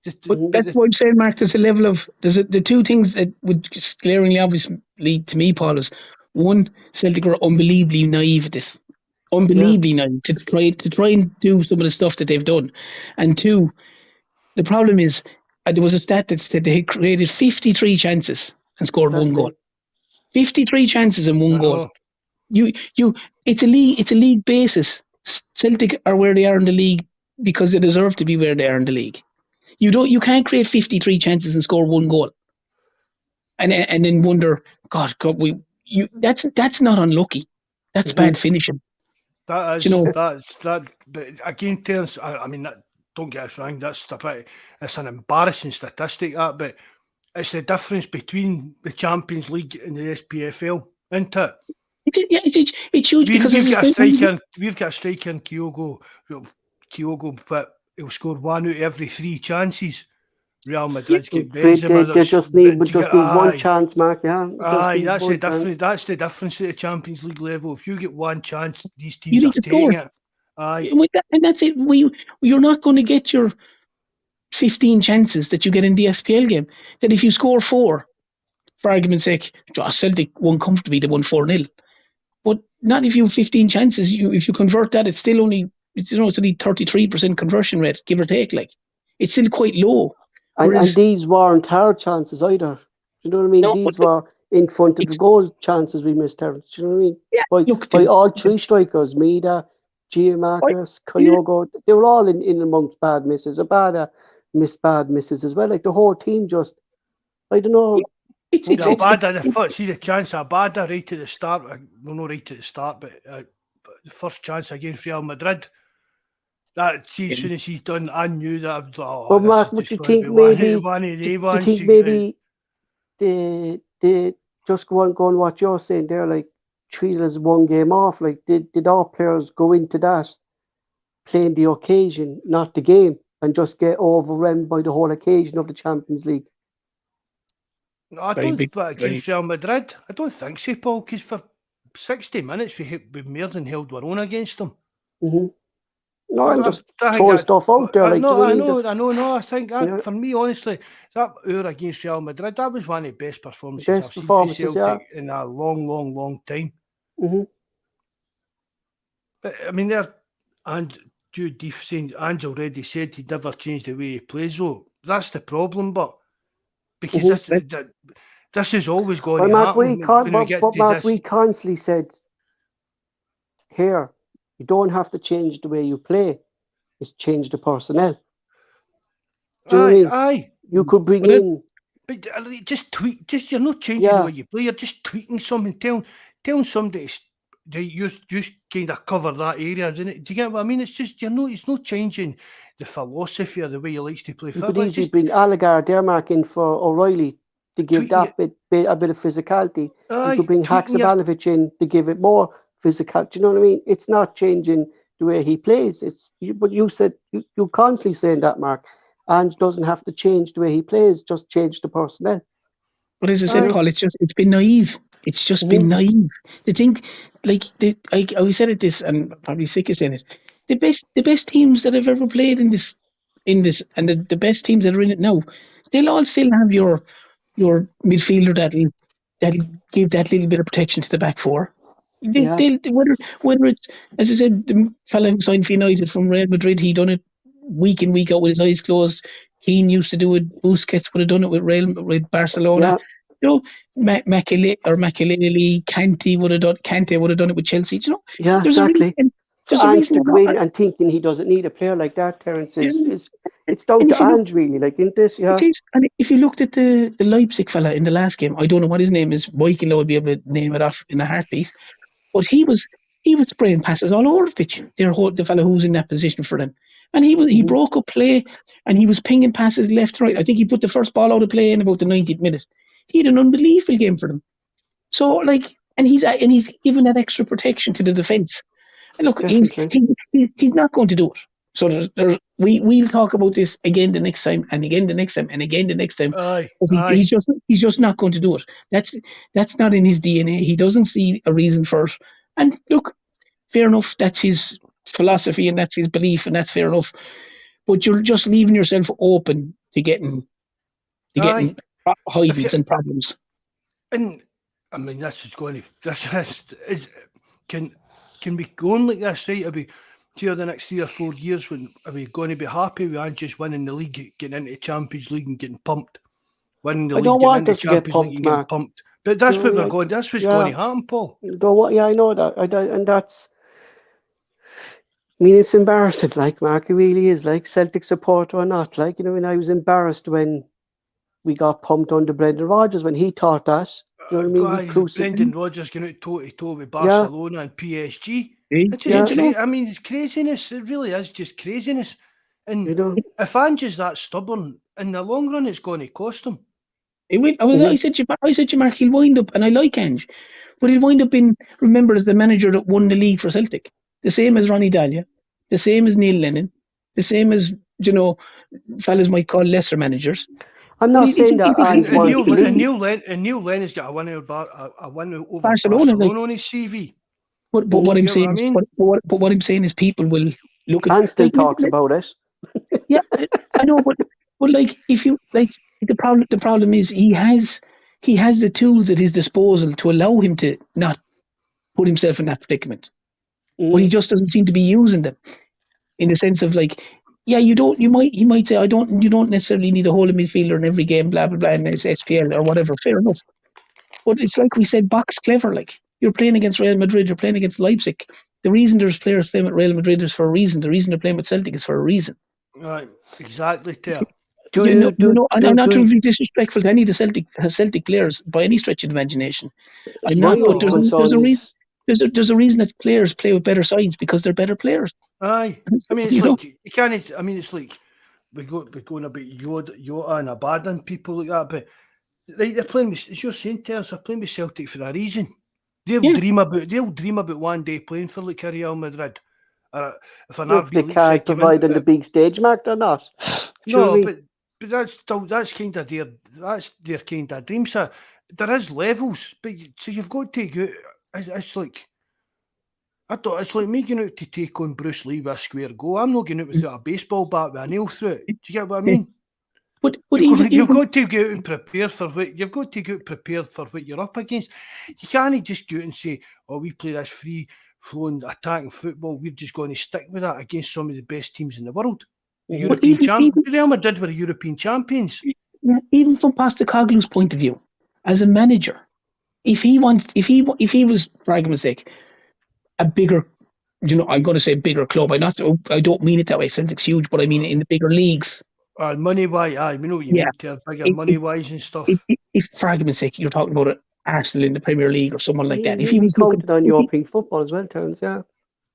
Speaker 3: That's what I'm saying, Mark. There's a level of the two things that would glaringly obviously lead to me, Paul, is one, Celtic are unbelievably naive at this. Unbelievably naive to try and do some of the stuff that they've done. And two, the problem is there was a stat that said they had created 53 chances and scored 1 goal. 53 chances and 1 goal. It's a league basis. Celtic are where they are in the league because they deserve to be where they are in the league. You can't create 53 chances and score 1 goal, and then wonder, God, that's not unlucky. That's bad finishing.
Speaker 2: That is, that. But again, Terence, I mean, don't get us wrong. It's an embarrassing statistic, but it's the difference between the Champions League and the SPFL, isn't it?
Speaker 3: It's huge because
Speaker 2: We've got a striker. We've got a striker in Kyogo, but he'll score 1 out of every 3 chances. Real Madrid's get Benzema.
Speaker 1: They just need one chance, Mark. Yeah,
Speaker 2: that's the difference at the Champions League level. If you get one chance, these teams
Speaker 3: you need
Speaker 2: are
Speaker 3: to
Speaker 2: taking
Speaker 3: score.
Speaker 2: it. Aye,
Speaker 3: And that's it. You're not going to get your 15 chances that you get in the SPL game. That if you score 4, for argument's sake, Celtic won comfortably. They won 4-0. But not if you have 15 chances. If you convert that, it's still only it's only 33% conversion rate, give or take. Like, it's still quite low.
Speaker 1: And these weren't hard chances either. You know what I mean?
Speaker 3: No,
Speaker 1: these were in front of the goal chances we missed, Terence. Do you know what I mean?
Speaker 3: Yeah,
Speaker 1: by all 3 strikers, Mida, Giamarcus, Kyogo, they were all in amongst bad misses. Abada missed bad misses as well. Like, the whole team just, I don't know.
Speaker 2: See the chance of Abada right at the start. Well, not right at the start, but the first chance against Real Madrid. As soon as he's done, I knew that. I was like,
Speaker 1: but Mark, would you think maybe? They just go on what you're saying there, like, treat it as one game off? Like, did our players go into that playing the occasion, not the game, and just get overrun by the whole occasion of the Champions League?
Speaker 2: No, I don't think against Real Madrid. I don't think so, Paul, because for 60 minutes we more than held our own against them.
Speaker 1: Mm-hmm. No, I'm just throwing stuff out there. Like,
Speaker 2: I know. I think that, for me, honestly, that hour against Real Madrid, that was one of the best performances I've seen for Celtic in a long time.
Speaker 1: Mm-hmm.
Speaker 2: But I mean, Jude saying Ange already said he'd never change the way he plays. Though that's the problem, but because this is always going to happen.
Speaker 1: We constantly said here, you don't have to change the way you play; it's change the personnel. Do you know what I mean? You could bring in,
Speaker 2: but just tweak. Just you're not changing the way you play. You're just tweaking something. Telling somebody you kind of cover that area, isn't it? Do you get what I mean? It's just it's not changing the philosophy or the way he likes to play football.
Speaker 1: You could easily bring Alligar, Dermark in for O'Reilly to give a bit of physicality. You could bring Haksabanovic in to give it more physical. Do you know what I mean? It's not changing the way he plays. But you said you constantly saying that, Mark. Ange doesn't have to change the way he plays, just change the personnel.
Speaker 3: But as I said, Paul, it's been naive. It's just been naive. To think, like, I always said it this, and probably sick of saying it. The best teams that have ever played in this, and the best teams that are in it now, they'll all still have your midfielder that'll give that little bit of protection to the back four. Whether it's, as I said, the fella who signed for United from Real Madrid, he done it week in, week out with his eyes closed. Keane used to do it. Busquets would have done it with Barcelona. You know, Makelele, Kante would have done it with Chelsea. You know,
Speaker 1: exactly. There's a reason to go in and thinking he doesn't need a player like that, Terence, it's down to Ange, really, like, in this,
Speaker 3: It is. And if you looked at the Leipzig fella in the last game, I don't know what his name is. Michael would be able to name it off in a heartbeat. But he was spraying passes all over the pitch. The fella who was in that position for them. And he broke up play, and he was pinging passes left and right. I think he put the first ball out of play in about the 90th minute. He had an unbelievable game for them. So, like, and he's given that extra protection to the defence. And look, he's not going to do it. So we'll talk about this again the next time, and again the next time, and again the next time. He's just not going to do it. That's not in his DNA. He doesn't see a reason for it. And look, fair enough. That's his philosophy and that's his belief, and that's fair enough. But you're just leaving yourself open to getting hidings and problems.
Speaker 2: And I mean, this is going to can we go on like this, right? Are we the next 3 or 4 years? Are we going to be happy with just winning the league, getting into the Champions League and getting pumped? Winning the league,
Speaker 1: don't want us to get
Speaker 2: Champions
Speaker 1: pumped,
Speaker 2: League and getting pumped. But that's what we're going. That's what's going to happen, Paul.
Speaker 1: I know that. And that's. I mean, it's embarrassing, like, Mark. It really is, like, Celtic supporter or not. Like, you know, when I was embarrassed when we got pumped under Brendan Rodgers when he taught us. You know what I mean?
Speaker 2: Brendan Rodgers going out toe-to-toe with Barcelona and PSG. I mean, it's craziness. It really is just craziness. And if Ange's that stubborn, in the long run, it's going to cost him.
Speaker 3: I said to Mark, he'll wind up, and I like Ange, but he'll wind up being remembered as the manager that won the league for Celtic. The same as Ronnie Dahlia, the same as Neil Lennon, the same as, fellas might call lesser managers.
Speaker 1: I'm not saying that Ange wants to leave.
Speaker 2: And Neil Lennon's got a win over
Speaker 3: Barcelona
Speaker 2: on his CV.
Speaker 3: But what I'm saying is, but what I'm saying is, people will look at.
Speaker 1: And still talks about it.
Speaker 3: Yeah, I know, but like, if you like, the problem is he has the tools at his disposal to allow him to not put himself in that predicament, but he just doesn't seem to be using them. In the sense of, like, yeah, he might say, you don't necessarily need a whole midfielder in every game, blah blah blah, in this SPL or whatever. Fair enough, but it's like we said, Box clever. Like, you're playing against Real Madrid, you're playing against Leipzig. The reason there's players playing with Real Madrid is for a reason. The reason they're playing with Celtic is for a reason.
Speaker 2: Right, exactly. There.
Speaker 3: I'm not trying to be disrespectful to any of the Celtic players by any stretch of the imagination. I'm not. But there's a reason that players play with better sides, because they're better players.
Speaker 2: Aye, I mean, it's like you can't. I mean, it's like we're going about Jota and Abadan, people like that, but they're playing with, as you're saying, Terence, they're playing with Celtic for that reason. They'll dream about one day playing for like Real Madrid. Or if
Speaker 1: they can't provide on the big stage, Mark, or not.
Speaker 2: No, but that's kind of their kind of dream. So there is levels, but so you've got to go. It's like it's like me going out to take on Bruce Lee with a square go. I'm not going out without a baseball bat with a nail through it. Do you get what I mean?
Speaker 3: But
Speaker 2: you've got to go out and prepare for what you're up against. You can't just go out and say, "Oh, we play this free flowing attacking football. We're just going to stick with that against some of the best teams in the world." Real Madrid were European champions.
Speaker 3: Yeah, even from Postecoglou's point of view, as a manager, if he was, for argument's sake, a bigger, I'm going to say bigger club. I don't mean it that way. Celtic's huge, but I mean in the bigger leagues.
Speaker 2: Money wise, we know what you mean. Figure money wise and stuff.
Speaker 3: If for argument's sake, you're talking about Arsenal in the Premier League or someone like that. If he was
Speaker 1: looking on European football as well, Terence, yeah.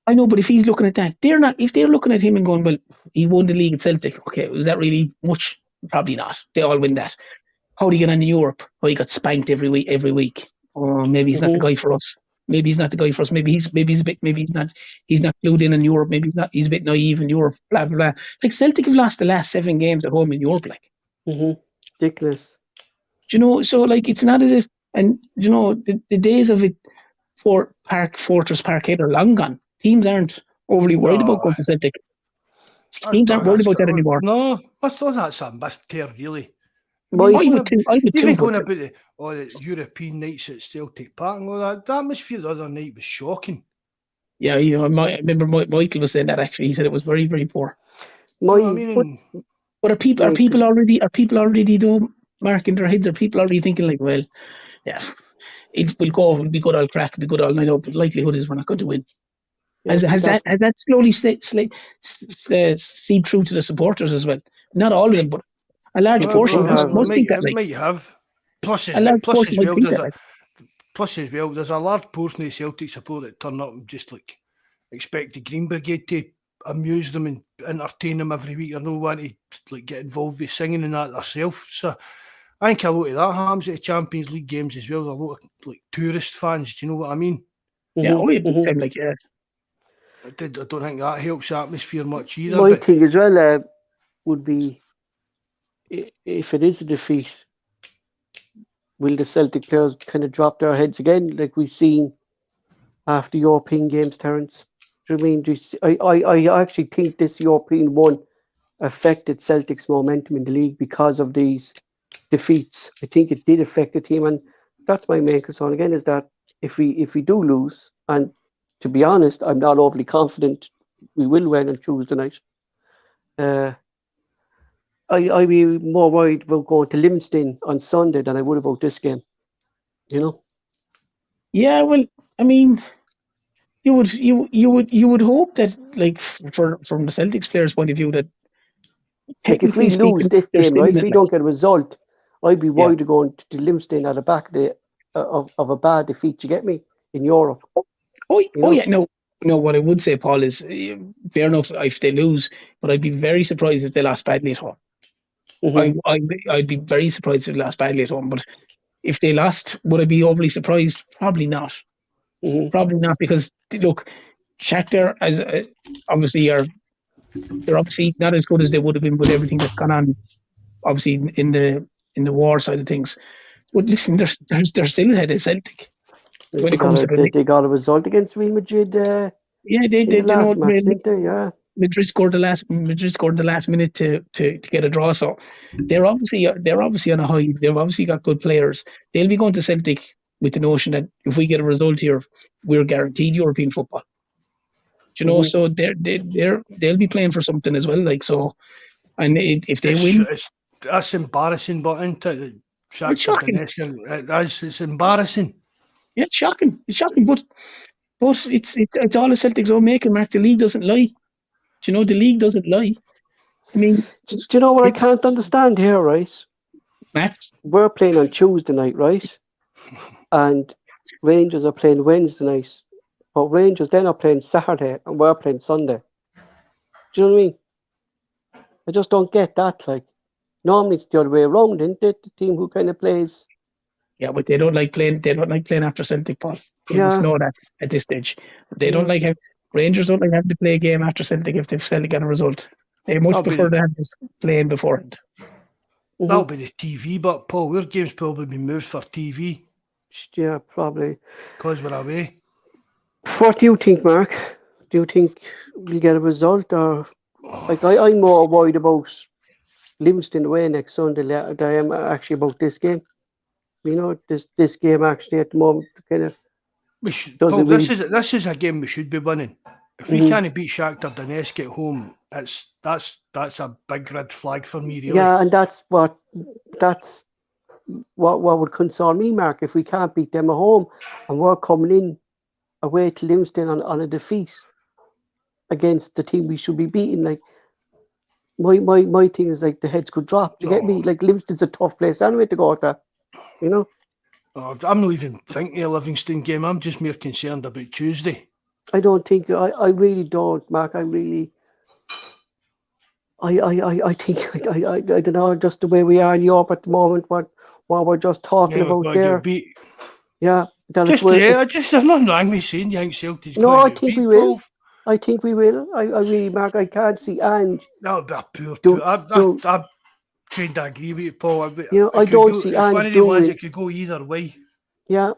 Speaker 3: I know, but if he's looking at that, if they're looking at him and going, well, he won the league at Celtic. Okay, was that really much? Probably not. They all win that. How do you get on in Europe? Oh, he got spanked every week. Or maybe he's not the guy for us. Maybe he's not the guy for us. Maybe he's not clued in Europe. Maybe he's a bit naive in Europe. Blah blah blah. Like, Celtic have lost the last 7 games at home in Europe. Like,
Speaker 1: ridiculous.
Speaker 3: So like, it's not as if, and the days of it for Fortress Parkhead are long gone. Teams aren't overly worried about going to Celtic. Teams aren't worried about that anymore.
Speaker 2: No, I thought that's a myth there, really.
Speaker 3: I would too.
Speaker 2: Going about the European nights at Celtic Park and all that. The atmosphere the other night was shocking.
Speaker 3: Yeah, I remember Michael was saying that, actually. He said it was very, very poor.
Speaker 1: But
Speaker 3: are people already though, Mark, in their heads? Are people already thinking, like, well, yeah, it'll be good all crack, the good all night out, but the likelihood is we're not going to win. Has that slowly seeped through to the supporters as well? Not all of them, but a large portion must think that.
Speaker 2: Might have. Plus as well, there's a large portion of Celtic support that turn up and just like expect the Green Brigade to amuse them and entertain them every week, or no want to like get involved with singing and that themselves. So I think a lot of that happens at the Champions League games as well. There's a lot of like tourist fans. Do you know what I mean?
Speaker 3: Yeah, like, yeah.
Speaker 2: I don't think that helps the atmosphere much either.
Speaker 1: My thing as well would be, if it is a defeat, will the Celtic players kind of drop their heads again, like we've seen after European games, Terence? Do you mean? I actually think this European one affected Celtic's momentum in the league because of these defeats. I think it did affect the team, and that's my main concern again, is that if we do lose, and to be honest, I'm not overly confident we will win on Tuesday night. I'd be more worried about going to Livingston on Sunday than I would about this game.
Speaker 3: Yeah, well, I mean, you would hope that, like, from the Celtics players' point of view, that
Speaker 1: if we lose this game, right, if we don't get a result, I'd be worried of going to Livingston at the back of a bad defeat. You get me? In Europe.
Speaker 3: Yeah, no. What I would say, Paul, is fair enough if they lose, but I'd be very surprised if they lost badly at home. I'd be very surprised if they lost badly at home. But if they lost, would I be overly surprised? Probably not. Probably not, because look, Shakhtar as obviously they're obviously not as good as they would have been with everything that's gone on. Obviously in the war side of things. But listen, they're still ahead of Celtic when it comes to the
Speaker 1: They got a result against Real Madrid.
Speaker 3: yeah, they
Speaker 1: in the last match,
Speaker 3: really,
Speaker 1: didn't they? Yeah.
Speaker 3: Madrid scored the last minute to get a draw. So they're obviously on a high. They've obviously got good players. They'll be going to Celtic with the notion that if we get a result here, we're guaranteed European football. Do you know? So they'll be playing for something as well. Like so, and if they win,
Speaker 2: that's embarrassing. But into
Speaker 3: it's shocking.
Speaker 2: It's embarrassing.
Speaker 3: Yeah, it's shocking. It's shocking, but it's all the Celtics are making, Mark. The league doesn't lie. Do you know, the league doesn't lie? I mean,
Speaker 1: do you know what I can't understand here, right?
Speaker 3: Matt,
Speaker 1: we're playing on Tuesday night, right? And Rangers are playing Wednesday night. But Rangers then are playing Saturday and we're playing Sunday. Do you know what I mean? I just don't get that. Like, normally it's the other way around, isn't it? The team who kind of plays.
Speaker 3: Yeah, but they don't like playing. They don't like playing after Celtic, Paul. You must know that at this stage. They don't like Rangers don't like having to play a game after Celtic if they've Celtic got a result. They much prefer to have this playing beforehand.
Speaker 2: That'll be the TV, but Paul, your game's probably been moved for TV.
Speaker 1: Yeah, probably.
Speaker 2: Because we're away.
Speaker 1: What do you think, Mark? Do you think we'll get a result, or like I'm more worried about Livingston away next Sunday than I am actually about this game. You know, this game actually at the moment kind of.
Speaker 2: This is a game we should be winning. If we can't beat Shakhtar Donetsk at home, that's a big red flag for me, really.
Speaker 1: Yeah, and that's what would concern me, Mark. If we can't beat them at home and we're coming in away to Livingston on a defeat against the team we should be beating, like my thing is like the heads could drop. Do you get me? Like Livingston's a tough place anyway to go to, you know.
Speaker 2: I'm not even thinking of Livingston game. I'm just more concerned about Tuesday.
Speaker 1: I don't think I really don't, Mark. I think I don't know, just the way we are in Europe at the moment, what we're just talking about there. Yeah.
Speaker 2: I'm not wrong with saying you think Celtic's
Speaker 1: no, I think we will. I think we will. I really, Mark, I can't see Ange.
Speaker 2: That would be a pure I kind of agree with you, Paul.
Speaker 1: I don't see Ange doing
Speaker 2: it. Could go either way.
Speaker 1: Yeah,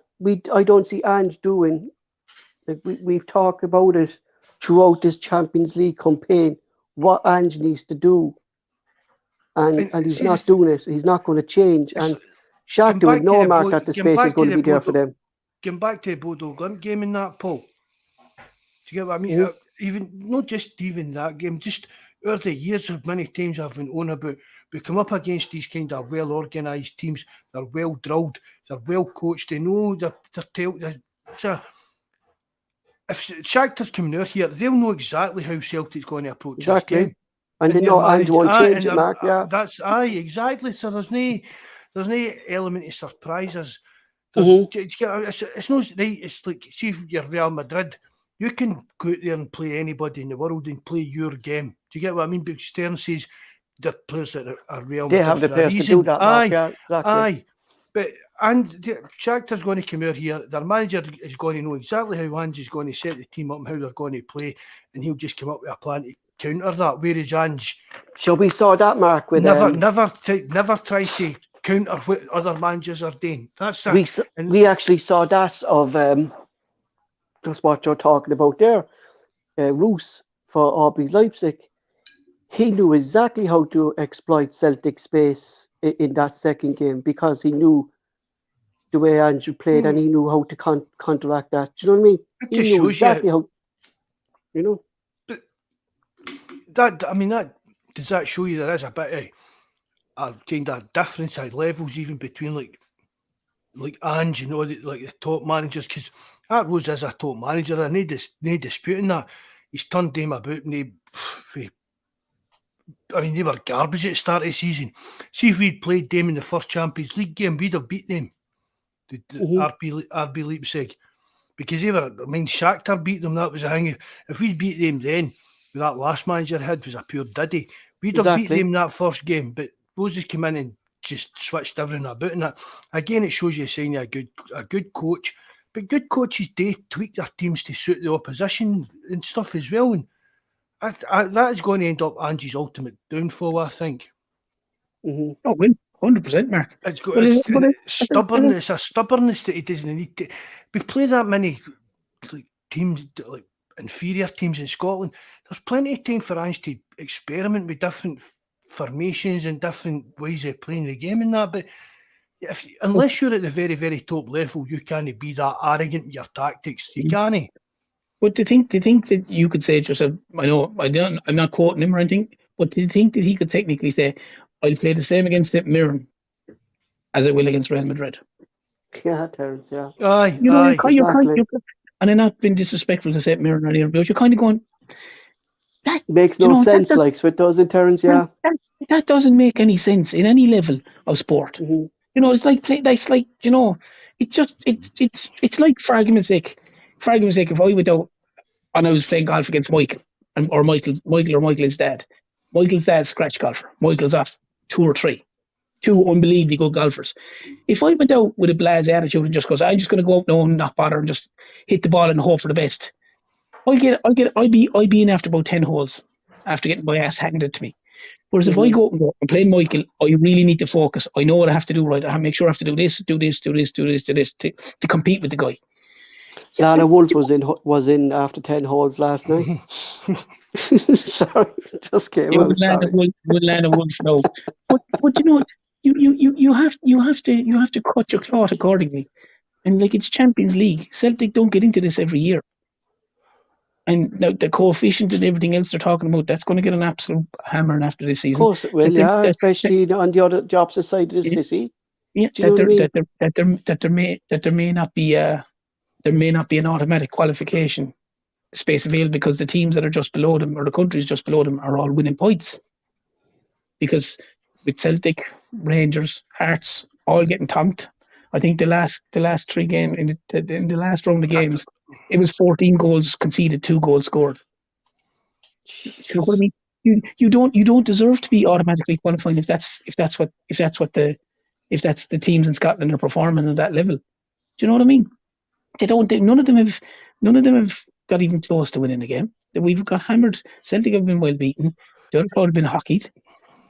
Speaker 1: I don't see Ange doing. Like we've talked about it throughout this Champions League campaign. What Ange needs to do, and he's not doing it. He's not going to change. And Shakhtar would know, Mark, that the space is going to be there for them.
Speaker 2: Getting back to the Bodo Glimt game in that, Paul. Do you get what I mean? Even not just even that game, just over the years of many times I've been on about, we come up against these kind of well organised teams. They're well drilled, they're well coached. They know if Shakhtar's coming out here, they'll know exactly how Celtic's going to approach this game.
Speaker 1: And they know Ange won't change it, Mark. Yeah,
Speaker 2: that's exactly. So there's no element of surprises. It's not right. It's like, see, if you're Real Madrid, you can go out there and play anybody in the world and play your game. Do you get what I mean? Because Stern says the players that are Real Madrid,
Speaker 1: they have the players to do that. Mark. Yeah, exactly.
Speaker 2: Aye, but Shakhtar's going to come out here. Their manager is going to know exactly how Ange is going to set the team up and how they're going to play, and he'll just come up with a plan to counter that. Whereas Ange,
Speaker 1: we saw that, Mark, with
Speaker 2: never tries to counter what other managers are doing.
Speaker 1: We actually saw that of just what you're talking about there. Roos for RB Leipzig, he knew exactly how to exploit Celtic space in that second game because he knew the way Andrew played and he knew how to counteract that. Do you know what I mean? He knew exactly how. You know.
Speaker 2: But that does that show you there is a bit of a kind of difference at levels even between like Ange, you know, like the top managers, because that Rose is a top manager and no disputing that. He's turned them about and they were garbage at the start of the season. See if we'd played them in the first Champions League game, we'd have beat them. The RB Leipzig. Because Shakhtar beat them, that was a thing. If we beat them then, with that last manager had was a pure diddy, we'd have beat them that first game. But Bawz has come in and just switched everything about, and that, again, it shows you a sign of a good coach. But good coaches do tweak their teams to suit the opposition and stuff as well, and that is going to end up Angie's ultimate downfall, I think.
Speaker 1: Mm-hmm.
Speaker 3: Oh, well, 100%, Mark.
Speaker 2: It's got
Speaker 3: But is it-
Speaker 2: it's,
Speaker 3: but it-
Speaker 2: stubbornness. It's a stubbornness that he doesn't need to. We play that many teams, like inferior teams in Scotland. There's plenty of time for Ange to experiment with different formations and different ways of playing the game and that. But unless you're at the very, very top level, you can't be that arrogant with your tactics. You can't.
Speaker 3: But to think that you could say to yourself, I'm not quoting him or anything, but to think that he could technically say, I'll play the same against St. Mirren as I will against Real Madrid.
Speaker 1: Yeah, Terence, yeah.
Speaker 2: Aye,
Speaker 1: exactly.
Speaker 3: And I'm not being disrespectful to St. Mirren or anything, but you're kind of going, that
Speaker 1: makes no sense, like, so it does in Terence, yeah.
Speaker 3: That doesn't make any sense in any level of sport.
Speaker 1: Mm-hmm.
Speaker 3: It's like, it's like, for argument's sake, if I went out and I was playing golf against Michael or Michael's dad. Michael's dad's scratch golfer. Michael's off 2 or 3. 2 unbelievably good golfers. If I went out with a blasé attitude and just goes, I'm just going to go out now and not bother and just hit the ball and hope for the best, I'd be in after about 10 holes after getting my ass handed to me. Whereas if I go out and I'm playing Michael, I really need to focus. I know what I have to do, right? I have to make sure I have to do this to compete with the guy.
Speaker 1: Lana Wolf was in after 10 holes last night. Sorry, just came out.
Speaker 3: Would Lana Wolf know? But you have to cut your cloth accordingly. And like, it's Champions League. Celtic don't get into this every year. And now the coefficient and everything else they're talking about, that's going to get an absolute hammering after this season.
Speaker 1: Of course it will, especially on the opposite side of the city.
Speaker 3: Yeah, that there may not be an automatic qualification space available because the teams that are just below them or the countries just below them are all winning points. Because with Celtic, Rangers, Hearts all getting tonked. I think the last 3 games in the last round of games, it was 14 goals conceded, 2 goals scored. You know what I mean? You don't deserve to be automatically qualifying if that's the teams in Scotland are performing at that level. Do you know what I mean? None of them have got even close to winning the game. We've got hammered. Celtic have been well beaten. The other crowd have been hockeyed.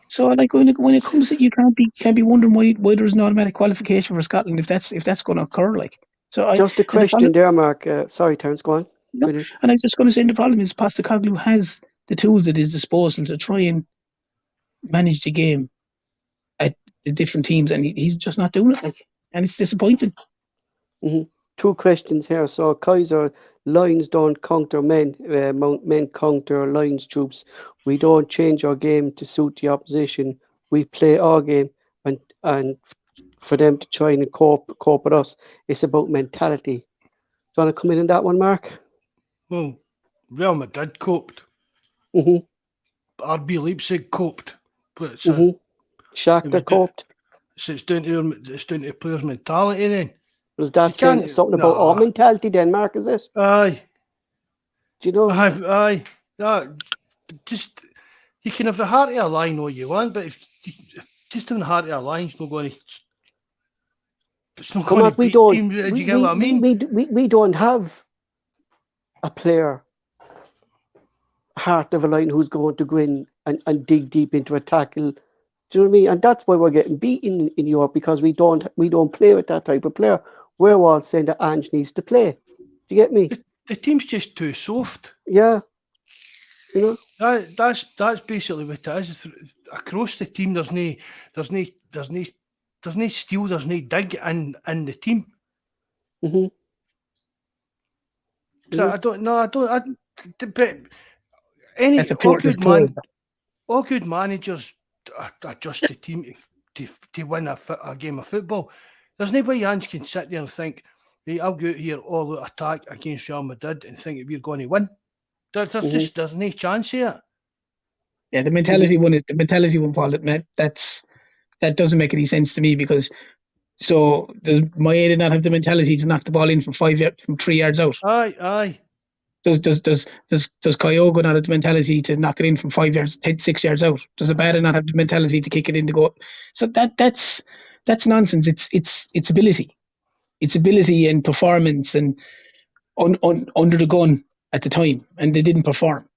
Speaker 3: So, like, when it comes to, you can't be wondering why there's an automatic qualification for Scotland if that's going to occur. Like, so
Speaker 1: just a question there, Mark. Sorry, Terence, go on.
Speaker 3: No, and I was just going to say the problem is Postecoglou has the tools at his disposal to try and manage the game at the different teams, and he's just not doing it. Like, and it's disappointing.
Speaker 1: Mm-hmm. 2 questions here. So, Kaiser, Lions don't counter men. Men counter Lions troops. We don't change our game to suit the opposition. We play our game, and for them to try and cope with us, it's about mentality. Do you want to come in on that one, Mark?
Speaker 2: Well, Real Madrid coped.
Speaker 1: Mm-hmm.
Speaker 2: RB Leipzig coped. But it's
Speaker 1: Shakhtar coped.
Speaker 2: So it's down to the players' mentality then.
Speaker 1: Was that saying something about our mentality then, Mark, is it?
Speaker 2: Aye.
Speaker 1: Do you know?
Speaker 2: Aye. Just, you can have the heart of a lion all you want, but if just having the heart of a lion is not going to... It's not going to beat teams. Do you get what I mean?
Speaker 1: We don't have a player, heart of a lion, who's going to go in and dig deep into a tackle. Do you know what I mean? And that's why we're getting beaten in Europe, because we don't play with that type of player. We're all saying that Ange needs to play. Do you get me?
Speaker 2: The team's just too soft.
Speaker 1: Yeah. You know?
Speaker 2: That's basically what it is. Across the team, there's no steel, there's no dig in the team.
Speaker 1: Mm-hmm.
Speaker 2: So I don't know. But all good managers adjust the team to win a game of football. There's nobody Ange can sit there and think, right, I'll go out here all out attack against Real Madrid and think that we're going to win. There's no chance here.
Speaker 3: Yeah, the mentality one, Paul, that doesn't make any sense to me, because does Maeda not have the mentality to knock the ball in from 3 yards out?
Speaker 2: Aye.
Speaker 3: Does Kyogo not have the mentality to knock it in from 5 yards, 6 yards out? Does Abada not have the mentality to kick it in to go? So that's nonsense. It's ability. It's ability and performance and under the gun at the time, and they didn't perform.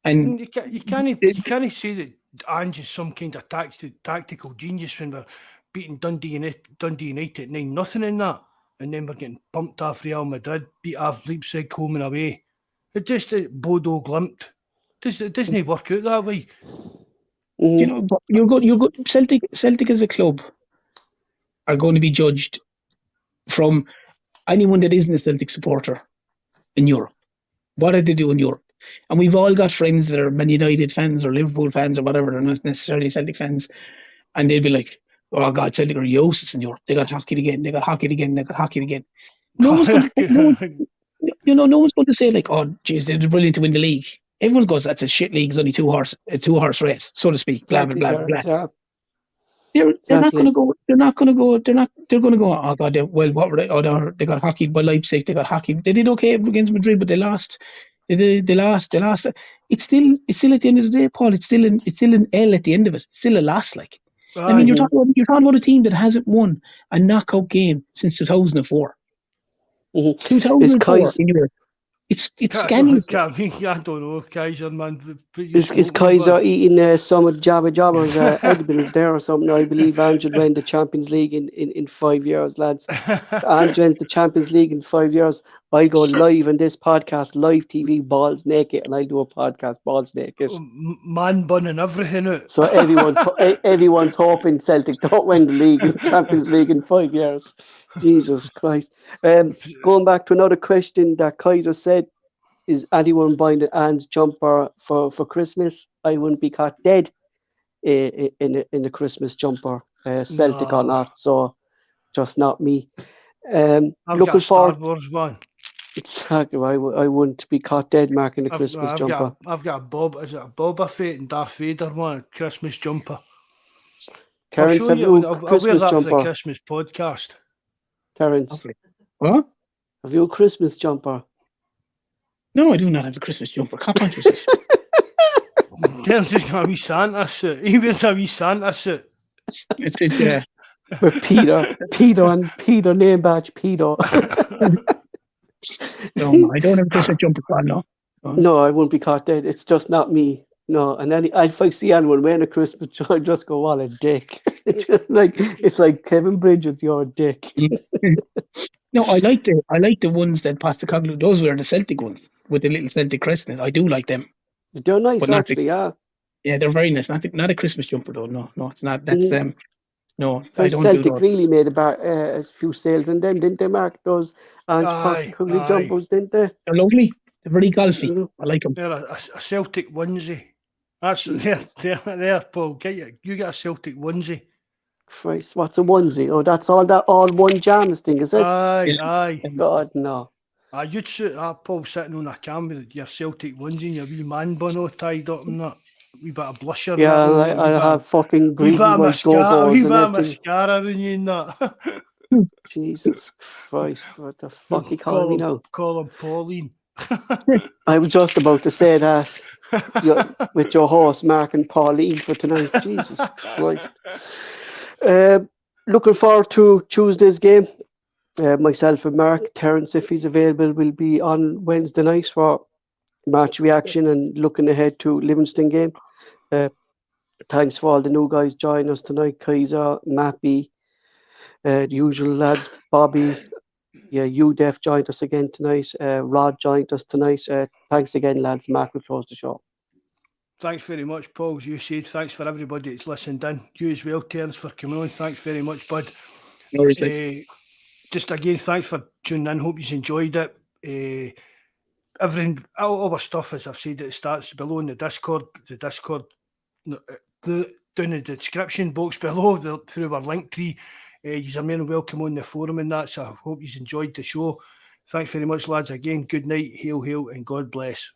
Speaker 3: And
Speaker 2: you can't say that Ange is some kind of tactical genius when we're beating Dundee United 9-0 in that, and then we're getting pumped off Real Madrid, beat off Leipzig home and away. It just Bodo Glimt. It doesn't work out that way.
Speaker 3: You know, but you're good. Celtic as a club are going to be judged from anyone that isn't a Celtic supporter in Europe. What did they do in Europe? And we've all got friends that are Man United fans or Liverpool fans or whatever. They're not necessarily Celtic fans. And they'll be like, oh, God, Celtic are useless in Europe. They got hockeyed again. They got hockeyed again. They got hockeyed again. No one's going to say like, oh, geez, they did brilliant to win the league. Everyone goes, that's a shit league. It's only a two-horse race, so to speak. Blah, blah, blah, blah. They're not going to go. They're going to go. Oh God! What were they? Oh, they got hockeyed by Leipzig. They got hockeyed. They did okay against Madrid, but they lost. They lost. It's still at the end of the day, Paul. It's still an L at the end of it. It's still a loss. Like, I mean, you're talking about a team that hasn't won a knockout game since 2004. 2004 in Europe. It's scandalous.
Speaker 2: I don't know, Kaiser, man.
Speaker 1: Is Kaiser eating some of Jabba Jabba's edibles there or something? I believe Angel went the Champions League in 5 years, lads. Angel wins the Champions League in 5 years. I go live on this podcast, live TV, balls naked, and I do a podcast, balls naked.
Speaker 2: Man bun and everything out.
Speaker 1: So everyone's hoping Celtic don't win the league, Champions League in 5 years. Jesus Christ. Going back to another question that Kaiser said, is anyone buying an Ange jumper for Christmas? I wouldn't be caught dead in the Christmas jumper, Celtic or not, so just not me.
Speaker 2: I've
Speaker 1: looking
Speaker 2: got a Star
Speaker 1: forward.
Speaker 2: Wars one.
Speaker 1: Exactly, I wouldn't be caught dead marking the Christmas jumper.
Speaker 2: I've got a Boba Fett and Darth Vader one, Christmas jumper.
Speaker 1: Terence, have you a Christmas
Speaker 2: I'll wear that
Speaker 1: jumper?
Speaker 2: for the Christmas podcast.
Speaker 1: Terence,
Speaker 3: What?
Speaker 1: have you a Christmas jumper?
Speaker 3: No, I do not have a Christmas jumper. Can't punch yourself.
Speaker 2: Terence has got a wee Santa suit. He wears a wee Santa suit.
Speaker 3: It's it, yeah.
Speaker 1: With Peter name badge, Peter.
Speaker 3: No, I don't have a Christmas jumper. No.
Speaker 1: No, I wouldn't be caught dead. It's just not me. No, and then if I see anyone wearing a Christmas jumper, I just go, what a dick. It's like Kevin Bridges, you're a dick.
Speaker 3: No, I like the ones that Postecoglou. Those were the Celtic ones with the little Celtic crest in it. I do like them.
Speaker 1: They're nice, actually, yeah.
Speaker 3: Yeah, they're very nice. Not a Christmas jumper though. No, it's not. That's them. No, I don't
Speaker 1: Celtic
Speaker 3: do those.
Speaker 1: really made a few sales in them, didn't they, Mark? Those Postecoglou jumpers, didn't they?
Speaker 3: They're lovely. They're very golfy. I like them.
Speaker 2: They're a Celtic onesie. That's there, Paul. You get a Celtic onesie.
Speaker 1: Christ, what's a onesie? Oh, that's all one jams thing, is it?
Speaker 2: Aye.
Speaker 1: God, no.
Speaker 2: You'd suit that, Paul, sitting on a cam with your Celtic onesie and your wee man bun all tied up and that. Wee bit of blusher.
Speaker 1: Yeah, I have fucking green
Speaker 2: mascara. Wee bit of mascara on you and that.
Speaker 1: Jesus Christ, what the fuck you calling me now?
Speaker 2: Call him Pauline.
Speaker 1: I was just about to say that with your horse, Mark and Pauline, for tonight. Jesus Christ. Looking forward to Tuesday's game. Myself and Mark, Terence, if he's available, will be on Wednesday night for match reaction and looking ahead to Livingston game. Thanks for all the new guys joining us tonight. Kaiser, Mappy, the usual lads, Bobby. Yeah, UDEF joined us again tonight. Rod joined us tonight. Thanks again, lads. Mark will close the show.
Speaker 2: Thanks very much, Paul. As you said, thanks for everybody that's listened in. You as well, Terence, for coming on. Thanks very much, bud.
Speaker 3: No worries,
Speaker 2: just again, thanks for tuning in. Hope you enjoyed it. Everything, all our stuff, as I've said, it starts below in the Discord. The Discord, down in the description box below, through our link tree. You're more than welcome on the forum and that. So I hope you enjoyed the show. Thanks very much, lads. Again, good night, hail, and God bless.